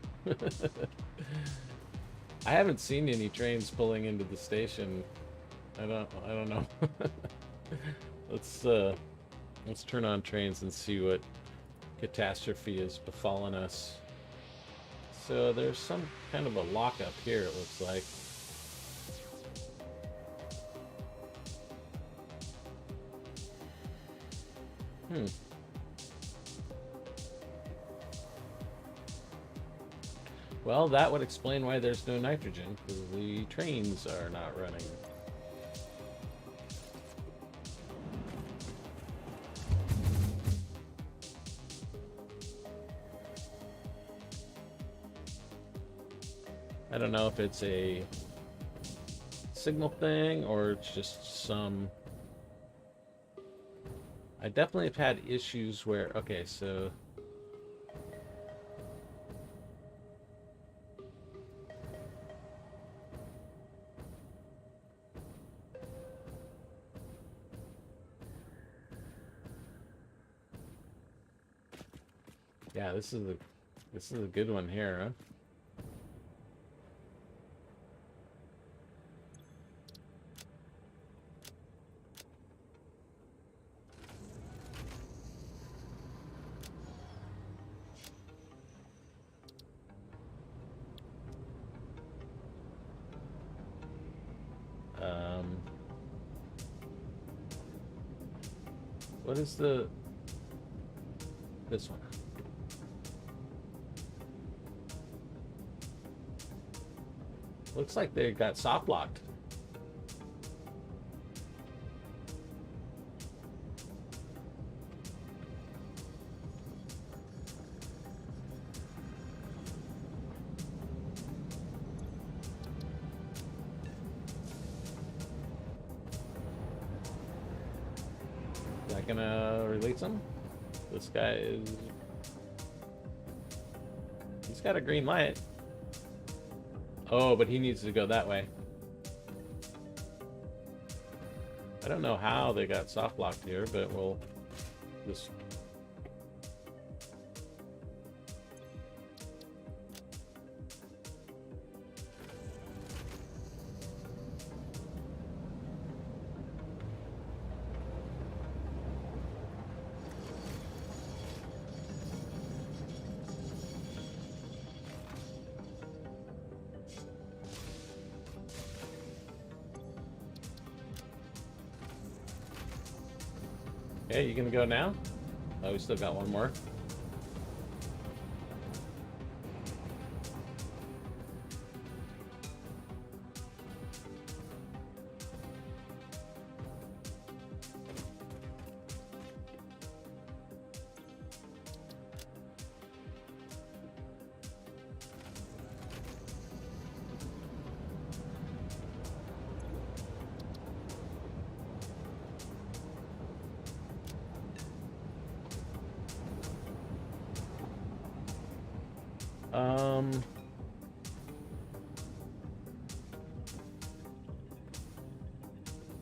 [SPEAKER 1] I haven't seen any trains pulling into the station. I don't know. Let's turn on trains and see what catastrophe has befallen us. So there's some kind of a lockup here, it looks like. Hmm. Well, that would explain why there's no nitrogen, because the trains are not running. I don't know if it's a signal thing or it's just some... I definitely have had issues where... Okay, so... Yeah, this is a good one here, huh? What is this one? Looks like they got soft locked. Is that gonna release them? This guy is... He's got a green light. Oh, but he needs to go that way. I don't know how they got soft locked here, but we'll just... Okay, you gonna go now? Oh, we still got one more.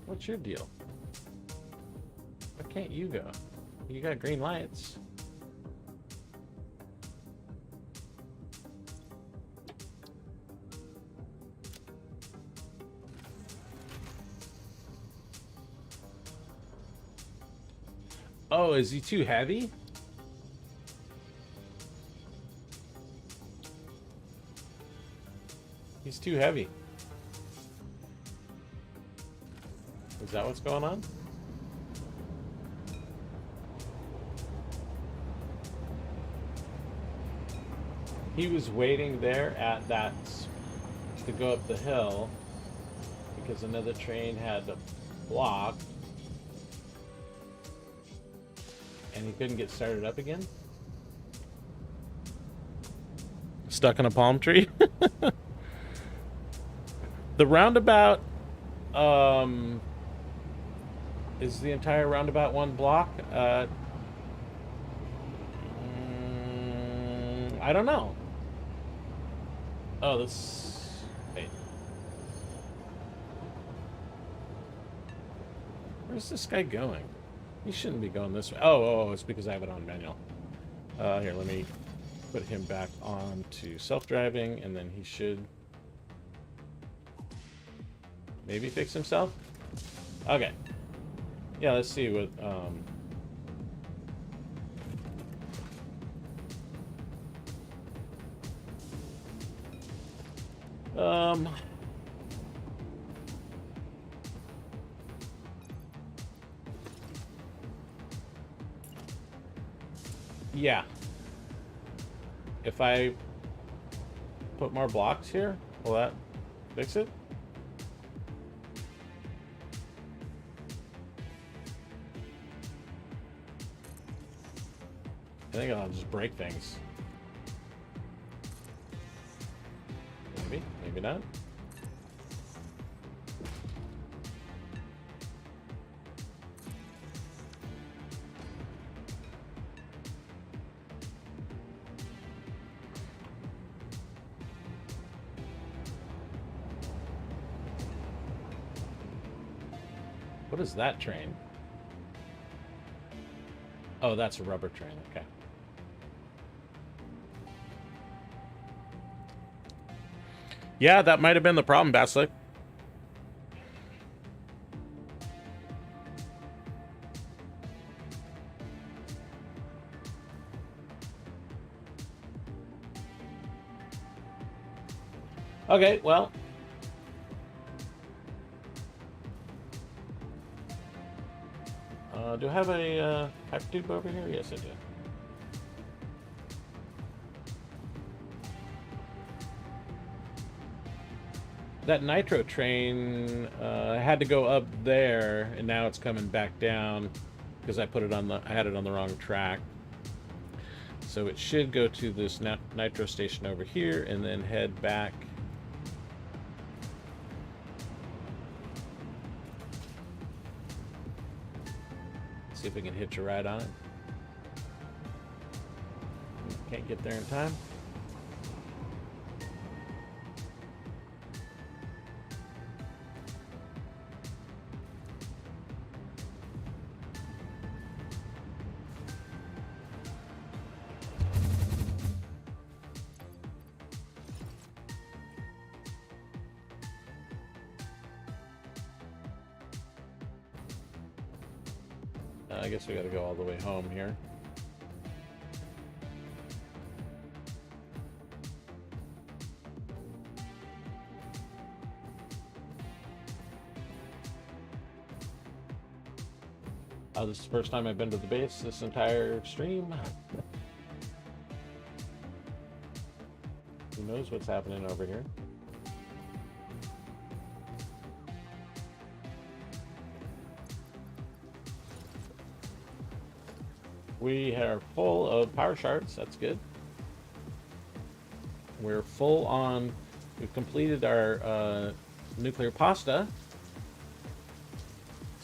[SPEAKER 1] What's your deal? Why can't you go? You got green lights. Oh, is he too heavy? He's too heavy. Is that what's going on? He was waiting there at that to go up the hill because another train had to block and he couldn't get started up again. Stuck in a palm tree? The roundabout, is the entire roundabout one block? I don't know. Oh, this... Wait. Where's this guy going? He shouldn't be going this way. Oh, it's because I have it on manual. Here, let me put him back on to self-driving, and then he should maybe fix himself. Okay. Yeah, let's see what... Yeah. If I put more blocks here, will that fix it? I think I'll just break things. Maybe, maybe not. What is that train? Oh, that's a rubber train. Okay. Yeah, that might have been the problem, Basilic. Okay, well. Do I have a pipe tube over here? Yes, I do. That nitro train had to go up there, and now it's coming back down because I had it on the wrong track. So it should go to this nitro station over here and then head back. See if we can hitch a ride on it. Can't get there in time. I guess we gotta go all the way home here. This is the first time I've been to the base this entire stream. Who knows what's happening over here? We are full of power shards. That's good. We're full on. We've completed our nuclear pasta.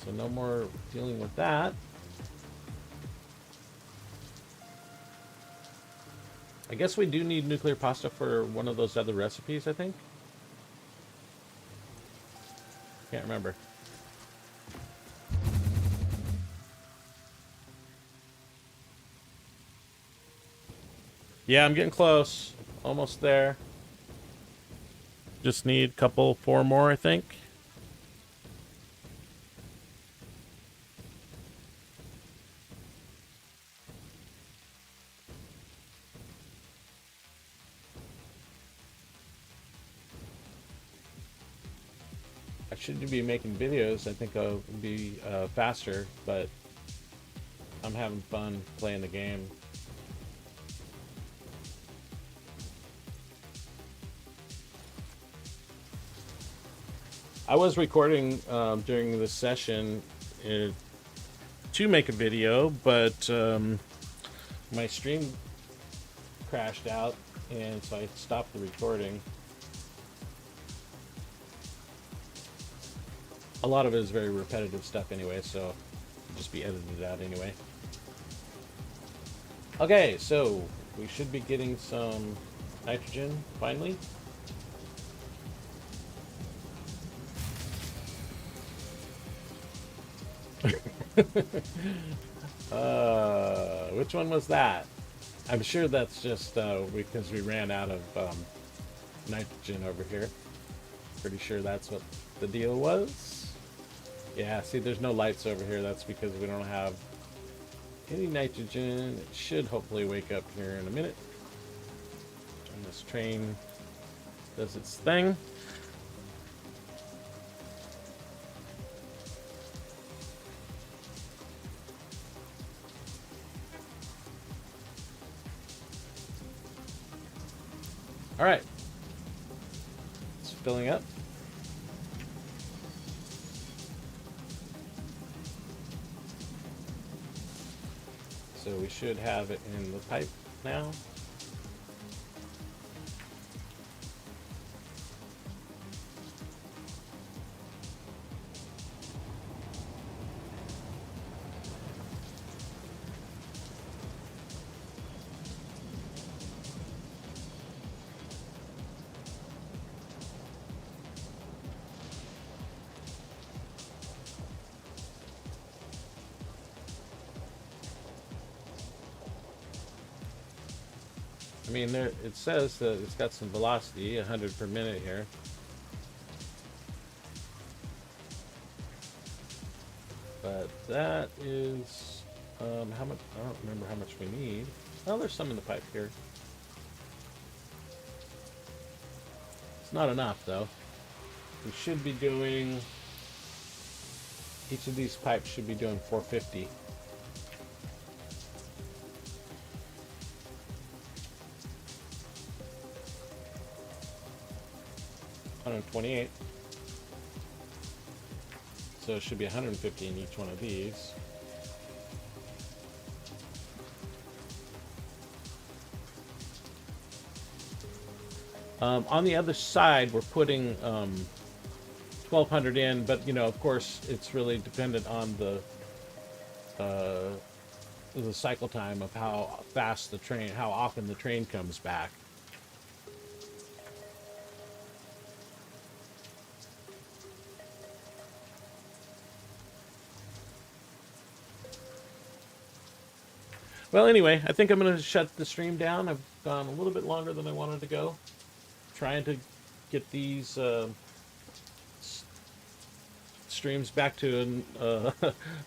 [SPEAKER 1] So no more dealing with that. I guess we do need nuclear pasta for one of those other recipes, I think. Can't remember. Yeah, I'm getting close. Almost there. Just need a couple, 4 more, I think. I should be making videos. I think I'll be faster, but I'm having fun playing the game. I was recording during this session to make a video, but my stream crashed out, and so I stopped the recording. A lot of it is very repetitive stuff anyway, so it'll just be edited out anyway. Okay, so we should be getting some nitrogen finally. Which one was that? I'm sure that's just because we ran out of nitrogen over here. Pretty sure that's what the deal was. Yeah, see, there's no lights over here. That's because we don't have any nitrogen. It should hopefully wake up here in a minute. And this train does its thing. All right. It's filling up. So we should have it in the pipe now. I mean, there it says that it's got some velocity, 100 per minute here. But that is how much? I don't remember how much we need. Oh, there's some in the pipe here. It's not enough though. We should be doing. Each of these pipes should be doing 450. $128. So it should be 150 in each one of these. On the other side, we're putting 1,200 in, but you know, of course, it's really dependent on the cycle time of how fast the train, how often the train comes back. Well, anyway, I think I'm going to shut the stream down. I've gone a little bit longer than I wanted to go. Trying to get these streams back to a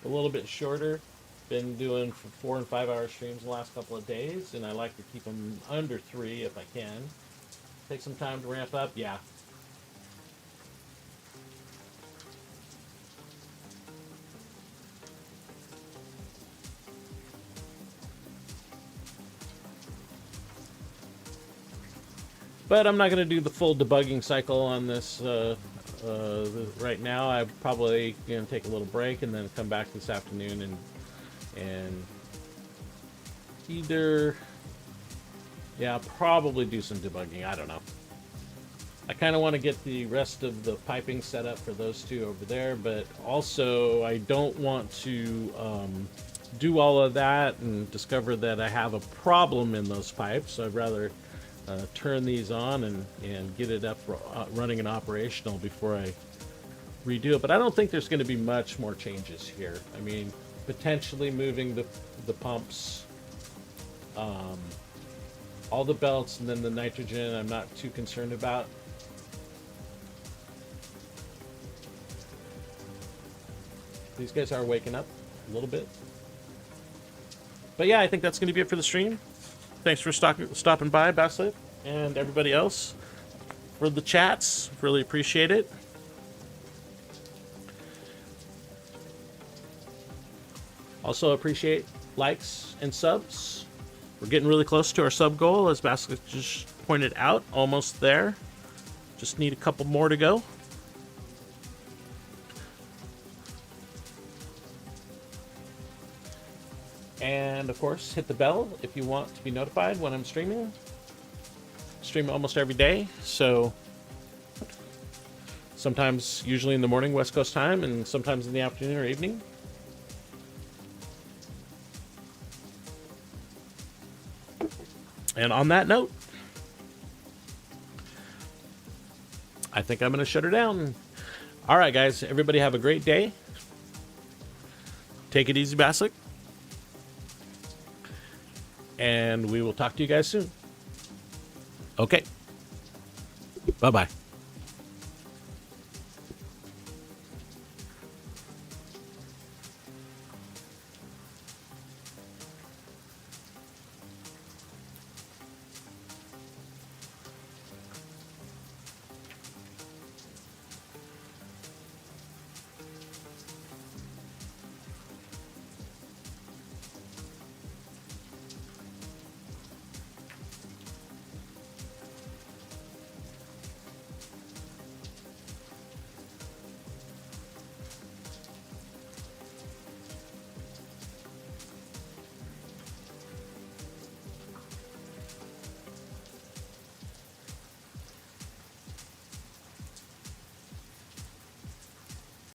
[SPEAKER 1] little bit shorter. Been doing 4 and 5 hour streams the last couple of days, and I like to keep them under 3 if I can. Take some time to ramp up, yeah. But I'm not going to do the full debugging cycle on this right now. I'm probably going to take a little break and then come back this afternoon and either, yeah, probably do some debugging. I don't know. I kind of want to get the rest of the piping set up for those two over there, but also I don't want to do all of that and discover that I have a problem in those pipes. So I'd rather turn these on and get it up running and operational before I redo it. But I don't think there's going to be much more changes here. I mean, potentially moving the pumps, all the belts, and then the nitrogen I'm not too concerned about. These guys are waking up a little bit. But yeah, I think that's going to be it for the stream. Thanks for stopping by, Basslet, and everybody else for the chats. Really appreciate it. Also appreciate likes and subs. We're getting really close to our sub goal, as Basslet just pointed out. Almost there. Just need a couple more to go. And of course, hit the bell if you want to be notified when I'm streaming. Stream almost every day, so sometimes, usually in the morning, West Coast time, and sometimes in the afternoon or evening. And on that note, I think I'm going to shut her down. All right, guys, everybody have a great day. Take it easy, Basslet. And we will talk to you guys soon. Okay. Bye-bye.